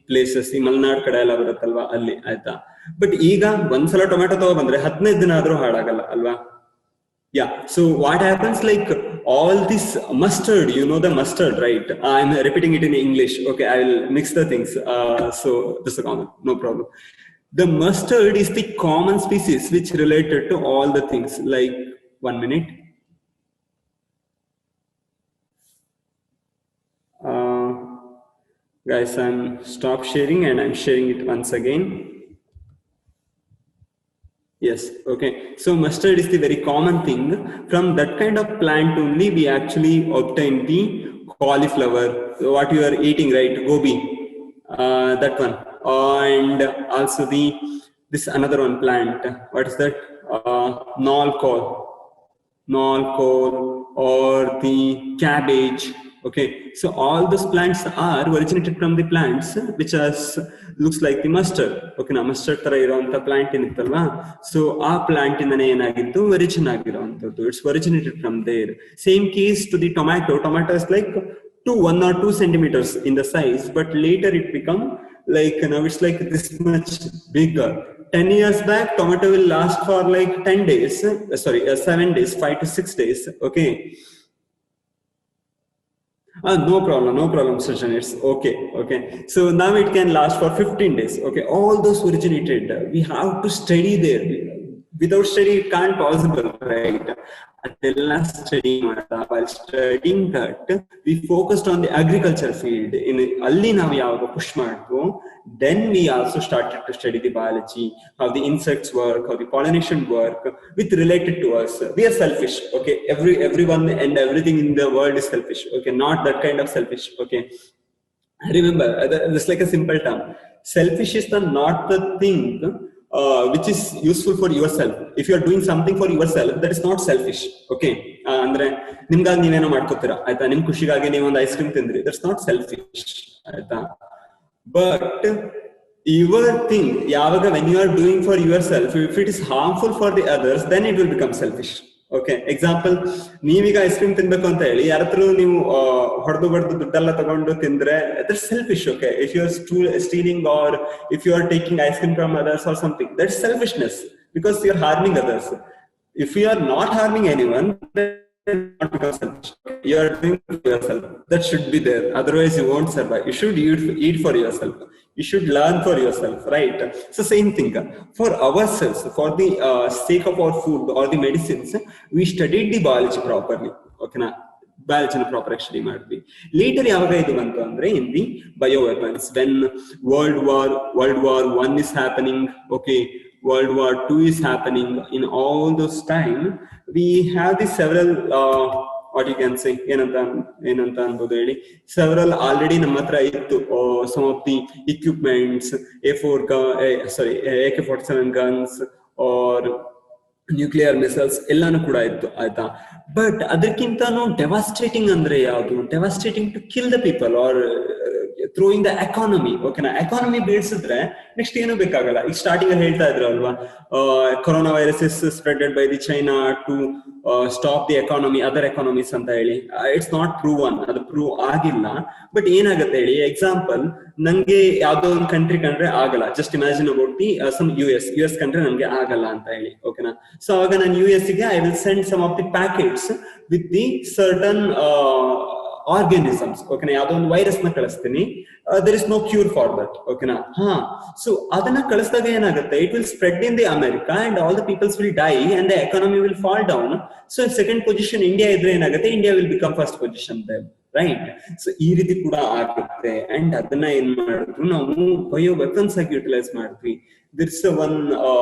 [SPEAKER 1] places, ಈ ಮಲೆನಾಡ್ ಕಡೆ ಎಲ್ಲ ಬರುತ್ತಲ್ವಾ ಅಲ್ಲಿ ಆಯ್ತಾ. ಬಟ್ ಈಗ ಒಂದ್ಸಲ ಟೊಮೆಟೊ ತಗೊಬಂದ್ರೆ 15 ದಿನ ಆದ್ರೂ ಹಾಳಾಗಲ್ಲ ಅಲ್ವಾ. Yeah, so what happens, like all this mustard, you know the mustard, right? I'm repeating it in English. Okay, I will mix the things. So just a comment, no problem. The mustard is the common species which related to all the things. Like 1 minute. Guys, I'm stop sharing and I'm sharing it once again. Yes, okay. So mustard is the very common thing. From that kind of plant only we actually obtain the cauliflower, what you are eating, right? Gobi, that one. And also this another one plant. What is that? Nolcol, or the cabbage, Okay, so all those plants are originated from the plants which looks like the mustard. Okay, na mustard ತರ ಇರುವಂತ plant ಏನಿತ್ತಲ್ವಾ, so ಆ plant ಇಂದನೇ ಏನಾಗಿತ್ತು origin ಆಗಿರುವಂತದ್ದು. It's originated from there. Same case to the tomato. Tomato is like 1 or 2 centimeters in the size, but later it become like, now it's like this much bigger. 10 years back, tomato will last for like 10 days, 7 days, 5 to 6 days. Okay. No problem, Sachin. It's okay. So now it can last for 15 days. Okay, all those originated. We have to study there. Without study, it can't possible, right? While studying that, we focused on the agriculture field. In alli navu yavaga push madbo, then we also started to study the biology, how the insects work, how the pollination work, with related to us. We are selfish. Okay, everyone and everything in the world is selfish. Okay, not that kind of selfish. Okay, remember, it's like a simple term. Selfish is not the thing which is useful for yourself. If you are doing something for yourself, that is not selfish. Okay, ಅಂದ್ರೆ ನಿಮ್ಗಾಗಿ ನೀವೇನೋ ಮಾಡ್ಕೋತೀರಾ ಆಯ್ತಾ, ನಿಮ್ ಖುಷಿಗಾಗಿ ನೀವು ಒಂದು ice cream ತಿಂದ್ರಿ, that's not selfish ಆಯ್ತಾ. But your thing ಯಾವಾಗ when you are doing for yourself, if it is harmful for the others, then it will become selfish. Okay, example, ನೀವೀಗ ಐಸ್ ಕ್ರೀಮ್ ತಿನ್ಬೇಕು ಅಂತ ಹೇಳಿ ಯಾರತ್ರ ನೀವು ಹೊಡೆದು ದುಡ್ಡೆಲ್ಲ ತಗೊಂಡು ತಿಂದ್ರೆ that's selfish. Okay, if you are stealing or if you are taking ice cream from others or something, that's selfishness, because you are harming others. If you are not harming anyone, not become selfish. You are doing it for yourself. That should be there. Otherwise, you won't survive. You should eat for yourself. You should learn for yourself, right? So same thing for ourselves, for the sake of our food or the medicines, we studied the biology properly. Okay, na biology proper study madvi. Later yavaga idu bantu andre in the bioweapons, when World War I is happening. Okay, World War II is happening. In all those time, we have the several what you can say, ಏನಂತ ಅನ್ಬೋದು ಹೇಳಿ, several already ನಮ್ಮ ಹತ್ರ ಇತ್ತು. Some of the equipments, AK-47 guns or nuclear missiles ಎಲ್ಲಾನು ಕೂಡ ಇತ್ತು ಆಯ್ತಾ. ಬಟ್ ಅದಕ್ಕಿಂತನೂ ಡೆವಾಸ್ಟೇಟಿಂಗ್ ಅಂದ್ರೆ ಯಾವುದು? Devastating to kill the people are throwing the economy. ಓಕೆನಾ, ಎಕಾನಮಿ ಬೀಳ್ಸಿದ್ರೆ ನೆಕ್ಸ್ಟ್ ಏನು ಬೇಕಾಗಲ್ಲ. ಈಗ ಸ್ಟಾರ್ಟಿಂಗ್ ಅಲ್ಲಿ ಹೇಳ್ತಾ ಇದ್ರು ಅಲ್ವಾ, corona virus is spreaded by the China to stop the economy, other economies ಅಂತ ಹೇಳಿ. ಇಟ್ಸ್ ನಾಟ್ ಪ್ರೂವನ್, ಅದು ಪ್ರೂವ್ ಆಗಿಲ್ಲ. ಬಟ್ ಏನಾಗುತ್ತೆ ಹೇಳಿ, ಎಕ್ಸಾಂಪಲ್, ನಂಗೆ ಯಾವ್ದೋ ಒಂದು ಕಂಟ್ರಿ ಕಂಡ್ರೆ ಆಗಲ್ಲ. Just imagine about the some U S country ನಂಗೆ ಆಗಲ್ಲ ಅಂತ ಹೇಳಿ. ಓಕೆನಾ, ಸೊ ಅವಾಗ ನಾನು US ಗೆ I will send some of the packets with the certain organisms. ಓಕೆನಾ, ಯಾವ್ದೋ ಒಂದು ವೈರಸ್ ನ ಕಳಿಸ್ತೀನಿ. There is no cure for that. ಓಕೆನಾ, ಸೊ ಅದನ್ನ ಕಳಿಸಿದಾಗ ಏನಾಗುತ್ತೆ, it will spread in the America and all the peoples will die and the economy will fall down. So second position India ಇದ್ರೆ ಏನಾಗುತ್ತೆ, India will become first position there, right? So ಈ ರೀತಿ ಕೂಡ ಆಗುತ್ತೆ. And ಅದನ್ನ ಏನ್ ಮಾಡಿದ್ರು, ನಾವು ಬಯೋ ವೆಪನ್ಸ್ ಆಗಿ ಯುಟಿಲೈಸ್ ಮಾಡಿದ್ವಿ. This one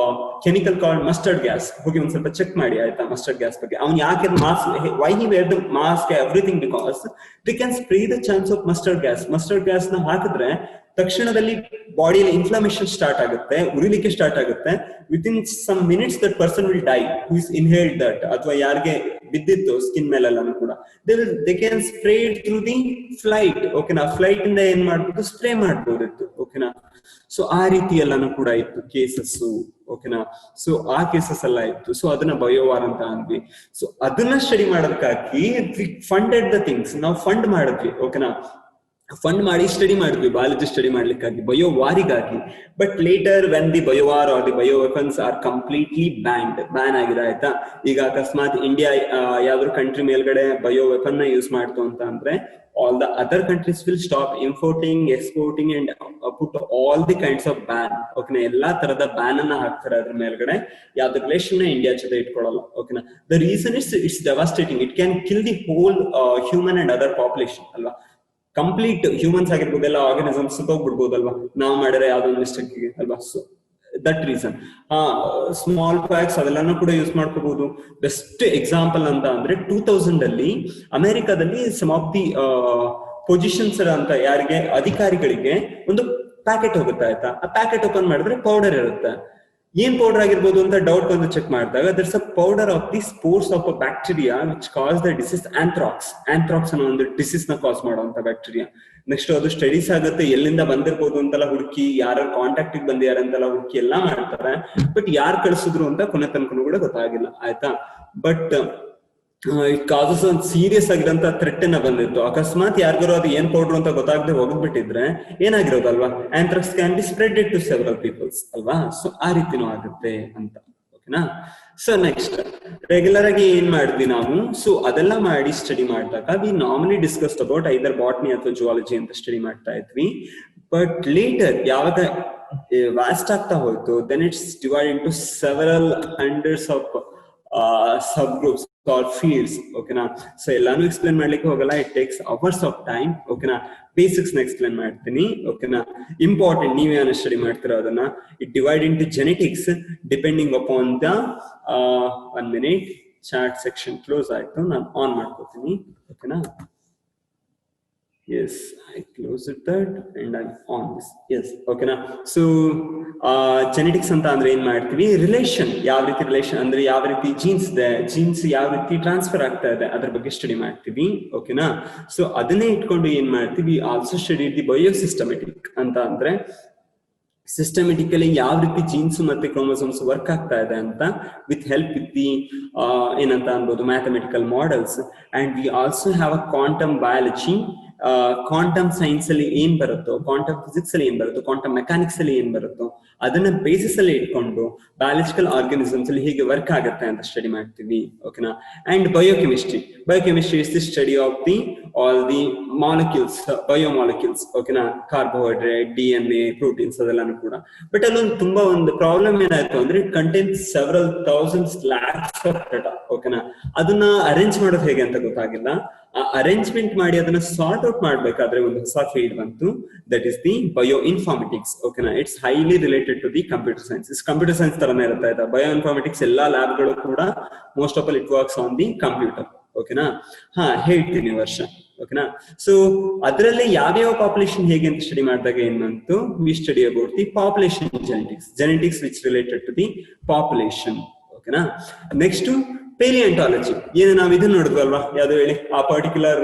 [SPEAKER 1] chemical called mustard gas. ಹೋಗಿ ಒಂದ್ ಸ್ವಲ್ಪ ಚೆಕ್ ಮಾಡಿ ಆಯ್ತಾ ಮಸ್ಟರ್ಡ್ ಗ್ಯಾಸ್ ಬಗ್ಗೆ. ಅವ್ನು ಯಾಕೆ mask, why he wear the mask, everything, because they can spray the chance of mustard gas. Mustard gas ನ ಹಾಕಿದ್ರೆ ತಕ್ಷಣದಲ್ಲಿ ಬಾಡಿಯಲ್ಲಿ ಇನ್ಫ್ಲಮೇಷನ್ ಸ್ಟಾರ್ಟ್ ಆಗುತ್ತೆ, ಉರಿಲಿಕ್ಕೆ ಸ್ಟಾರ್ಟ್ ಆಗುತ್ತೆ. Within some minutes that person will die who is inhaled that. ಅಥವಾ ಯಾರಿಗೆ ಬಿದ್ದಿತ್ತು ಸ್ಕಿನ್ ಮೇಲೆಲ್ಲಾನು ಕೂಡ they can spray through the flight. ಓಕೆನಾ, ಫ್ಲೈಟ್ ಇಂದ ಏನ್ ಮಾಡ್ಬೋದು, ಸ್ಪ್ರೇ ಮಾಡ್ಬೋದಿತ್ತು. ಓಕೆನಾ, ಸೊ ಆ ರೀತಿ ಎಲ್ಲಾನು ಕೂಡ ಇತ್ತು ಕೇಸಸ್. ಓಕೆನಾ, ಸೊ ಆ ಕೇಸಸ್ ಎಲ್ಲ ಇತ್ತು. ಸೊ ಅದನ್ನ ಬಯೋವಾರ್ ಅಂತ ಅಂದ್ವಿ. ಸೊ ಅದನ್ನ ಸ್ಟಡಿ ಮಾಡೋದಕ್ಕಾಗಿ ಫಂಡೆಡ್ ದ ಥಿಂಗ್ಸ್, ನಾವು ಫಂಡ್ ಮಾಡಿದ್ವಿ. ಓಕೆನಾ, ಫಂಡ್ ಮಾಡಿ ಸ್ಟಡಿ ಮಾಡಿದ್ವಿ ಬಯಾಲಜಿ ಸ್ಟಡಿ ಮಾಡ್ಲಿಕ್ಕಾಗಿ, ಬಯೋವಾರಿಗಾಗಿ. But later when the biowar are the bio weapons are completely ban ಆಗಿದೆ ಆಯ್ತಾ. ಈಗ ಅಕಸ್ಮಾತ್ ಇಂಡಿಯಾ ಯಾವ್ದಾದ್ರು ಕಂಟ್ರಿ ಮೇಲ್ಗಡೆ ಬಯೋ ವೆಪನ್ ನ ಯೂಸ್ ಮಾಡ್ತು ಅಂತ ಅಂದ್ರೆ, all the other countries will stop importing, exporting and put all the kinds of ban. Okay, ಎಲ್ಲಾ ತರದ ಬ್ಯಾನ್ ಅನ್ನ ಹಾಕ್ತಾರೆ ಅದ್ರ ಮೇಲ್ಗಡೆ. ಯಾವ್ದು ರಿಲೇಷನ್ ಇಂಡಿಯಾ ಜೊತೆ ಇಟ್ಕೊಳ್ಳಲ್ಲ. ಓಕೆನಾ, the reason is it's devastating. It can kill the whole human and other population ಅಲ್ವಾ. ಕಂಪ್ಲೀಟ್ ಹ್ಯೂಮನ್ಸ್ ಆಗಿರ್ಬೋದು, ಎಲ್ಲ ಆರ್ಗನಿಸಮ್ಸ್ ಸುತ್ತೋಗ್ಬಿಡ್ಬೋದಲ್ವಾ ನಾವು ಮಾಡಿದ್ರೆ ಯಾವ್ದೊಂದು ಮಿಸ್ಟೇಕ್ ಅಲ್ವಾ. So that reason small packs ಅದೆಲ್ಲಾನು ಕೂಡ ಯೂಸ್ ಮಾಡ್ಕೋಬಹುದು. ಬೆಸ್ಟ್ ಎಕ್ಸಾಂಪಲ್ ಅಂತ ಅಂದ್ರೆ 2000 ಅಲ್ಲಿ ಅಮೆರಿಕಾದಲ್ಲಿ ಸಮ್ ಆಫ್ ದಿ ಪೊಸಿಷನ್ಸ್ ಅಂತ ಯಾರಿಗೆ ಅಧಿಕಾರಿಗಳಿಗೆ ಒಂದು ಪ್ಯಾಕೆಟ್ ಹೋಗುತ್ತೆ ಆಯ್ತಾ. ಆ ಪ್ಯಾಕೆಟ್ ಓಪನ್ ಮಾಡಿದ್ರೆ ಪೌಡರ್ ಇರುತ್ತೆ. ಏನ್ ಪೌಡರ್ ಆಗಿರ್ಬೋದು ಅಂತ ಡೌಟ್ ಬಂದು ಚೆಕ್ ಮಾಡಿದಾಗ ದರ್ಸ್ ಅ powder of the spores of a bacteria which cos the disease anthrax ಅನ್ನೋ ಒಂದು ಡಿಸೀಸ್ ನ ಕಾಸ್ ಮಾಡುವಂತ ಬ್ಯಾಕ್ಟೀರಿಯಾ. ನೆಕ್ಸ್ಟ್ ಅದು ಸ್ಟಡೀಸ್ ಆಗುತ್ತೆ, ಎಲ್ಲಿಂದ ಬಂದಿರ್ಬೋದು ಅಂತೆಲ್ಲ ಹುಡುಕಿ, ಯಾರ ಕಾಂಟ್ಯಾಕ್ಟ್ ಬಂದಿದ್ದಾರೆ ಅಂತೆಲ್ಲ ಹುಡುಕಿ ಎಲ್ಲಾ ಮಾಡ್ತಾರೆ. ಬಟ್ ಯಾರು ಕಳಿಸಿದ್ರು ಅಂತ ಕೊನೆ ತನಕ ಕೂಡ ಗೊತ್ತಾಗಿಲ್ಲ, ಆಯ್ತಾ. ಬಟ್ ಇಟ್ ಕಾಸಸ್ ಒಂದು ಸೀರಿಯಸ್ ಆಗಿರೋಂತ ಥ್ರೆಟ್ ಅನ್ನ ಬಂದಿತ್ತು. ಅಕಸ್ಮಾತ್ ಯಾರಿಗಾರು ಅದು ಏನ್ ಪೌಡರ್ ಅಂತ ಗೊತ್ತಾಗದೆ ಹೋಗ್ಬಿಟ್ಟಿದ್ರೆ ಏನಾಗಿರೋದಲ್ವಾ, anthrax can be spread it to several peoples ಅಲ್ವಾ. ಸೊ ಆ ರೀತಿನೂ ಆಗುತ್ತೆ ಅಂತ, ಓಕೆನಾ. ಸೊ ನೆಕ್ಸ್ಟ್ ರೆಗ್ಯುಲರ್ ಆಗಿ ಏನ್ ಮಾಡಿದ್ವಿ ನಾವು, ಸೊ ಅದೆಲ್ಲ ಮಾಡಿ ಸ್ಟಡಿ ಮಾಡಿದಾಗ we normally discussed about either botany ಅಥವಾ ಜುವಾಲಜಿ ಅಂತ ಸ್ಟಡಿ ಮಾಡ್ತಾ ಇದ್ವಿ. ಬಟ್ ಲೇಟರ್ ಯಾವಾಗ ವಾಸ್ಟ್ ಆಗ್ತಾ ಹೋಯ್ತು, then it's divide into several hundreds of subgroups or fields, ಓಕೆನಾ. ಸೊ ಎಲ್ಲಾನು ಎಕ್ಸ್ಪ್ಲೇನ್ ಮಾಡ್ಲಿಕ್ಕೆ ಹೋಗಲ್ಲ, it takes hours of time, ಓಕೆನಾ. ಬೇಸಿಕ್ಸ್ ನ ಎಕ್ಸ್ಪ್ಲೇನ್ ಮಾಡ್ತೀನಿ, ಓಕೆನಾ. ಇಂಪಾರ್ಟೆಂಟ್, ನೀವೇನು ಸ್ಟಡಿ ಮಾಡ್ತೀರೋ ಅದನ್ನ. It divide into genetics depending upon the 1 minute chat section close ಆಯ್ತು, ನಾನು ಆನ್ ಮಾಡ್ಕೋತೀನಿ, ಓಕೆನಾ. Yes, I close it that and I'm on this. Yes, okay na. So genetics anta andre ಏನ್ ಮಾಡ್ತೀವಿ, relation, ಯಾವ ರೀತಿ ರಿಲೇಷನ್ ಅಂದ್ರೆ ಯಾವ ರೀತಿ ಜೀನ್ಸ್ ಯಾವ ರೀತಿ ಟ್ರಾನ್ಸ್ಫರ್ ಆಗ್ತಾ ಇದೆ ಅದ್ರ ಬಗ್ಗೆ ಸ್ಟಡಿ ಮಾಡ್ತೀವಿ, ಓಕೆನಾ. ಸೊ ಅದನ್ನೇ ಇಟ್ಕೊಂಡು ಏನ್ ಮಾಡ್ತೀವಿ, ಆಲ್ಸೋ ಸ್ಟಡಿ ದಿ ಬಯೋಸಿಸ್ಟಮೆಟಿಕ್ ಅಂತ ಅಂದ್ರೆ ಸಿಸ್ಟಮೆಟಿಕಲಿ ಯಾವ ರೀತಿ ಜೀನ್ಸ್ ಮತ್ತೆ ಕ್ರೋಮೋಸೋಮ್ಸ್ ವರ್ಕ್ ಆಗ್ತಾ ಇದೆ ಅಂತ ವಿತ್ ಹೆಲ್ಪ್ ವಿತ್ ದಿ ಏನಂತ ಅನ್ಬೋದು mathematical models. And we also have a quantum biology. Quantum science ಅಲ್ಲಿ ಏನ್ ಬರುತ್ತೋ, ಕ್ವಾಂಟಮ್ ಫಿಸಿಕ್ಸ್ ಅಲ್ಲಿ ಏನ್ ಬರುತ್ತೋ, ಕ್ವಾಂಟಮ್ ಮೆಕ್ಯಾನಿಕ್ಸ್ ಅಲ್ಲಿ ಏನ್ ಬರುತ್ತೋ ಅದನ್ನ ಬೇಸಿಸ್ ಅಲ್ಲಿ ಇಟ್ಕೊಂಡು ಬಯಾಲಜಿಕಲ್ ಆರ್ಗನಿಸಮ್ಸ್ ಅಲ್ಲಿ ಹೇಗೆ ವರ್ಕ್ ಆಗುತ್ತೆ ಅಂತ ಸ್ಟಡಿ ಮಾಡ್ತೀವಿ, ಓಕೆನಾ. And biochemistry is the study of the all the molecules, biomolecules, ಓಕೆನಾ. ಕಾರ್ಬೋಹೈಡ್ರೇಟ್, DNA, ಪ್ರೋಟೀನ್ಸ್ ಅದೆಲ್ಲಾನು ಕೂಡ. ಬಟ್ ಅಲ್ಲೊಂದು ತುಂಬಾ ಒಂದು ಪ್ರಾಬ್ಲಮ್ ಏನಾಯ್ತು ಅಂದ್ರೆ it contains several thousands lakhs of data, ಓಕೆನಾ. ಅದನ್ನ ಅರೇಂಜ್ ಮಾಡೋದು ಹೇಗೆ ಅಂತ ಗೊತ್ತಾಗಿಲ್ಲ. ಅರೇಂಜ್ಮೆಂಟ್ ಮಾಡಿ ಅದನ್ನ ಸಾರ್ಟ್ ಔಟ್ ಮಾಡ್ಬೇಕಾದ್ರೆ ಒಂದು ಹೊಸ ಫೀಲ್ಡ್ ಬಂತು, that is the bio informatics, ಓಕೆನಾ. It's highly related to the computer science. Computer science ತರನೇ ಇರುತ್ತೆ, ಆಯ್ತಾ. ಬಯೋ ಇನ್ಫಾರ್ಮೆಟಿಕ್ಸ್ ಎಲ್ಲಾ ಲ್ಯಾಬ್ಗಳು ಕೂಡ most of all it works on the computer, ಓಕೆನಾ. ಹೇಳ್ತೀನಿ ವರ್ಷ, ಓಕೆನಾ. ಸೊ ಅದರಲ್ಲಿ ಯಾವ್ಯಾವ ಪಾಪ್ಯುಲೇಷನ್ ಹೇಗೆ ಅಂತ ಸ್ಟಡಿ ಮಾಡಿದಾಗ ಏನ್ ಬಂತು, we study about the population genetics which related to the population, ಓಕೆನಾ. ನೆಕ್ಸ್ಟ್ ಪೇಲಿಯಂಟಾಲಜಿ, ಏನು ನಾವು ಇದನ್ನ ನೋಡಿದ್ವಲ್ವಾ, ಯಾವ್ದು ಹೇಳಿ, ಆ ಪರ್ಟಿಕ್ಯುಲರ್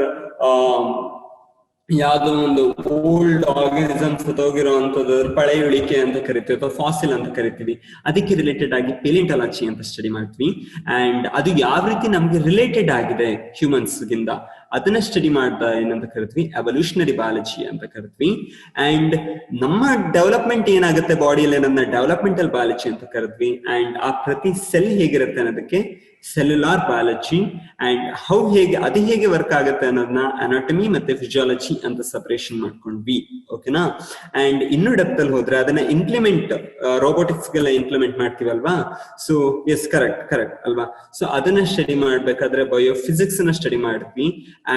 [SPEAKER 1] ಯಾವ್ದೋ ಒಂದು ಓಲ್ಡ್ ಆರ್ಗನಿಸಮ್ಸ್ ಹೋಗಿರುವಂತದ್ದು ಪಳೆಯುಳಿಕೆ ಅಂತ ಕರಿತೀವಿ ಅಥವಾ ಫಾಸಿಲ್ ಅಂತ ಕರಿತೀವಿ, ಅದಕ್ಕೆ ರಿಲೇಟೆಡ್ ಆಗಿ ಪೇಲಿಯಂಟಾಲಜಿ ಅಂತ ಸ್ಟಡಿ ಮಾಡ್ತೀವಿ. ಅಂಡ್ ಅದು ಯಾವ ರೀತಿ ನಮ್ಗೆ ರಿಲೇಟೆಡ್ ಆಗಿದೆ ಹ್ಯೂಮನ್ಸ್ ಗಿಂದ ಅದನ್ನ ಸ್ಟಡಿ ಮಾಡ್ತಾ ಏನಂತ ಕರಿತೀವಿ, ಎವಲ್ಯೂಷನರಿ ಬಯಾಲಜಿ ಅಂತ ಕರಿತೀವಿ. ಅಂಡ್ ನಮ್ಮ ಡೆವಲಪ್ಮೆಂಟ್ ಏನಾಗುತ್ತೆ ಬಾಡಿಯಲ್ಲಿ ಅನ್ನೋದನ್ನ ಡೆವಲಪ್ಮೆಂಟಲ್ ಬಯಾಲಜಿ ಅಂತ ಕರಿದ್ವಿ. ಅಂಡ್ ಆ ಪ್ರತಿ ಸೆಲ್ ಹೇಗಿರುತ್ತೆ ಅನ್ನೋದಕ್ಕೆ ಸೆಲ್ಯುಲಾರ್ ಬಯಾಲಜಿ. ಅಂಡ್ ಅದು ಹೇಗೆ ವರ್ಕ್ ಆಗುತ್ತೆ ಅನ್ನೋದನ್ನ ಅನಾಟಮಿ ಮತ್ತೆ ಫಿಸಿಯಾಲಜಿ ಅಂತ ಸಪರೇಷನ್ ಮಾಡ್ಕೊಂಡ್ವಿ, ಓಕೆನಾ. ಅಂಡ್ ಇನ್ನು ಡೆಪ್ತ್ ಅಲ್ಲಿ ಹೋದ್ರೆ ಅದನ್ನ ಇಂಪ್ಲಿಮೆಂಟ್ ರೋಬೋಟಿಕ್ಸ್ ಗೆಲ್ಲ ಇಂಪ್ಲಿಮೆಂಟ್ ಮಾಡ್ತೀವಲ್ವಾ. ಸೊ ಎಸ್, ಕರೆಕ್ಟ್ ಅಲ್ವಾ. ಸೊ ಅದನ್ನ ಸ್ಟಡಿ ಮಾಡ್ಬೇಕಾದ್ರೆ ಬಯೋಫಿಸಿಕ್ಸ್ ನ ಸ್ಟಡಿ ಮಾಡಿದ್ವಿ.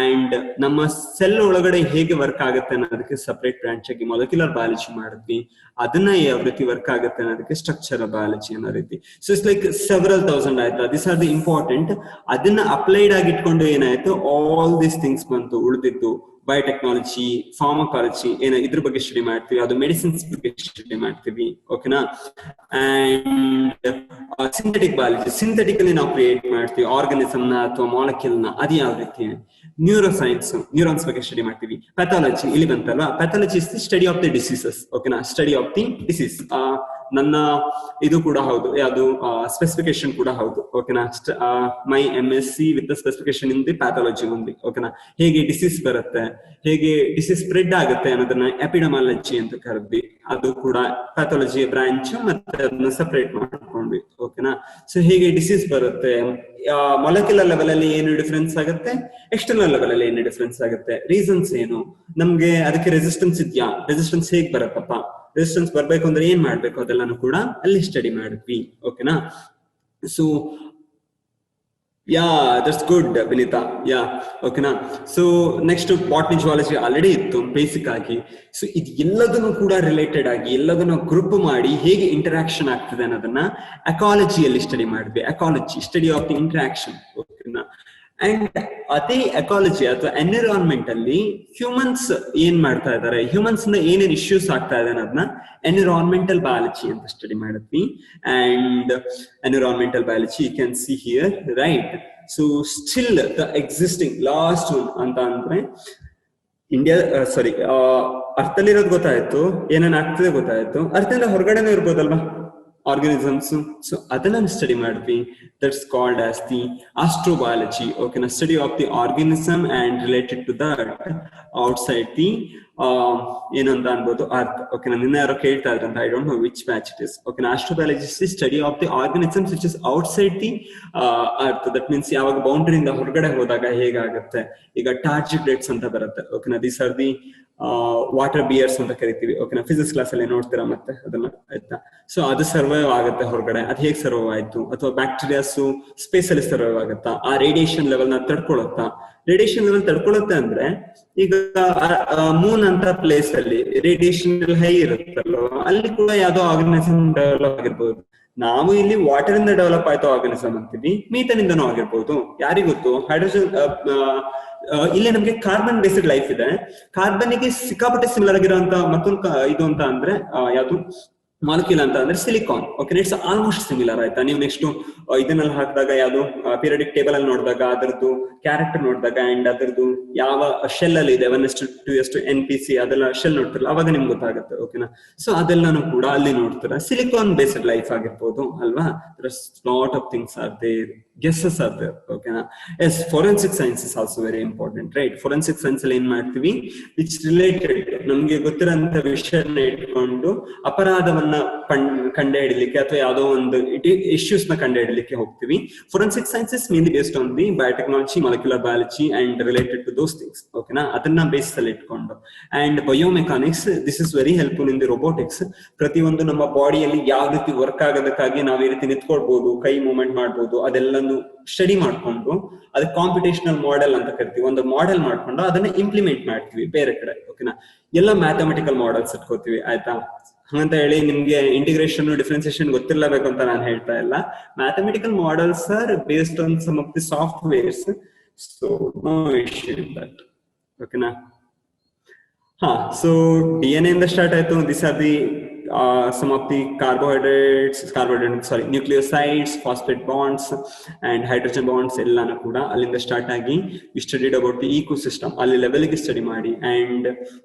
[SPEAKER 1] ಅಂಡ್ ನಮ್ಮ ಸೆಲ್ ಒಳಗಡೆ ಹೇಗೆ ವರ್ಕ್ ಆಗುತ್ತೆ ಅನ್ನೋದಕ್ಕೆ ಸಪರೇಟ್ ಬ್ರಾಂಚ್ ಆಗಿ ಮೊಲಿಕ್ಯುಲರ್ ಬಯಾಲಜಿ ಮಾಡಿದ್ವಿ. ಅದನ್ನ ಯಾವ ರೀತಿ ವರ್ಕ್ ಆಗುತ್ತೆ ಅನ್ನೋದಕ್ಕೆ ಸ್ಟ್ರಕ್ಚರಲ್ ಬಯಾಲಜಿ ಅನ್ನೋ ರೀತಿ. So it's like several thousand ಆಯ್ತಾ. This are the important. ಅದನ್ನ ಅಪ್ಲೈಡ್ ಆಗಿ ಇಟ್ಕೊಂಡು ಏನಾಯ್ತು, ಆಲ್ ದೀಸ್ ಥಿಂಗ್ಸ್ ಬಂತು. ಉಳಿದಿದ್ದು ಬಯೋಟೆಕ್ನಾಲಜಿ, ಫಾರ್ಮಕಾಲಜಿ ಇದ್ರ ಬಗ್ಗೆ ಸ್ಟಡಿ ಮಾಡ್ತೀವಿ, ಅದು ಮೆಡಿಸಿನ್ಸ್ ಬಗ್ಗೆ ಸ್ಟಡಿ ಮಾಡ್ತೀವಿ, ಓಕೆನಾ. ಅಂಡ್ ಸಿಂಥೆಟಿಕ್ ಬಯಾಲಜಿ, ಸಿಂಥೆಟಿಕಲಿ ನಾವು ಕ್ರಿಯೇಟ್ ಮಾಡ್ತೀವಿ ಆರ್ಗನಿಸಮ್ ನ ಅಥವಾ ಮಾಲಿಕ್ಯೂಲ್ ನ, ಅದು ಯಾವ ರೀತಿ. ನ್ಯೂರಾನ್ಸ್ ಬಗ್ಗೆ ಸ್ಟಡಿ ಮಾಡ್ತೀವಿ. ಪ್ಯಾಥಾಲಜಿ ಇಲ್ಲಿ ಬಂತಲ್ವಾ, pathology is the study of the diseases, ಓಕೆನಾ. ಸ್ಟಡಿ ಆಫ್ ದಿ ಡಿಸೀಸ್ ನನ್ನ ಇದು ಕೂಡ ಹೌದು, ಯಾವುದು ಸ್ಪೆಸಿಫಿಕೇಶನ್ ಕೂಡ ಹೌದು, ಓಕೆನಾ. My MSc with specification in the pathology ఉంది, ಓಕೆನಾ. ಹೇಗೆ ಡಿಸೀಸ್ ಬರುತ್ತೆ, ಹೇಗೆ ಡಿಸೀಸ್ ಸ್ಪ್ರೆಡ್ ಆಗುತ್ತೆ ಅನ್ನೋದನ್ನ ಎಪಿಡಮಾಲಜಿ ಅಂತ ಕರೆದ್ವಿ. ಅದು ಕೂಡ ಪ್ಯಾಥಾಲಜಿ ಬ್ರಾಂಚ್, ಮತ್ತೆ ಅದನ್ನ ಸಪರೇಟ್ ಮಾಡ್ಕೊಂಡ್ವಿ, ಓಕೆನಾ. ಸೊ ಹೇಗೆ ಡಿಸೀಸ್ ಬರುತ್ತೆ, ಮೊಲೆಕ್ಯುಲರ್ ಲೆವೆಲ್ ಅಲ್ಲಿ ಏನು ಡಿಫರೆನ್ಸ್ ಆಗುತ್ತೆ, ಎಕ್ಸ್ಟರ್ನಲ್ ಲೆವೆಲ್ ಅಲ್ಲಿ ಏನು ಡಿಫರೆನ್ಸ್ ಆಗುತ್ತೆ, ರೀಸನ್ಸ್ ಏನು, ನಮ್ಗೆ ಅದಕ್ಕೆ ರೆಸಿಸ್ಟೆನ್ಸ್ ಇದೆಯಾ, ರೆಸಿಸ್ಟೆನ್ಸ್ ಹೇಗ್ ಬರುತ್ತಪ್ಪ, ರೆಸಿಸ್ಟೆನ್ಸ್ ಬರ್ಬೇಕು ಅಂದ್ರೆ ಏನ್ ಮಾಡ್ಬೇಕು, ಅದೆಲ್ಲಾನು ಕೂಡ ಅಲ್ಲಿ ಸ್ಟಡಿ ಮಾಡಿದ್ವಿ, ಓಕೆನಾ. ಸೊ ದಟ್ಸ್ ಗುಡ್ ವಿನೀತಾ, ಓಕೆನಾ. So next botany zoology already ಇತ್ತು ಬೇಸಿಕ್ ಆಗಿ. ಸೊ ಇದು ಎಲ್ಲದನ್ನು ಕೂಡ ರಿಲೇಟೆಡ್ ಆಗಿ ಎಲ್ಲದನ್ನು ಗ್ರೂಪ್ ಮಾಡಿ ಹೇಗೆ ಇಂಟರಾಕ್ಷನ್ ಆಗ್ತದೆ ಅನ್ನೋದನ್ನ ಎಕಾಲಜಿಯಲ್ಲಿ ಸ್ಟಡಿ ಮಾಡಿದ್ವಿ. Ecology, study of the interaction, ಓಕೆನಾ. ಅಂಡ್ ಅದೇ ಎಕಾಲಜಿ ಅಥವಾ ಎನ್ವಿರಾನ್ಮೆಂಟ್ ಅಲ್ಲಿ ಹ್ಯೂಮನ್ಸ್ ಏನ್ ಮಾಡ್ತಾ ಇದ್ದಾರೆ, ಹ್ಯೂಮನ್ಸ್ ಇಂದ ಏನೇನ್ ಇಶ್ಯೂಸ್ ಆಗ್ತಾ ಇದೆ ಅನ್ನೋದನ್ನ ಎನ್ವಿರಾನ್ಮೆಂಟಲ್ ಬಯಾಲಜಿ ಅಂತ ಸ್ಟಡಿ ಮಾಡಿದ್ವಿ. And environmental biology you can see here, right? So still the existing last one ಅಂತ ಅಂದ್ರೆ ಇಂಡಿಯಾ, ಸಾರಿ, ಅರ್ಥದಲ್ಲಿರೋದು ಗೊತ್ತಾಯ್ತು, ಏನೇನ್ ಆಗ್ತದೆ ಗೊತ್ತಾಯ್ತು, ಅರ್ಥದಿಂದ ಹೊರಗಡೆನೂ ಇರ್ಬೋದಲ್ವಾ ಆರ್ಗನಿಸಮ್ಸ್. ಸೊ ಅದನ್ನ ಸ್ಟಡಿ ಮಾಡಿದ್ವಿ. That's called as the astrobiology. ಓಕೆನಾ, study of the organism and related to that outside the ಏನಂತ ಅನ್ಬೋದು ಅರ್ತ್. ಓಕೆನಾ, ನಿನ್ನೆ ಯಾರೋ ಕೇಳ್ತಾ ಇದ್ರಂತ, I don't know which batch it is. ಓಕೆನಾ, astrobiology is the study of the organisms which is outside the earth. That means ಯಾವಾಗ ಬೌಂಡ್ರಿಯಿಂದ ಹೊರಗಡೆ ಹೋದಾಗ ಹೇಗಾಗುತ್ತೆ. ಈಗ ಟಾರ್ಜಿಬ್ರೇಟ್ಸ್ ಅಂತ ಬರುತ್ತೆ. ಓಕೆನಾ, these are the water bears ಅಂತ ಕರಿತೀವಿ. ಓಕೆನಾ, ಫಿಸಿಕ್ಸ್ ಕ್ಲಾಸ್ ಅಲ್ಲಿ ನೋಡ್ತೀರಾ ಮತ್ತೆ ಅದನ್ನ, ಆಯ್ತಾ? ಸೊ ಅದು ಸರ್ವೈವ್ ಆಗುತ್ತೆ ಹೊರಗಡೆ, ಅದು ಹೇಗೆ ಸರ್ವೈವ್ ಆಯ್ತು? ಅಥವಾ ಬ್ಯಾಕ್ಟೀರಿಯಾಸ್ ಸ್ಪೇಸ್ ಅಲ್ಲಿ ಸರ್ವೈವ್ ಆಗುತ್ತಾ? ಆ ರೇಡಿಯೇಷನ್ ಲೆವೆಲ್ ನ ತಡ್ಕೊಳುತ್ತಾ? ರೇಡಿಯೇಷನ್ ಲೆವೆಲ್ ತಡ್ಕೊಳುತ್ತೆ ಅಂದ್ರೆ ಈಗ ಮೂನ್ ಅಂತ ಪ್ಲೇಸ್ ಅಲ್ಲಿ ರೇಡಿಯೇಷನ್ ಹೈ ಇರುತ್ತಲ್ಲ, ಅಲ್ಲಿ ಕೂಡ ಯಾವ್ದೋ ಆರ್ಗನಿಸಮ್ ಡೆವಲಪ್ ಆಗಿರ್ಬೋದು. ನಾವು ಇಲ್ಲಿ ವಾಟರ್ ಇಂದ ಡೆವಲಪ್ ಆಯ್ತು ಆರ್ಗನಿಸಮ್ ಅಂತೀವಿ, ಮೀಥೇನಿಂದನೂ ಆಗಿರ್ಬೋದು, ಯಾರಿಗೊತ್ತು? ಹೈಡ್ರೋಜನ್ ಇಲ್ಲೇ ನಮ್ಗೆ ಕಾರ್ಬನ್ ಬೇಸ್ಡ್ ಲೈಫ್ ಇದೆ. ಕಾರ್ಬನ್ ಗೆ ಸಿಕ್ಕಾಪಟ್ಟೆ ಸಿಮಿಲರ್ ಆಗಿರೋಂತ ಮತ್ತೊಂದು ಇದು ಅಂತ ಅಂದ್ರೆ ಯಾವ್ದು ಮಾಲಿಕ್ಯೂಲ್ ಅಂತ ಅಂದ್ರೆ silicon. Okay, it's almost similar, ಆಯ್ತಾ? ನೀವು ನೆಕ್ಸ್ಟ್ ಇದನ್ನೆಲ್ಲ ಹಾಕಿದಾಗ ಯಾವ್ದು ಪೀರಿಯಡಿಕ್ ಟೇಬಲ್ ಅಲ್ಲಿ ನೋಡಿದಾಗ ಅದರದ್ದು ಕ್ಯಾರೆಕ್ಟರ್ ನೋಡಿದಾಗ ಅಂಡ್ ಅದರದ್ದು ಯಾವ ಶೆಲ್ ಅಲ್ಲಿ ಇದೆ 1:2 NPC ಅದೆಲ್ಲ ಶೆಲ್ ನೋಡ್ತಿರಲ್ಲ, ಅವಾಗ ನಿಮ್ಗೆ ಗೊತ್ತಾಗುತ್ತೆ. ಓಕೆನಾ, ಸೊ ಅದೆಲ್ಲಾನು ಕೂಡ ಅಲ್ಲಿ ನೋಡ್ತೀರಾ. ಸಿಲಿಕಾನ್ ಬೇಸ್ಡ್ ಲೈಫ್ ಆಗಿರ್ಬೋದು ಅಲ್ವಾ? Lot of things are there, guesses are there. ಓಕೆನಾ, yes, forensic science is also very important, right? Forensic science ಅಲ್ಲಿ ಏನ್ ಮಾಡ್ತೀವಿ, ವಿಚ್ ರಿಲೇಟೆಡ್ ನಮ್ಗೆ ಗೊತ್ತಿರೋಂತ ವಿಷಯನ ಇಟ್ಕೊಂಡು ಅಪರಾಧವನ್ನ ಕಂಡು ಹಿಡಿಲಿಕ್ಕೆ ಅಥವಾ ಯಾವುದೋ ಒಂದು ಇಶ್ಯೂಸ್ ನ ಕಂಡು ಹಿಡಿಲಿಕ್ಕೆ ಹೋಗ್ತೀವಿ. Forensic science is mainly based on the biotechnology, molecular biology and related to those things. ಓಕೆನಾ, ಅದನ್ನ ಬೇಸ್ ಅಲ್ಲಿ ಇಟ್ಕೊಂಡು. And biomechanics, this is very helpful in the robotics. ಪ್ರತಿಯೊಂದು ನಮ್ಮ ಬಾಡಿಯಲ್ಲಿ ಯಾವ ರೀತಿ ವರ್ಕ್ ಆಗೋದಕ್ಕಾಗಿ ನಾವು ಈ ರೀತಿ ನಿಂತ್ಕೊಳ್ಬಹುದು, ಕೈ ಮೂವ್ಮೆಂಟ್ ಮಾಡ್ಬೋದು, ಅದೆಲ್ಲನು ಸ್ಟಡಿ ಮಾಡ್ಕೊಂಡು ಅದಕ್ಕೆ ಕಾಂಪಿಟೇಷನಲ್ ಮಾಡೆಲ್ ಅಂತ ಕರಿತೀವಿ. ಒಂದು ಮಾಡೆಲ್ ಮಾಡ್ಕೊಂಡು ಅದನ್ನ ಇಂಪ್ಲಿಮೆಂಟ್ ಮಾಡ್ತೀವಿ ಬೇರೆ ಕಡೆ. ಓಕೆನಾ, ಎಲ್ಲ ಮ್ಯಾಥಮೆಟಿಕಲ್ ಮಾಡೆಲ್ಸ್ ಇಟ್ಕೋತೀವಿ, ಆಯ್ತಾ? ಹಂಗಂತ ಹೇಳಿ ನಿಮ್ಗೆ ಇಂಟಿಗ್ರೇಷನ್ ಡಿಫ್ರೆನ್ಸಿಯೇಷನ್ ಗೊತ್ತಿರಲೇಬೇಕು ಅಂತ ನಾನು ಹೇಳ್ತಾ ಇಲ್ಲ. Mathematical models are based on some of the softwares, so no issue in that. ಓಕೆನಾ, ಹಾ, ಸೊ DNA ಇಂದ ಸ್ಟಾರ್ಟ್ ಆಯ್ತು. This are the some of the nucleosides, phosphate bonds and hydrogen bonds ಎಲ್ಲಾನು ಕೂಡ ಅಲ್ಲಿಂದ ಸ್ಟಾರ್ಟ್ ಆಗಿ we studied about the ecosystem, ಅಲ್ಲಿ level ಗೆ ಸ್ಟಡಿ ಮಾಡಿ. and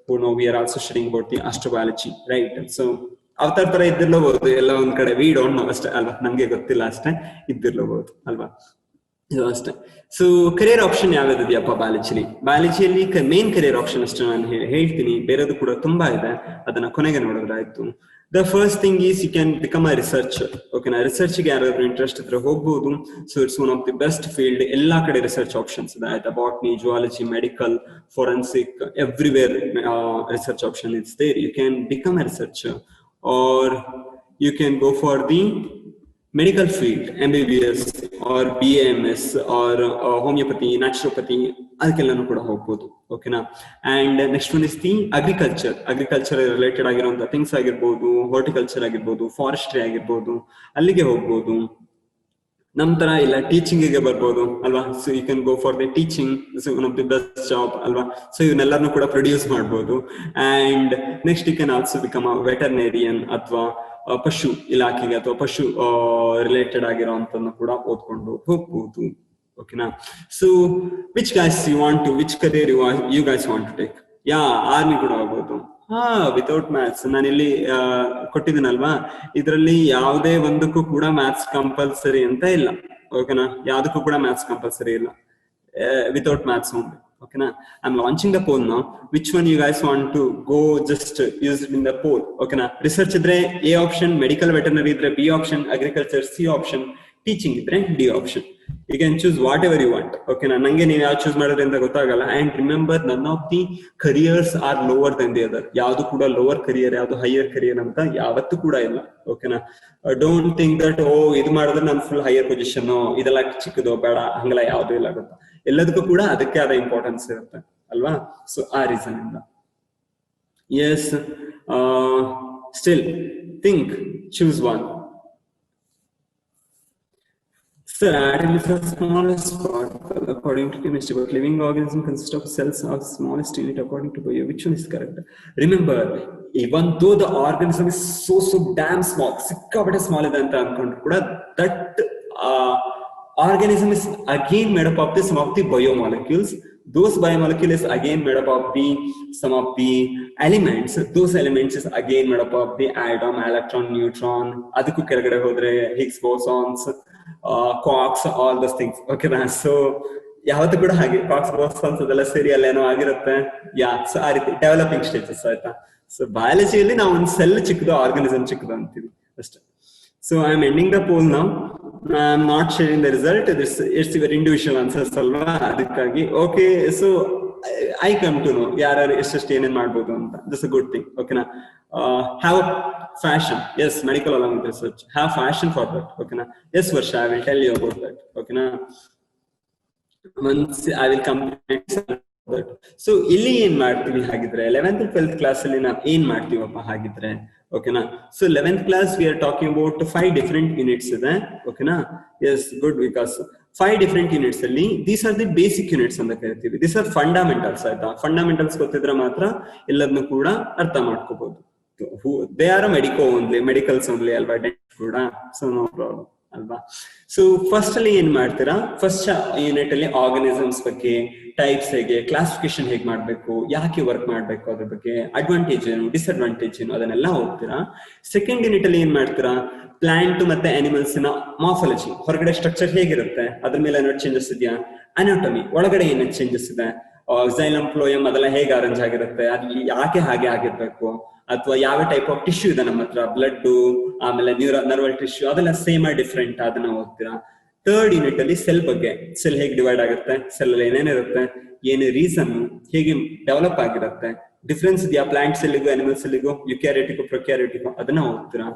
[SPEAKER 1] we are also studying about the astrobiology, right? so ಅವತಾರ ತರ ಇದ್ದಿರ್ಲಬಹುದು ಎಲ್ಲ ಒಂದ್ ಕಡೆ, ವಿ ಡೋಂಟ್ ನೋ ಅಷ್ಟೇ ಅಲ್ವಾ, ನಮ್ಗೆ ಗೊತ್ತಿಲ್ಲ ಅಷ್ಟೇ, ಇದ್ದಿರ್ಲಬಹುದು ಅಲ್ವಾ, ಅಷ್ಟೇ. ಸೊ ಕರಿಯರ್ ಆಪ್ಷನ್ ಯಾವ್ದಿದೆಯಪ್ಪ ಬಯಾಲಜಿಯಲ್ಲಿ? ಮೇನ್ ಕರಿಯರ್ ಆಪ್ಷನ್ ಅಷ್ಟೇ ನಾನು ಹೇಳ್ತೀನಿ, ಬೇರೆದು ಕೂಡ ತುಂಬಾ ಇದೆ, ಅದನ್ನ ಕೊನೆಗೆ ನೋಡಿದ್ರಾಯ್ತು. The first thing is you can become a researcher. ಓಕೆನಾ, ರಿಸರ್ಚ್ಗೆ ಯಾರಾದ್ರೂ ಇಂಟ್ರೆಸ್ಟ್ ಇದ್ರೆ ಹೋಗ್ಬೋದು. So it's one of the best field. ಎಲ್ಲಾ ಕಡೆ ರಿಸರ್ಚ್ ಆಪ್ಷನ್ಸ್ ಇದೆ, ಆಯ್ತಾ? Botany, zoology, medical, forensic, everywhere research option it's there. You can become a researcher or you can go for the medical field, MBBS or BAMS or homeopathy, naturopathy, ಅದಕ್ಕೆಲ್ಲನೂ ಕೂಡ ಹೋಗ್ಬೋದು. ಓಕೆನಾ, and next one is the agriculture related ಆಗಿರುವಂತಹ things ಆಗಿರ್ಬೋದು, horticulture ಆಗಿರ್ಬೋದು, forestry ಆಗಿರ್ಬೋದು, ಅಲ್ಲಿಗೆ ಹೋಗ್ಬೋದು. ನಮ್ ತರ ಇಲ್ಲ, ಟೀಚಿಂಗ್ ಗೆ ಬರ್ಬೋದು ಅಲ್ವಾ? So you can go for the teaching, one of the best job ಅಲ್ವಾ? ಸೊ ಇವನ್ನೆಲ್ಲರನ್ನು ಕೂಡ ಪ್ರೊಡ್ಯೂಸ್ ಮಾಡ್ಬೋದು. And next you can also become a veterinarian ಅಥವಾ ಪಶು ಇಲಾಖೆಗೆ ಅಥವಾ ಪಶು ರಿಲೇಟೆಡ್ ಆಗಿರೋಂಥನ್ನು ಕೂಡ ಓದ್ಕೊಂಡು ಹೋಗ್ಬೋದು. ಓಕೆನಾ, so which career you guys want to take? Army ಕೂಡ ಹೋಗ್ಬೋದು. ವಿತೌಟ್ ಮ್ಯಾಥ್ಸ್ ನಾನು ಇಲ್ಲಿ ಕೊಟ್ಟಿದ್ದೀನಲ್ವಾ, ಇದರಲ್ಲಿ ಯಾವುದೇ ಒಂದಕ್ಕೂ ಕೂಡ ಮ್ಯಾಥ್ಸ್ ಕಂಪಲ್ಸರಿ ಅಂತ ಇಲ್ಲ. ಓಕೆನಾ, ಯಾವ್ದಕ್ಕೂ ಕೂಡ ಮ್ಯಾಥ್ಸ್ ಕಂಪಲ್ಸರಿ ಇಲ್ಲ, ವಿತೌಟ್ ಮ್ಯಾಥ್ಸ್ ಓನ್ಲಿ. ಓಕೆನಾ, I am launching the poll now. Which one you guys want to go? Just use it in the poll. ಓಕೆನಾ, ರಿಸರ್ಚ್ ಇದ್ರೆ ಎ ಆಪ್ಷನ್, ಮೆಡಿಕಲ್ ವೆಟರ್ನರಿ ಇದ್ರೆ B option, agriculture C option, teaching ಇದ್ರೆ D option. You can choose whatever you want. Okay, ನಂಗೆ ನೀವು ಯಾವ್ದು choose ಮಾಡಿದ್ರೆ ಅಂತ ಗೊತ್ತಾಗಲ್ಲ. And remember, none of the careers are lower than the other. ಯಾವ್ದು ಕೂಡ ಲೋವರ್ ಕರಿಯರ್, ಯಾವ್ದು ಹೈಯರ್ ಕರಿಯರ್ ಅಂತ ಯಾವತ್ತೂ ಕೂಡ ಇಲ್ಲ. ಓಕೆನಾ, ಡೋಂಟ್ ಥಿಂಕ್ ದಟ್ ಇದು ಮಾಡಿದ್ರೆ ನಾನು ಫುಲ್ ಹೈಯರ್ ಪೊಸಿಷನ್, ಇದೆಲ್ಲ ಚಿಕ್ಕದು ಬೇಡ, ಹಂಗೆಲ್ಲ ಯಾವ್ದು ಇಲ್ಲ. ಗೊತ್ತಾ, ಎಲ್ಲದಕ್ಕೂ ಕೂಡ ಅದಕ್ಕೆ ಆದ ಇಂಪಾರ್ಟೆನ್ಸ್ ಇರುತ್ತೆ ಅಲ್ವಾ? ಸೊ ಆ ರೀಸನ್ ಇಂದ yes, still think, choose one. Sir, atom is the smallest particle according to chemistry, but living organism consists of cells of smallest unit according to bio. Which one is correct? Remember, even though the organism is so damn small, sikkapate small ಇದೆ ಅಂತ ಅನ್ಕೊಂಡ್ರು ಕೂಡ, that organism is again made up of the some of the biomolecules. Those biomolecules is again made up of the some of the elements. Those elements is again made up of the atom, electron, neutron. ಅದಕ್ಕೂ ಕೆಳಗಡೆ ಹೋದ್ರೆ Higgs bosons, quarks, all those things. Okay, so ಯಾವತ್ತೂ ಕೂಡ ಹಾಗೆ quarks, bosons ಅದೆಲ್ಲ ಸೇರಿ ಅಲ್ಲೇನೋ ಆಗಿರುತ್ತೆ. ಸೊ ಆ ರೀತಿ ಡೆವಲಪಿಂಗ್ ಸ್ಟೇಜಸ್ ಆಯ್ತಾ. ಸೊ ಬಯಾಲಜಿಯಲ್ಲಿ ನಾವು ಒಂದು ಸೆಲ್ ಚಿಕ್ಕದು, ಆರ್ಗನಿಸಮ್ ಚಿಕ್ಕದು ಅಂತೀವಿ ಅಷ್ಟೇ. So I am ending the poll now. I am not sharing the result. It's your individual answers alva adikagi. Okay, so I come to know yaru ಎಷ್ಟು ಏನೇನ್ ಮಾಡಬಹುದು ಅಂತ. That's a good thing. Okay na. Have fashion. Yes, medical along with research. Have fashion for that. Okay na. Yes, Varsha, I will tell you about that. Okay na. Once I will complete that. So ಇಲ್ಲಿ ಏನ್ ಮಾಡ್ತೀವಿ ಹಾಗಿದ್ರೆ 11th 12th class ಅಲ್ಲಿ ನಾವು ಏನ್ ಮಾಡ್ತೀವಪ್ಪ ಹಾಗಿದ್ರೆ. ಓಕೆನಾ. So 11th class we are talking about 5 different units ಇದೆ. ಓಕೆನಾ. Yes, good, because 5 different units ಅಲ್ಲಿ these are the basic units ಅಂತ ಕರಿತೀವಿ. ದೀಸ್ ಆರ್ ಫಂಡಮೆಂಟಲ್ಸ್ ಆಯ್ತಾ. ಫಂಡಮೆಂಟಲ್ಸ್ ಗೊತ್ತಿದ್ರೆ ಮಾತ್ರ ಎಲ್ಲದನ್ನು ಕೂಡ ಅರ್ಥ ಮಾಡ್ಕೋಬಹುದು. ದೇ ಆರ್ ಮೆಡಿಕಲ್ಸ್ ಓನ್ಲಿ ಅಲ್ವಾ ಕೂಡ. ಸೊ ನೋ ಪ್ರಾಬ್ಲಮ್ ಅಲ್ವಾ. ಸೊ ಫಸ್ಟ್ ಅಲ್ಲಿ ಏನ್ ಮಾಡ್ತೀರಾ, ಫಸ್ಟ್ ಯೂನಿಟ್ ಅಲ್ಲಿ ಆರ್ಗನಿಸಮ್ಸ್ ಬಗ್ಗೆ, ಟೈಪ್ಸ್ ಹೇಗೆ, ಕ್ಲಾಸಿಫಿಕೇಶನ್ ಹೇಗೆ ಮಾಡ್ಬೇಕು, ಯಾಕೆ ವರ್ಕ್ ಮಾಡ್ಬೇಕು, ಅದ್ರ ಬಗ್ಗೆ ಅಡ್ವಾಂಟೇಜ್ ಏನು, ಡಿಸ್ಅಡ್ವಾಂಟೇಜ್ ಏನು, ಅದನ್ನೆಲ್ಲ ಓದ್ತೀರಾ. ಸೆಕೆಂಡ್ ಯೂನಿಟ್ ಅಲ್ಲಿ ಏನ್ ಮಾಡ್ತೀರಾ, ಪ್ಲಾಂಟ್ ಮತ್ತೆ ಅನಿಮಲ್ಸ್ ನ ಮಾರ್ಫಾಲಜಿ, ಹೊರಗಡೆ ಸ್ಟ್ರಕ್ಚರ್ ಹೇಗಿರುತ್ತೆ, ಅದ್ರ ಮೇಲೆ ಏನಾದ್ರು ಚೇಂಜಸ್ ಇದೆಯಾ, ಅನಾಟಮಿ ಒಳಗಡೆ ಏನೇನು ಚೇಂಜಸ್ ಇದೆ, ಝೈಲಮ್ ಫ್ಲೋಯಮ್ ಅದೆಲ್ಲ ಹೇಗೆ ಅರೇಂಜ್ ಆಗಿರುತ್ತೆ, ಅದು ಯಾಕೆ ಹಾಗೆ ಆಗಿರ್ಬೇಕು, ಅಥವಾ ಯಾವ ಟೈಪ್ ಆಫ್ ಟಿಶ್ಯೂ ಇದೆ ನಮ್ಮ ಹತ್ರ, ಬ್ಲಡ್, ಆಮೇಲೆ ನರ್ವಲ್ ಟಿಶ್ಯೂ, ಅದೆಲ್ಲ ಸೇಮ್ ಡಿಫ್ರೆಂಟ್, ಅದನ್ನ ಓದ್ತೀರಾ. ಥರ್ಡ್ ಯೂನಿಟ್ ಅಲ್ಲಿ ಸೆಲ್ ಬಗ್ಗೆ, ಸೆಲ್ ಹೇಗೆ ಡಿವೈಡ್ ಆಗುತ್ತೆ, ಸೆಲ್ ಅಲ್ಲಿ ಏನೇನಿರುತ್ತೆ, ಏನು ರೀಸನ್, ಹೇಗೆ ಡೆವಲಪ್ ಆಗಿರುತ್ತೆ, ಡಿಫ್ರೆನ್ಸ್ ಇದೆಯಾ ಪ್ಲಾಂಟ್ ಸೆಲ್ಗೂ ಅನಿಮಲ್ ಸೆಲ್ಗೂ, ಯುಕ್ಯಾರಿಟಿಗೂ ಪ್ರೊಕ್ಯಾರಿಟಿಗೂ, ಅದನ್ನ ಓದ್ತೀರಾ.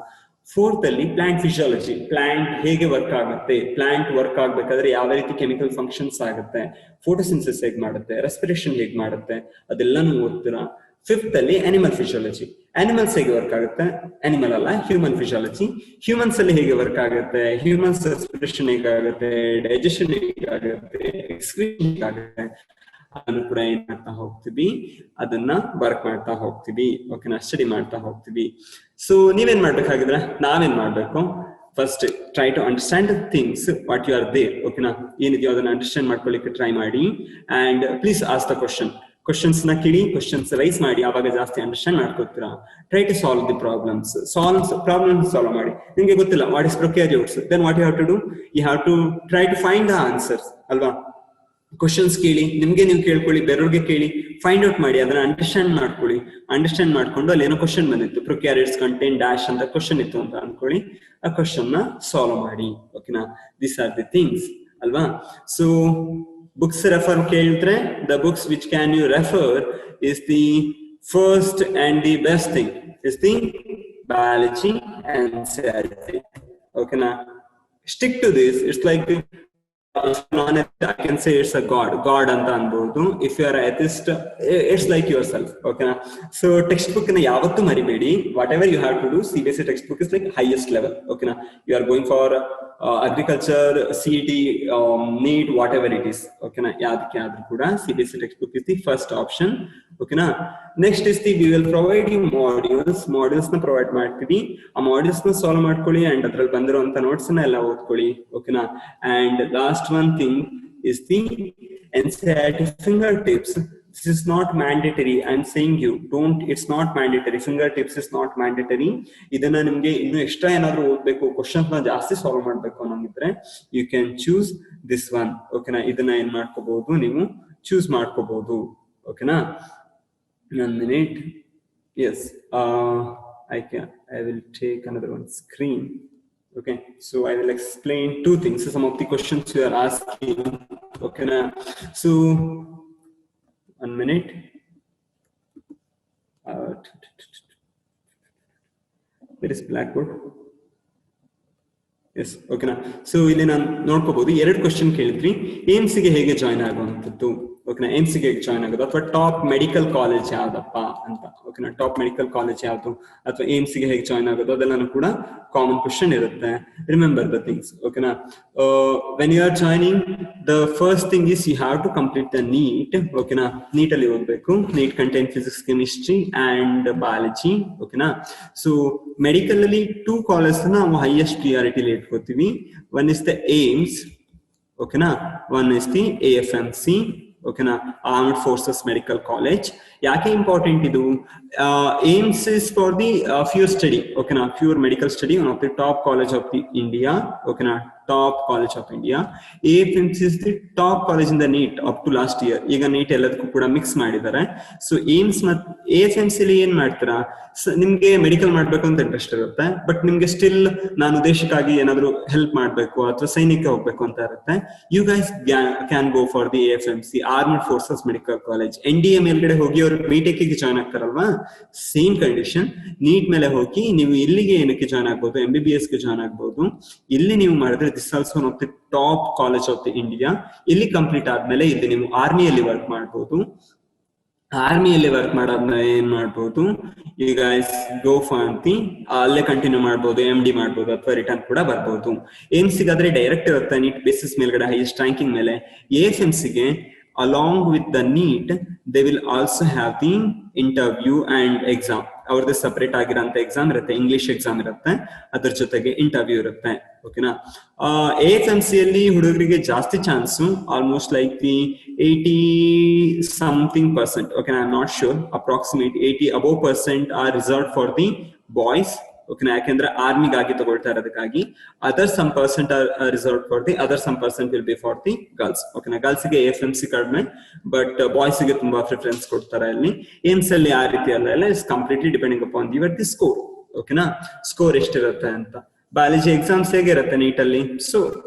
[SPEAKER 1] ಫೋರ್ತ್ ಅಲ್ಲಿ ಪ್ಲಾಂಟ್ ಫಿಸಿಯಾಲಜಿ, ಪ್ಲಾಂಟ್ ಹೇಗೆ ವರ್ಕ್ ಆಗುತ್ತೆ, ಪ್ಲಾಂಟ್ ವರ್ಕ್ ಆಗ್ಬೇಕಾದ್ರೆ ಯಾವ ರೀತಿ ಕೆಮಿಕಲ್ ಫಂಕ್ಷನ್ಸ್ ಆಗುತ್ತೆ, ಫೋಟೋಸಿಂಥಸಿಸ್ ಹೇಗೆ ಮಾಡುತ್ತೆ, ರೆಸ್ಪಿರೇಷನ್ ಹೇಗೆ ಮಾಡುತ್ತೆ, ಅದೆಲ್ಲಾನು ಓದ್ತೀರಾ. ಫಿಫ್ತ್ ಅಲ್ಲಿ ಅನಿಮಲ್ ಫಿಸಿಯಾಲಜಿ, ಅನಿಮಲ್ಸ್ ಹೇಗೆ ವರ್ಕ್ ಆಗುತ್ತೆ, ಅನಿಮಲ್ ಅಲ್ಲ ಹ್ಯೂಮನ್ ಫಿಸಿಯಾಲಜಿ, ಹ್ಯೂಮನ್ಸ್ ಅಲ್ಲಿ ಹೇಗೆ ವರ್ಕ್ ಆಗುತ್ತೆ, ಹ್ಯೂಮನ್ಸ್ ರೆಸ್ಪಿರೇಷನ್ ಹೇಗಾಗುತ್ತೆ, ಡೈಜೆಷನ್ ಹೇಗಾಗುತ್ತೆ, ಎಕ್ಸ್ಕ್ರೀಷನ್ ಹೇಗಾಗುತ್ತೆ, ಅದನ್ನು ಕೂಡ ಏನ್ ಮಾಡ್ತಾ ಹೋಗ್ತೀವಿ, ಅದನ್ನ ವರ್ಕ್ ಮಾಡ್ತಾ ಹೋಗ್ತೀವಿ. ಓಕೆನಾ, ಸ್ಟಡಿ ಮಾಡ್ತಾ ಹೋಗ್ತೀವಿ. ಸೊ ನೀವೇನ್ ಮಾಡ್ಬೇಕಾಗಿದ್ರೆ, ನಾವೇನ್ ಮಾಡ್ಬೇಕು, first try to understand things what you are there. ಓಕೆನಾ, ಏನಿದೆಯೋ ಅದನ್ನ ಅಂಡರ್ಸ್ಟ್ಯಾಂಡ್ ಮಾಡ್ಕೊಳ್ಳಿಕ್ಕೆ ಟ್ರೈ ಮಾಡಿ. And please ask the questions ನ ಕೇಳಿ, ಕ್ವಶನ್ಸ್ ರೈಸ್ ಮಾಡಿ, ಆವಾಗ ಜಾಸ್ತಿ ಅಂಡರ್ಸ್ಟ್ಯಾಂಡ್ ಮಾಡ್ಕೊತೀರಾ. Try to solve the problems solve ಮಾಡಿ. ನಿಮ್ಗೆ ಗೊತ್ತಿಲ್ಲ what is prokaryotes, then what you have to do, you have to try to find the answers ಅಲ್ವಾ. ಕ್ವಶನ್ಸ್ ಕೇಳಿ, ನಿಮ್ಗೆ ನೀವು ಕೇಳ್ಕೊಳ್ಳಿ, ಬೇರೆಯವ್ರಿಗೆ ಕೇಳಿ, ಫೈಂಡ್ ಔಟ್ ಮಾಡಿ, ಅದನ್ನ ಅಂಡರ್ಸ್ಟ್ಯಾಂಡ್ ಮಾಡ್ಕೊಳ್ಳಿ. ಅಂಡರ್ಸ್ಟ್ಯಾಂಡ್ ಮಾಡ್ಕೊಂಡು ಅಲ್ಲಿ ಏನೋ ಕ್ವಶನ್ ಬಂದಿತ್ತು, ಪ್ರೊಕ್ಯಾರಿಯೋಟ್ಸ್ ಕಂಟೇನ್ ಡ್ಯಾಶ್ ಅಂತ ಕ್ವಶನ್ ಇತ್ತು ಅಂತ ಅನ್ಕೊಳ್ಳಿ, ಆ ಕ್ವಶನ್ ನ ಸಾಲ್ವ್ ಮಾಡಿ. ಓಕೆನಾ, ದೀಸ್ ಆರ್ ದಿ ಥಿಂಗ್ಸ್ ಅಲ್ವಾ. ಸೊ ಬುಕ್ಸ್ ರೆಫರ್ ಕೇಳಿದ್ರೆ, the books which can you refer is the first and the best thing is the biology and NCERT. ಓಕೆನಾ, stick to this. It's like I can say it's a god ಅಂತ ಅನ್ಬಹುದು. If you are atheist, it's like yourself. ಓಕೆನಾ, ಸೊ text book ನ ಯಾವತ್ತೂ ಮರಿಬೇಡಿ. Whatever you have to do, CBSE text book is like highest level. ಓಕೆನಾ, you are going for agriculture, CET, NEET, whatever it is. ಓಕೆನಾ, ಯಾವ್ದಕ್ಕೆ ಆದ್ರೂ ಕೂಡ CBSE text book is the first option. ಓಕೆನಾ, next is the we will provide you modules ನ provide ಮಾಡ್ತೀವಿ. ಆ modules ನ ಸಾಲ್ವ್ ಮಾಡ್ಕೊಳ್ಳಿ, ಅಂಡ್ ಅದ್ರಲ್ಲಿ ಬಂದಿರುವಂತ ನೋಟ್ಸ್ ನ ಎಲ್ಲ ಓದ್ಕೊಳ್ಳಿ. ಓಕೆನಾ, and last one thing is the NCERT fingertips. This is not mandatory. I'm saying you don't. It's not mandatory. Fingertips is not mandatory. ಇದನ್ನ ನಿಮ್ಗೆ ಇನ್ನು ಎಕ್ಸ್ಟ್ರಾ ಏನಾದ್ರು ಓದ್ಬೇಕು, ಕ್ವಶನ್ಸ್ ನ ಜಾಸ್ತಿ ಸಾಲ್ವ್ ಮಾಡ್ಬೇಕು ಅನ್ನೋಂಗಿದ್ರೆ, you can choose this one. ಓಕೆನಾ, ಇದನ್ನ ಏನ್ ಮಾಡ್ಕೋಬಹುದು, ನೀವು ಚೂಸ್ ಮಾಡ್ಕೋಬಹುದು. ಓಕೆನಾ, 1 minute. Yes, I will take another one screen. Okay, so I will explain two things, some of the questions you are asking. Okay, so 1 minute. Where is blackboard? Yes ಓಕೆನಾ. So ಇಲ್ಲಿ ನಾನು ನೋಡ್ಕೋಬಹುದು 2 question ಕೇಳಿದ್ರಿ, ಏಮ್ಸ್ಗೆ ಹೇಗೆ join ಆಗುವಂಥದ್ದು, ಓಕೆನಾ, ಏಮ್ಸ್ಗೆ ಹೇಗೆ join ಆಗೋದು ಅಥವಾ ಟಾಪ್ ಮೆಡಿಕಲ್ ಕಾಲೇಜ್ ಯಾವ್ದಪ್ಪ ಅಂತ, ಓಕೆನಾ, ಟಾಪ್ ಮೆಡಿಕಲ್ ಕಾಲೇಜ್ ಯಾವ್ದು ಅಥವಾ ಏಮ್ಸ್ಗೆ ಹೇಗೆ ಜಾಯ್ನ್ ಆಗೋದು, ಅದೆಲ್ಲಾನು ಕೂಡ ಕಾಮನ್ ಕ್ವಶನ್ ಇರುತ್ತೆ. ರಿಮೆಂಬರ್ ದ ಥಿಂಗ್ಸ್, ಓಕೆನಾ. When you are joining, the first thing is you have to complete the NEET, ಓಕೆನಾ. ನೀಟ್ ಅಲ್ಲಿ ಓದ್ಬೇಕು. NEET contain physics, chemistry and biology, ಓಕೆನಾ. ಸೊ ಮೆಡಿಕಲ್ ಅಲ್ಲಿ 2 ಕಾಲೇಜ್ ನಾವು ಹೈಯೆಸ್ಟ್ ಪ್ರಿಯಾರಿಟಿಲಿ ಇಟ್ಕೋತೀವಿ. ಒನ್ ಇಸ್ ದ ಏಮ್ಸ್, ಓಕೆನಾ, ಒನ್ ಇಸ್ ದಿ AFMC, ಓಕೆನಾ, ಆರ್ಮ್ಡ್ ಫೋರ್ಸಸ್ ಮೆಡಿಕಲ್ ಕಾಲೇಜ್. ಯಾಕೆ ಇಂಪಾರ್ಟೆಂಟ್ ಇದು? AIIMS is for the pure study, ಓಕೆನಾ, pure medical study, one of the top college of the India, ಓಕೆನಾ, top college of India. AFMC is the top college in the NEET up to last year. ಈಗ NEET ಎಲ್ಲದಕ್ಕೂ ಕೂಡ mix ಮಾಡಿದ್ದಾರೆ. So AIIMS ಮತ್ತು AFMC ಅಲ್ಲಿ ಏನ್ ಮಾಡ್ತೀರಾ, ನಿಮ್ಗೆ ಮೆಡಿಕಲ್ ಮಾಡ್ಬೇಕು ಅಂತ ಇಂಟ್ರೆಸ್ಟ್ ಇರುತ್ತೆ, ಬಟ್ ನಿಮ್ಗೆ ಸ್ಟಿಲ್ ನಾನು ದೇಶಕ್ಕಾಗಿ ಏನಾದ್ರು ಹೆಲ್ಪ್ ಮಾಡ್ಬೇಕು ಅಥವಾ ಸೈನಿಕ ಹೋಗ್ಬೇಕು ಅಂತ ಇರುತ್ತೆ. You guys can go for the AFMC, armed forces medical college. NDA ಮೇಲ್ಗಡೆ ಹೋಗಿ ಅವರು BTech ಗೆ ಜಾಯ್ನ್ ಆಗ್ತಾರಲ್ವಾ, ಸೇಮ್ ಕಂಡೀಷನ್. ನೀಟ್ ಮೇಲೆ ಹೋಗಿ ನೀವು ಇಲ್ಲಿಗೆ ಏನಕ್ಕೆ ಜಾಯ್ನ್ ಆಗ್ಬೋದು, MBBS ಗೆ ಜಾಯ್ನ್ ಆಗ್ಬೋದು. ಇಲ್ಲಿ ನೀವು ಮಾಡಿದ್ರೆ this also one of the top college of the India. ಇಲ್ಲಿ ಕಂಪ್ಲೀಟ್ ಆದ್ಮೇಲೆ ಇಲ್ಲಿ ನೀವು ಆರ್ಮಿಯಲ್ಲಿ ವರ್ಕ್ ಮಾಡ್ಬೋದು. ಆರ್ಮಿಯಲ್ಲಿ ವರ್ಕ್ ಮಾಡಾದ್ಮೇಲೆ ಏನ್ ಮಾಡ್ಬೋದು, ಈಗ ಗೋ ಫಾಂತಿ ಅಲ್ಲೇ ಕಂಟಿನ್ಯೂ ಮಾಡ್ಬೋದು, MD ಮಾಡ್ಬೋದು ಅಥವಾ ರಿಟರ್ನ್ ಕೂಡ ಬರ್ಬೋದು. ಏಮ್ಸಿಗಾದ್ರೆ ಡೈರೆಕ್ಟ್ ಇರುತ್ತೆ ನೀಟ್ ಬೇಸಿಸ್ ಮೇಲ್ಗಡೆ ಹೈಯೆಸ್ಟ್ ರ್ಯಾಂಕಿಂಗ್ ಮೇಲೆ. AFMCಗೆ along with the NEET they will also have the interview and exam. ಅವ್ರದ್ದು ಸಪರೇಟ್ ಆಗಿರೋಂಥ ಎಕ್ಸಾಮ್ ಇರುತ್ತೆ, ಇಂಗ್ಲಿಷ್ ಎಕ್ಸಾಮ್ ಇರುತ್ತೆ, ಅದ್ರ ಜೊತೆಗೆ ಇಂಟರ್ವ್ಯೂ ಇರುತ್ತೆ, ಓಕೆನಾ. AFMC ಅಲ್ಲಿ ಹುಡುಗರಿಗೆ ಜಾಸ್ತಿ ಚಾನ್ಸು, ಆಲ್ಮೋಸ್ಟ್ ಲೈಕ್ ದಿ 80% ಓಕೆನಾ, I am not sure, approximate 80% are reserved for the boys, ಓಕೆನಾ, ಯಾಕೆಂದ್ರೆ ಆರ್ಮಿಗಾಗಿ ತಗೊಳ್ತಾ ಇರೋದಕ್ಕಾಗಿ. Other some percent are reserved for the, other some percent will be for the girls, ಓಕೆನಾ. ಗರ್ಲ್ಸ್ಗೆ AFMC ಕಡಿಮೆ, ಬಟ್ ಬಾಯ್ಸ್ಗೆ ತುಂಬಾ ಪ್ರಿಫರೆನ್ಸ್ ಕೊಡ್ತಾರೆ ಅಲ್ಲಿ. ಏಮ್ಸ್ ಅಲ್ಲಿ ಆ ರೀತಿ ಅಲ್ಲ, is completely depending upon the score, ಓಕೆನಾ, ಸ್ಕೋರ್ ಎಷ್ಟಿರುತ್ತೆ ಅಂತ. ಬಯಾಲಜಿ ಎಕ್ಸಾಮ್ಸ್ ಹೇಗಿರುತ್ತೆ ನೀಟಲ್ಲಿ, ಸೊ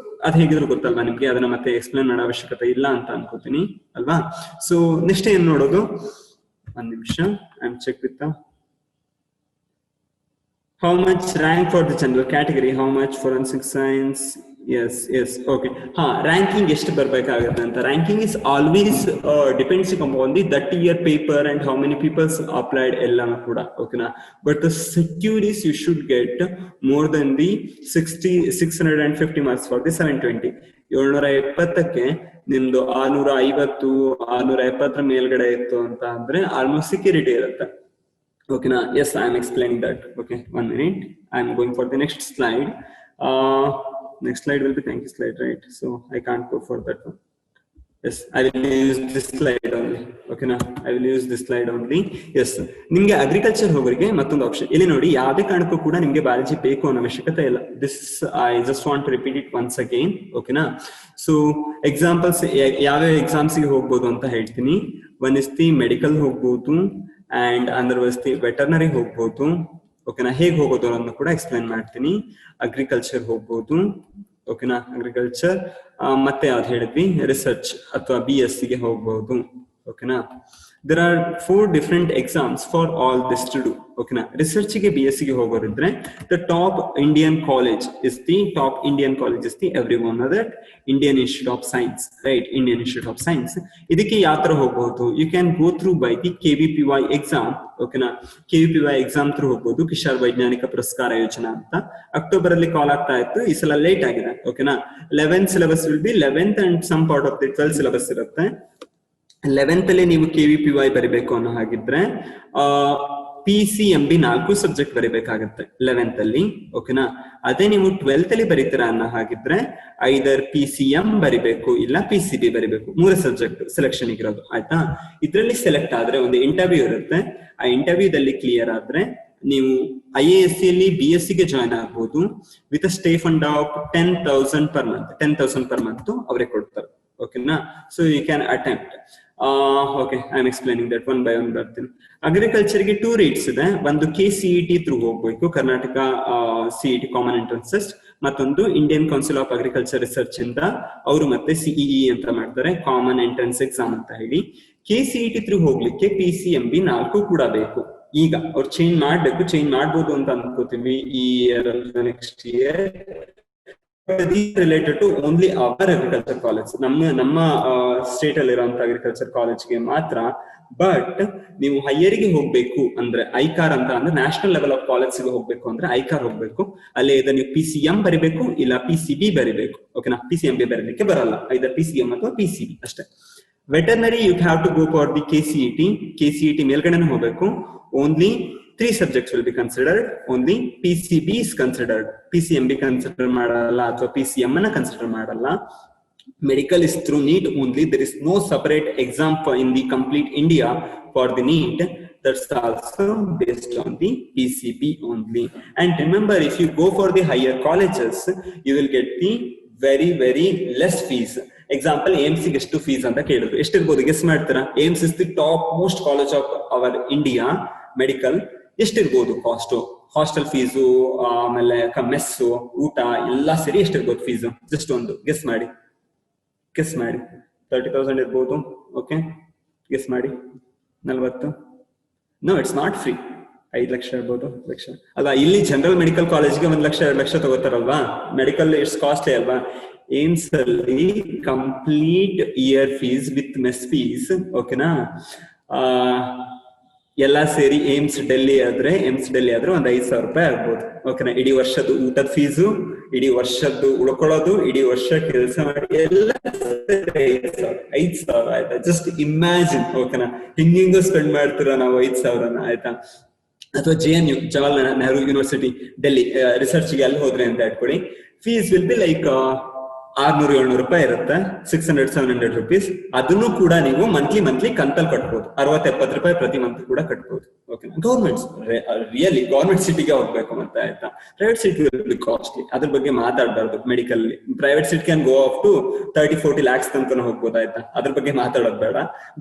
[SPEAKER 1] ಅದ್ ಹೇಗಿದ್ರು ಗೊತ್ತಲ್ವಾ ನಿಮ್ಗೆ, ಅದನ್ನ ಮತ್ತೆ ಎಕ್ಸ್ಪ್ಲೇನ್ ಮಾಡೋ ಅವಶ್ಯಕತೆ ಇಲ್ಲ ಅಂತ ಅನ್ಕೋತೀನಿ ಅಲ್ವಾ. ಸೊ ನೆಕ್ಸ್ಟ್ ಏನ್ ನೋಡೋದು, ಒಂದ್ ನಿಮಿಷ, I am check with how much rank for the general category, how much forensic science, yes okay. Ranking ಎಷ್ಟು ಬರಬೇಕಾಗುತ್ತೆ ಅಂತ. Ranking is always depends upon the that year paper and how many people applied ಎಲ್ಲಾನು ಕೂಡ, ಓಕೆನಾ. But the secure is you should get more than the 650 marks for the 720. 770ಕ್ಕೆ ನಿಮ್ದು 650 670 ಮೇಲ್ಗಡೆ ಇತ್ತು ಅಂತ ಅಂದ್ರೆ ಆಲ್ಮೋಸ್ಟ್ ಸೆಕ್ಯೂರಿಟಿ ಇರುತ್ತೆ, ಓಕೆನಾ. Yes, I am explaining that. Okay, 1 minute. I am going for the next slide. Next slide will be thank you slide, right? So I can't go for that one. Yes, I will use this slide only. Okay, na I will use this slide only. Yes, ನಿಮಗೆ agriculture ಹೋಗೋರಿಗೆ ಮತ್ತೊಂದು option ಇಲ್ಲಿ ನೋಡಿ. ಯಾವುದೇ ಕಾರಣಕ್ಕೂ ಕೂಡ ನಿಮಗೆ biology ಬೇಕು ಅನ್ನೋ ಅವಶ್ಯಕತೆ ಇಲ್ಲ. This I just want to repeat it once again. Okay na. So examples ಯಾವ ಎಕ್ಸಾಮ್ಸ್ ಗೆ ಹೋಗಬಹುದು ಅಂತ ಹೇಳ್ತೀನಿ. One is the medical ಹೋಗಬಹುದು ಅಂಡ್ ಅಂದರ್ ವಸ್ತಿ ವೆಟರ್ನರಿ ಹೋಗ್ಬೋದು, ಓಕೆನಾ. ಹೇಗೆ ಹೋಗೋದು ಅನ್ನೋದನ್ನ ಕೂಡ ಎಕ್ಸ್ಪ್ಲೈನ್ ಮಾಡ್ತೀನಿ. ಅಗ್ರಿಕಲ್ಚರ್ ಹೋಗ್ಬೋದು, ಓಕೆನಾ, ಅಗ್ರಿಕಲ್ಚರ್. ಮತ್ತೆ ಯಾವ್ದು ಹೇಳಿದ್ವಿ, ರಿಸರ್ಚ್ ಅಥವಾ BSc ಗೆ ಹೋಗ್ಬೋದು, ಓಕೆನಾ. There are 4 different exams for all this to do, ಓಕೆನಾ. ರಿಸರ್ಚ್ ಗೆ BSc ಗೆ ಹೋಗೋರಿದ್ರೆ the top Indian college is the everyone know that Indian Institute of Science, right? Indian Institute of Science. ಇದಕ್ಕೆ ಯಾವ ತರ ಹೋಗಬಹುದು, you can go through by the KVPY exam, ಓಕೆನಾ. KVPY exam through ಹೋಗಬಹುದು. ಕಿಶೋರ್ ವೈಜ್ಞಾನಿಕ ಪುರಸ್ಕಾರ ಯೋಜನಾ ಅಂತ ಅಕ್ಟೋಬರ್ ಅಲ್ಲಿ ಕಾಲ್ ಆಗ್ತಾ ಇತ್ತು, ಈ ಸಲ ಲೇಟ್ ಆಗಿದೆ, ಓಕೆನಾ. 11th syllabus will be 11th and some part of the 12th syllabus ಇರುತ್ತೆ. 11th ಅಲ್ಲಿ ನೀವು KVPY ಬರಿಬೇಕು ಅನ್ನೋ ಹಾಗಿದ್ರೆ PCMB 4 ಸಬ್ಜೆಕ್ಟ್ ಬರಿಬೇಕಾಗುತ್ತೆ 11th ಅಲ್ಲಿ, ಓಕೆನಾ. ಅದೇ ನೀವು 12th ಅಲ್ಲಿ ಬರೀತೀರಾ ಅನ್ನೋ ಹಾಗಿದ್ರೆ ಐದರ್ PCM ಬರಿಬೇಕು ಇಲ್ಲ PCB ಬರಿಬೇಕು. 3 ಸಬ್ಜೆಕ್ಟ್ ಸೆಲೆಕ್ಷನ್ ಇರೋದು, ಆಯ್ತಾ. ಇದ್ರಲ್ಲಿ ಸೆಲೆಕ್ಟ್ ಆದ್ರೆ ಒಂದು ಇಂಟರ್ವ್ಯೂ ಇರುತ್ತೆ. ಆ ಇಂಟರ್ವ್ಯೂದಲ್ಲಿ ಕ್ಲಿಯರ್ ಆದ್ರೆ ನೀವು IASc ಅಲ್ಲಿ BSc ಗೆ ಜಾಯ್ನ್ ಆಗ್ಬೋದು with stay fund of 10,000 per month. 10,000 per month ಅವರೇ ಕೊಡ್ತಾರೆ, ಓಕೆನಾ. So you can attempt. Okay, I am explaining that one by one ಬರ್ತೀನಿ. ಅಗ್ರಿಕಲ್ಚರ್ ಗೆ 2 rates ಇದೆ. ಒಂದು KCET ಥ್ರೂ ಹೋಗ್ಬೇಕು, Karnataka CET common entrance test. ಮತ್ತೊಂದು Indian council of agriculture research ಇಂದ ಅವರು ಮತ್ತೆ CEE ಅಂತ ಮಾಡ್ತಾರೆ, ಕಾಮನ್ ಎಂಟ್ರೆನ್ಸ್ ಎಕ್ಸಾಮ್ ಅಂತ ಹೇಳಿ. KCET ಥ್ರೂ ಹೋಗ್ಲಿಕ್ಕೆ PCMB 4 ಕೂಡ ಬೇಕು. ಈಗ ಅವ್ರು ಚೇಂಜ್ ಮಾಡ್ಬೋದು ಅಂತ ಅನ್ಕೋತೀವಿ ಈ year, next year related to only our agriculture college, ನಮ್ಮ ಸ್ಟೇಟ್ ಅಲ್ಲಿ ಇರುವಂತ ಅಗ್ರಿಕಲ್ಚರ್ ಕಾಲೇಜ್ಗೆ ಮಾತ್ರ. ಬಟ್ ನೀವು ಹೈಯರ್ಗೆ ಹೋಗ್ಬೇಕು ಅಂದ್ರೆ ಐಕಾರ್ ಅಂತ, ಅಂದ್ರೆ ನ್ಯಾಷನಲ್ ಲೆವೆಲ್ ಆಫ್ ಕಾಲೇಜ್ಗೆ ಹೋಗ್ಬೇಕು ಅಂದ್ರೆ ಐಕಾರ್ ಹೋಗ್ಬೇಕು. ಅಲ್ಲಿ ನೀವು PCM ಬರಿಬೇಕು ಇಲ್ಲ PCB ಬರಿಬೇಕು. ಓಕೆನಾ, PCMB ಬರೀಲಿಕ್ಕೆ ಬರಲ್ಲ, ಐದರ್ PCM ಅಥವಾ PCB ಅಷ್ಟೇ. Veterinary you have to go for the KCET ಮೇಲ್ಗಡೆನೆ ಹೋಗ್ಬೇಕು. Only 3 subjects will be considered. Only PCB is considered. PCMB consider ಮಾಡಲ್ಲ ಅಥವಾ PCM ಅನ್ನ consider ಮಾಡಲ್ಲ. Medical is through NEET only. There is no separate exam in the complete India for the NEET. That's also based on the PCB only. And remember, if you go for the higher colleges, you will get the very very less fees. Example, AIMS ಗೆ ಎಷ್ಟು fees ಅಂತ ಕೇಳಿದ್ರು, ಎಷ್ಟಿರ್ಬೋದು guess ಮಾಡ್ತೀರಾ? AIMS is the top most college of our India medical. ಎಷ್ಟಿರ್ಬೋದು cost? Hostel fees, ಆಮೇಲೆ mess, ಊಟ ಎಲ್ಲ ಸೇರಿ ಎಷ್ಟಿರ್ಬೋದು ಫೀಸು? ಜಸ್ಟ್ ಒಂದು ಗೆಸ್ ಮಾಡಿ. 30,000 ಇರ್ಬೋದು. ಓಕೆ, ಗೆಸ್ ಮಾಡಿ. 40? No, it's not free. 5 lakh ಇರ್ಬೋದು, ಲಕ್ಷ ಅಲ್ವಾ? ಇಲ್ಲಿ ಜನರಲ್ ಮೆಡಿಕಲ್ ಕಾಲೇಜ್ಗೆ 1 ಲಕ್ಷ 2 ಲಕ್ಷ ತಗೋತಾರಲ್ವಾ? ಮೆಡಿಕಲ್ ಇಟ್ಸ್ ಕಾಸ್ಟ್ಲಿ ಅಲ್ವಾ? ಏಮ್ಸ್ ಅಲ್ಲಿ complete year fees with mess fees, ಓಕೆನಾ, ಎಲ್ಲ ಸೇರಿ ಏಮ್ಸ್ ಡೆಲ್ಲಿ ಆದ್ರೆ ಒಂದು 5,000 ರೂಪಾಯಿ ಆಗ್ಬೋದು. ಓಕೆನಾ, ಇಡೀ ವರ್ಷದ ಊಟದ ಫೀಸು, ಇಡೀ ವರ್ಷದ್ದು ಉಳ್ಕೊಳ್ಳೋದು, ಇಡೀ ವರ್ಷ ಕೆಲಸ ಮಾಡಿ ಎಲ್ಲ 5,000 ಆಯ್ತಾ? Just imagine. ಓಕೆನಾ, ಹಿಂಗಿಂಗು ಸ್ಪೆಂಡ್ ಮಾಡ್ತೀರಾ ನಾವು 5,000 ಆಯ್ತಾ? ಅಥವಾ JNU, ಜವಾಹರ್ಲಾಲ್ ನೆಹರು ಯೂನಿವರ್ಸಿಟಿ ಡೆಲ್ಲಿ ರಿಸರ್ಚ್ಗೆ ಅಲ್ಲಿ ಹೋದ್ರೆ ಅಂತ ಇಟ್ಕೊಳ್ಳಿ, ಫೀಸ್ ವಿಲ್ ಬಿ ಲೈಕ್ 600-700 ರೂಪಾಯಿ ಇರುತ್ತೆ, 600-700 rupees. ಅದನ್ನು ಕೂಡ ನೀವು ಮಂತ್ಲಿ ಕಂತಲ್ಲಿ ಕಟ್ಬೋದು, 60-70 ರೂಪಾಯಿ ಪ್ರತಿ ಮಂತ್ ಕೂಡ ಕಟ್ಬೋದು. ಓಕೆ, ಗೌರ್ಮೆಂಟ್ಸ್ ರಿಯಲಿ ಗೌರ್ಮೆಂಟ್ ಸಿಟಿಗೆ ಹೋಗ್ಬೇಕು ಮತ್ತೆ ಆಯ್ತಾ? Private city will be costly, ಅದ್ರ ಬಗ್ಗೆ ಮಾತಾಡಬಾರ್ದು. Medical private city can go up to 30-40 lakhs ತನಕ ಹೋಗ್ಬೋದು ಆಯ್ತಾ? ಅದ್ರ ಬಗ್ಗೆ ಮಾತಾಡೋದು ಬೇಡ,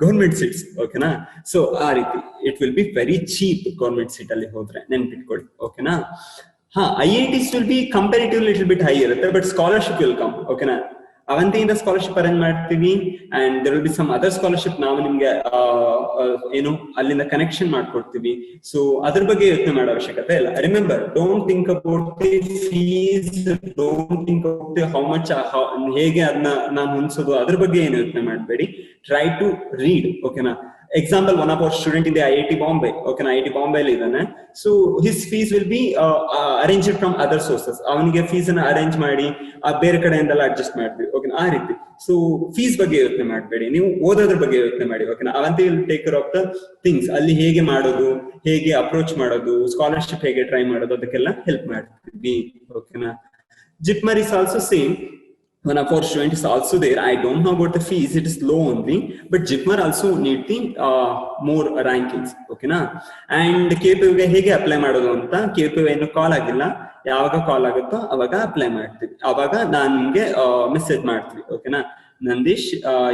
[SPEAKER 1] ಗೌರ್ಮೆಂಟ್ ಸೀಟ್ಸ್. ಓಕೆನಾ, ಸೊ ಆ ರೀತಿ it will be very cheap government seat ಅಲ್ಲಿ ಹೋದ್ರೆ, ನೆನ್ಪಿಟ್ಕೊಳ್ಳಿ. ಓಕೆನಾ, IITs will be comparatively little bit high ಇರುತ್ತೆ, ಬಟ್ ಸ್ಕಾಲರ್ಶಿಪ್ ವಿಲ್ ಕಮ್. ಓಕೆನಾ, ಅವಂತಿಯಿಂದ ಸ್ಕಾಲರ್ಶಿಪ್ ಅರೇಂಜ್ ಮಾಡ್ತೀವಿ, and there will be some other scholarship ನಾವು ನಿಮ್ಗೆ ಏನು ಅಲ್ಲಿಂದ ಕನೆಕ್ಷನ್ ಮಾಡ್ಕೊಡ್ತೀವಿ. ಸೊ ಅದ್ರ ಬಗ್ಗೆ ಯೋಚನೆ ಮಾಡೋ ಅವಶ್ಯಕತೆ ಇಲ್ಲ. Remember, don't think about the fees, don't think about the how much, ಹೇಗೆ ಅದನ್ನ ನಾನು ಹೊಂದಿಸೋದು, ಅದ್ರ ಬಗ್ಗೆ ಏನು ಯೋಚನೆ ಮಾಡಬೇಡಿ. Try to read. ಓಕೆನಾ, example, one of our student in the IIT Bombay, okay, IIT Bombay li idane, so his fees will be arranged from other sources. avanige fees ana arrange ಮಾಡಿ ಬೇರೆ ಕಡೆಯಿಂದಲ್ಲ ಅಡ್ಜಸ್ಟ್ ಮಾಡ್ತೀವಿ. Okay, ಆ ರೀತಿ. So fees ಬಗ್ಗೆ ಯೋಚನೆ ಮಾಡಬೇಡಿ, ನೀವು ಓದೋದ್ರ ಬಗ್ಗೆ ಯೋಚನೆ ಮಾಡಿ. ಓಕೆನಾ, Avanti will take care of the things. ಅಲ್ಲಿ ಹೇಗೆ ಮಾಡೋದು, ಹೇಗೆ ಅಪ್ರೋಚ್ ಮಾಡೋದು, ಸ್ಕಾಲರ್ಶಿಪ್ ಹೇಗೆ ಟ್ರೈ ಮಾಡೋದು, ಅದಕ್ಕೆಲ್ಲ ಹೆಲ್ಪ್ ಮಾಡ್ತೀವಿ. ಓಕೆನಾ, JIPMER is also same. One of our students is also there. I don't know about the fees, it is low only, but JIPMER also need the more rankings. Okay na, and KPU ಗೆ ಹೇಗೆ apply ಮಾಡೋದು ಅಂತ, KPU ಏನು ಕಾಲ್ ಆಗಿಲ್ಲ, ಯಾವಾಗ ಕಾಲ್ ಆಗುತ್ತೋ ಅವಾಗ apply ಮಾಡ್ತೀವಿ, ಅವಾಗ ನಾನು ನಿಮ್ಗೆ ಮೆಸೇಜ್ ಮಾಡ್ತೀವಿ. ಓಕೆನಾ, Nandish,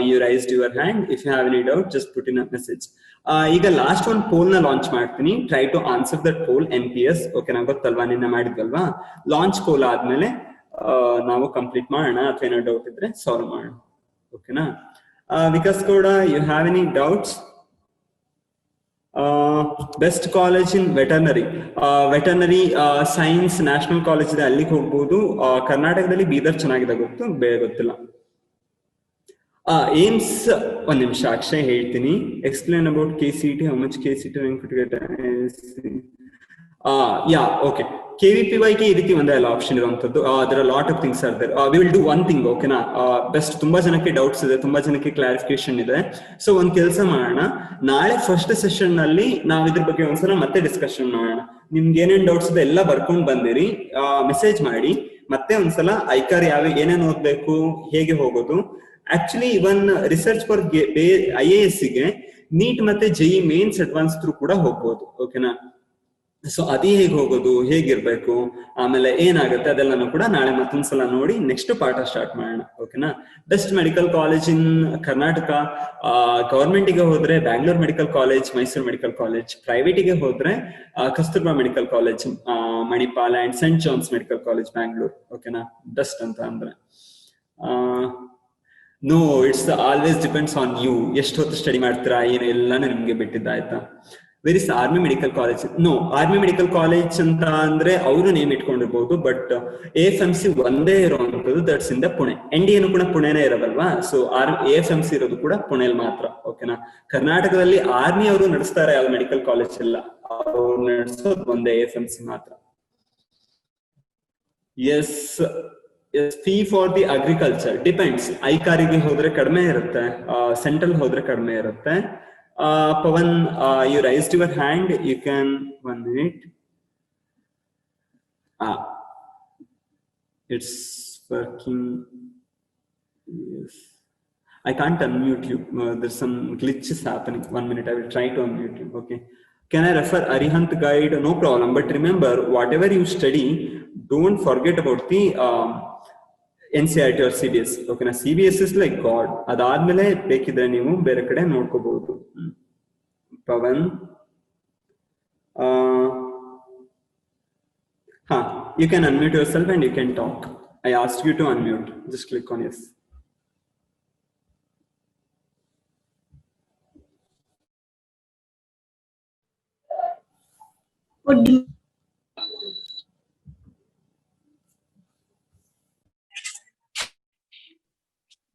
[SPEAKER 1] you raised your hand. If you have any doubt, just put in a message. ಈಗ ಲಾಸ್ಟ್ ಒಂದು ಪೋಲ್ ನ ಲಾಂಚ್ ಮಾಡ್ತೀನಿ, try to answer that poll. NPS, ಓಕೆನಾ, ಗೊತ್ತಲ್ವಾ, ನಿನ್ನೆ ಮಾಡಿದ್ವಲ್ವಾ? ಲಾಂಚ್ ಪೋಲ್ ಆದ್ಮೇಲೆ ನಾವು ಕಂಪ್ಲೀಟ್ ಮಾಡೋಣ, ಅಥವಾ ಏನೋ ಡೌಟ್ ಇದ್ರೆ ಸಾಲ್ವ್ ಮಾಡೋಣ. ಓಕೆನಾ, Vikas Gowda, you have any doubts? Best college in veterinary science national college ಇದೆ, ಅಲ್ಲಿಗೆ ಹೋಗ್ಬೋದು. ಕರ್ನಾಟಕದಲ್ಲಿ ಬೀದರ್ ಚೆನ್ನಾಗಿದೆ, ಗೊತ್ತಿಲ್ಲ. ಏಮ್ಸ್, ಒಂದ್ ನಿಮಿಷ ಅಕ್ಷಯ್ ಹೇಳ್ತೀನಿ. Explain about KCET, how much KCET yeah, okay. KVPY ಗೆ ಈ ರೀತಿ ಒಂದೇ ಅಲ್ಲ ಆಪ್ಷನ್ ಇರುವಂತದ್ದು. there are lot of things are there. We will do one thing. ಓಕೆನಾ, ಬೆಸ್ಟ್ ತುಂಬಾ ಜನಕ್ಕೆ ಡೌಟ್ಸ್ ಇದೆ, ತುಂಬಾ ಜನಕ್ಕೆ ಕ್ಲಾರಿಫಿಕೇಶನ್ ಇದೆ. ಸೊ ಒಂದ್ ಕೆಲಸ ಮಾಡೋಣ, ನಾಳೆ ಫಸ್ಟ್ ಸೆಷನ್ ನಲ್ಲಿ ನಾವು ಇದ್ರ ಬಗ್ಗೆ ಒಂದ್ಸಲ ಮತ್ತೆ ಡಿಸ್ಕಷನ್ ಮಾಡೋಣ. ನಿಮ್ಗೆ ಏನೇನ್ ಡೌಟ್ಸ್ ಇದೆ ಎಲ್ಲ ಬರ್ಕೊಂಡ್ ಬಂದಿರಿ, ಮೆಸೇಜ್ ಮಾಡಿ. ಮತ್ತೆ ಒಂದ್ಸಲ ಐಕಾರ್ ಏನೇನ್ ಓದ್ಬೇಕು, ಹೇಗೆ ಹೋಗೋದು. Actually even research for IAS ಗೆ ನೀಟ್ ಮತ್ತೆ JEE ಮೇನ್ಸ್ ಅಡ್ವಾನ್ಸ್ ಥ್ರೂ ಕೂಡ ಹೋಗ್ಬೋದು. ಓಕೆನಾ, ಸೊ ಅದೇ ಹೇಗೆ ಹೋಗೋದು, ಹೇಗಿರ್ಬೇಕು, ಆಮೇಲೆ ಏನಾಗುತ್ತೆ, ಅದೆಲ್ಲನೂ ಕೂಡ ನಾಳೆ ಮತ್ತೊಂದ್ಸಲ ನೋಡಿ ನೆಕ್ಸ್ಟ್ ಪಾಠ ಸ್ಟಾರ್ಟ್ ಮಾಡೋಣ. ಓಕೆನಾ, best medical college in Karnataka, ಗವರ್ಮೆಂಟಿಗೆ ಹೋದ್ರೆ Bangalore medical college, Mysuru medical college. ಪ್ರೈವೇಟಿಗೆ ಹೋದ್ರೆ Kasturba medical college Manipal, and saint John's medical college Bangalore. ಓಕೆನಾ, ಬೆಸ್ಟ್ ಅಂತ ಅಂದ್ರೆ no, it's always depends on you. ಎಷ್ಟು ಹೊತ್ತು ಸ್ಟಡಿ ಮಾಡ್ತೀರಾ, ಏನೆಲ್ಲಾನು ನಿಮ್ಗೆ ಬಿಟ್ಟಿದ್ದಾಯ್ತಾ? Where is army medical college? No, army medical college ಅಂತ ಅಂದ್ರೆ ಅವರು ನೇಮ್ ಇಟ್ಕೊಂಡಿರ್ಬೋದು, ಬಟ್ AFMC ಒಂದೇ ಇರುವಂತದ್ದು, that's in the Pune. NDA ಕೂಡ ಪುಣೆನೇ ಇರೋದಲ್ವಾ, ಸೊ AFMC ಇರೋದು ಕೂಡ ಪುಣೆಯಲ್ಲಿ ಮಾತ್ರ. ಓಕೆನಾ, ಕರ್ನಾಟಕದಲ್ಲಿ ಆರ್ಮಿ ಅವರು ನಡೆಸ್ತಾರೆ ಯಾವ ಮೆಡಿಕಲ್ ಕಾಲೇಜ್ ಎಲ್ಲ, ಅವರು ನಡೆಸೋದು ಒಂದೇ AFMC ಮಾತ್ರ. Yes, fee for the agriculture depends. ಐಕಾರಿಗೆ ಹೋದ್ರೆ ಕಡಿಮೆ ಇರುತ್ತೆ, ಸೆಂಟ್ರಲ್ ಹೋದ್ರೆ ಕಡಿಮೆ ಇರುತ್ತೆ. Pawan, you raised your hand. You can 1 minute. It's working. Yes, I can't unmute you. There's some glitches happening. 1 minute. I will try to unmute you. Okay. Can I refer Arihant guide? No problem. But remember, whatever you study, don't forget about the NCERT or CBS. Okay, na CBS is like God. ಅದಾದ್ಮೇಲೆ ಬೇಕಿದ್ರೆ ನೀವು ಬೇರೆ ಕಡೆ ನೋಡ್ಕೋಬಹುದು. Pavan, you can unmute yourself and you can talk. I asked you to unmute. Just click on yes.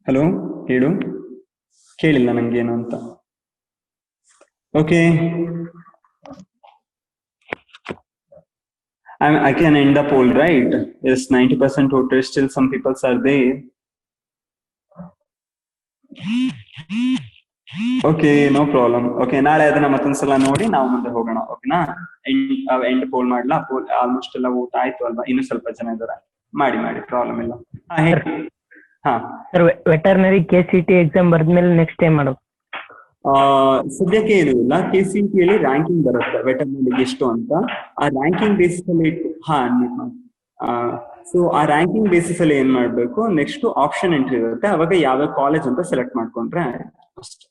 [SPEAKER 1] Hello, ಹೇಳು. ಕೇಳಿಲ್ಲ ನಂಗೇನು ಅಂತ. Okay, I can end the poll, right? Yes, 90% voted. Still some people are there. Okay, no problem. Okay, ನಾಳೆ ಅದನ್ನ ಮತ್ತೊಂದ್ಸಲ ನೋಡಿ ನಾವು ಮುಂದೆ ಹೋಗೋಣ. ಓಕೆನಾ, ಎಂಡ್ ಪೋಲ್ ಮಾಡ್ಲಾ? ಪೋಲ್ ಆಲ್ಮೋಸ್ಟ್ ಎಲ್ಲ ಊಟ ಆಯ್ತು ಅಲ್ವಾ? ಇನ್ನು ಸ್ವಲ್ಪ ಜನ ಇದಾರೆ, ಮಾಡಿ ಪ್ರಾಬ್ಲಮ್ ಇಲ್ಲ.
[SPEAKER 2] ಸರ್, ವೆಟರ್ನರಿ KCT ಎಕ್ಸಾಮ್ ಬರ್ದ್ಮೇಲೆ ನೆಕ್ಸ್ಟ್ ಟೈಮ್ ಮಾಡೋದು?
[SPEAKER 1] ಸದ್ಯಕ್ಕೆ ಏನು ಇಲ್ಲ. KCT ಅಲ್ಲಿ ರ್ಯಾಂಕಿಂಗ್ ಬರುತ್ತೆ ವೆಟರ್ನರಿಗೆ ಎಷ್ಟು ಅಂತ. ಆ ರ್ಯಾಂಕಿಂಗ್ ಬೇಸಿಸ್ ಅಲ್ಲಿ ಸೊ ಆ ರ್ಯಾಂಕಿಂಗ್ ಬೇಸಿಸ್ ಅಲ್ಲಿ ಏನ್ ಮಾಡ್ಬೇಕು, ನೆಕ್ಸ್ಟ್ ಆಪ್ಷನ್ ಎಂಟ್ರಿ ಇರುತ್ತೆ, ಅವಾಗ ಯಾವ ಕಾಲೇಜ್ ಅಂತ ಸೆಲೆಕ್ಟ್ ಮಾಡ್ಕೊಂಡ್ರೆ ಅಷ್ಟೇ.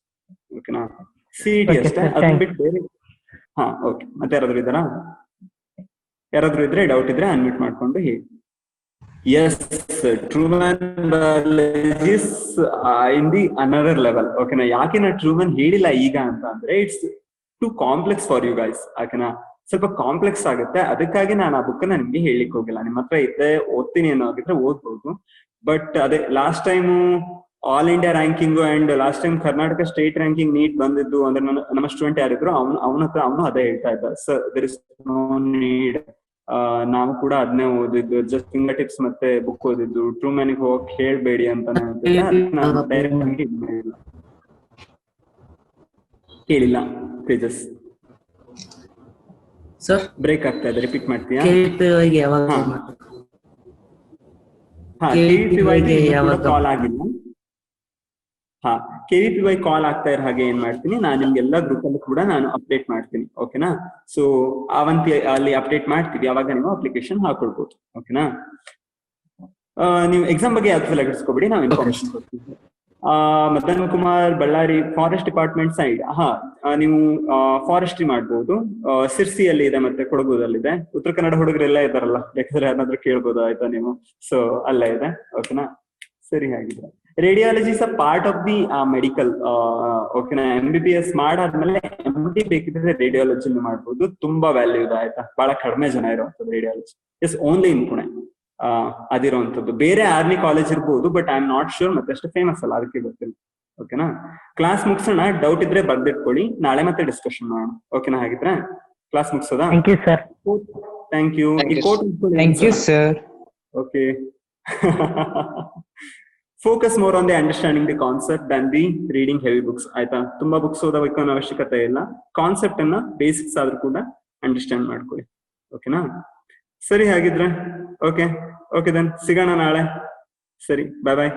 [SPEAKER 1] ಓಕೆನಾ, CET ಅಷ್ಟೇ, ಅದನ್ನ ಬಿಟ್ಟು ಬೇರೆ. ಓಕೆ, ಮತ್ತೆ ಯಾರಾದ್ರೂ ಇದ್ದಾರಾ? ಯಾರಾದ್ರೂ ಇದ್ರೆ ಡೌಟ್ ಇದ್ರೆ ಅನ್ಮ್ಯೂಟ್ ಮಾಡ್ಕೊಂಡು ಹೇಳಿ. Yes, Truman biology is in the another level. Okay, na ಯಾಕೆ ನಾ Truman ಹೇಳಿಲ್ಲ ಈಗ ಅಂತ ಅಂದ್ರೆ, it's too complex for you guys. ಓಕೆನಾ, ಸ್ವಲ್ಪ ಕಾಂಪ್ಲೆಕ್ಸ್ ಆಗುತ್ತೆ, ಅದಕ್ಕಾಗಿ ನಾನು ಆ ಬುಕ್ ನಿಮ್ಗೆ ಹೇಳಿಕ್ ಹೋಗಿಲ್ಲ. ನಿಮ್ಮ ಹತ್ರ ಇದ್ದೆ ಓದ್ತೀನಿ ಅನ್ನೋ ಆಗಿದ್ರೆ ಓದ್ಬೋದು. ಬಟ್ ಅದೇ last time all India ranking and last time Karnataka state ranking NEET ಬಂದಿದ್ದು ಅಂದ್ರೆ ನಮ್ಮ ಸ್ಟೂಡೆಂಟ್ ಯಾರಿದ್ರು ಅವನು ಅದೇ ಹೇಳ್ತಾ ಇದ್ದ, sir there is no need. ನಾವು ಕೂಡ ಅದನ್ನೇ ಓದಿದ್ದು, ಜಸ್ಟ್ ಫಿಂಗರ್ ಟಿಪ್ಸ್ ಮತ್ತೆ ಬುಕ್ ಓದಿದ್ದು, ಟ್ರೂಮನ್ಗೆ ಹೋಗಕ್ ಹೇಳ್ಬೇಡಿ ಅಂತ ಕೇಳಿಲ್ಲ. ತೇಜಸ್
[SPEAKER 3] ಸರ್,
[SPEAKER 1] ಬ್ರೇಕ್ ಆಗ್ತಾ ಇದೆ, ರಿಪೀಟ್ ಮಾಡ್ತೀಯಾ? ಕಾಲ್ ಆಗಿಲ್ಲ. KVPY ಕಾಲ್ ಆಗ್ತಾ ಇರೋ ಹಾಗೆ ಏನ್ ಮಾಡ್ತೀನಿ, ನಾನು ನಿಮ್ಗೆಲ್ಲ ಗ್ರೂಪ್ ಅಲ್ಲಿ ಕೂಡ ನಾನು ಅಪ್ಡೇಟ್ ಮಾಡ್ತೀನಿ. ಓಕೆನಾ, ಸೊ ಅವಂತಿ ಅಲ್ಲಿ ಅಪ್ಡೇಟ್ ಮಾಡ್ತೀವಿ, ಅವಾಗ ನೀವು ಅಪ್ಲಿಕೇಶನ್ ಹಾಕೊಳ್ಬಹುದು. ಓಕೆನಾ, ನೀವು ಎಕ್ಸಾಮ್ ಬಗ್ಗೆ ಯಾವ್ದು ಲಗಿಸ್ಕೊಬೇಡಿ, ನಾವು ಇನ್ಫಾರ್ಮೇಶನ್ ಕೊಡ್ತೀವಿ. Madan Kumar, Ballari forest department side. ನೀವು ಫಾರೆಸ್ಟ್ರಿ ಮಾಡ್ಬೋದು. ಸಿರ್ಸಿಯಲ್ಲಿ ಇದೆ, ಮತ್ತೆ ಕೊಡಗುದಲ್ಲಿದೆ. ಉತ್ತರ ಕನ್ನಡ ಹುಡುಗರೆಲ್ಲ ಇದಾರಲ್ಲ, ಬೇಕಾದ್ರೆ ಯಾರಾದ್ರೂ ಕೇಳ್ಬೋದು, ಆಯ್ತಾ ನೀವು? ಸೊ ಅಲ್ಲೇ ಇದೆ. ಓಕೆನಾ, ಸರಿ. ಹಾಗಿದ್ರೆ radiology is a part of the medical. ಓಕೆನಾ, MBBS ಮಾಡಾದ್ಮೇಲೆ MD ಬೇಕಿದ್ರೆ ರೇಡಿಯಾಲಜಿ ಮಾಡ್ಬೋದು. ತುಂಬಾ ವ್ಯಾಲ್ಯೂ ಇದೆ, ಆಯ್ತಾ? ಬಹಳ ಕಡಿಮೆ ಜನ ಇರುವಂತದ್ದು radiology. Is only in Pune ಅದಿರುವಂತದ್ದು. ಬೇರೆ ಆರ್ಮಿ ಕಾಲೇಜ್ ಇರ್ಬೋದು, but I am not sure, ಮತ್ತೆ ಅಷ್ಟು ಫೇಮಸ್ ಅಲ್ಲ, ಅದಕ್ಕೆ ಗೊತ್ತಿಲ್ಲ. ಓಕೆನಾ, ಕ್ಲಾಸ್ ಮುಗಿಸೋಣ. ಡೌಟ್ ಇದ್ರೆ ಬರ್ದಿಟ್ಕೊಳ್ಳಿ, ನಾಳೆ ಮತ್ತೆ ಡಿಸ್ಕಷನ್ ಮಾಡೋಣ. ಓಕೆನಾ, ಹಾಗಿದ್ರೆ ಕ್ಲಾಸ್ ಮುಗಿಸೋದಾ?
[SPEAKER 2] Thank you sir.
[SPEAKER 1] Thank you.
[SPEAKER 3] Thank you sir.
[SPEAKER 1] Okay. Focus more on the understanding the concept than the reading heavy books. ಆಯ್ತಾ? ತುಂಬಾ ಬುಕ್ಸ್ ಓದಬೇಕು ಅನ್ನೋ ಅವಶ್ಯಕತೆ ಇಲ್ಲ. ಕಾನ್ಸೆಪ್ಟ್ ಅನ್ನ ಬೇಸಿಕ್ಸ್ ಆದ್ರೂ ಕೂಡ ಅಂಡರ್ಸ್ಟ್ಯಾಂಡ್ ಮಾಡ್ಕೊಳ್ಳಿ. ಓಕೆನಾ, ಸರಿ. ಹಾಗಿದ್ರೆ ಓಕೆ ದೆನ್ ಸಿಗೋಣ ನಾಳೆ. ಸರಿ, ಬಾಯ್ ಬಾಯ್.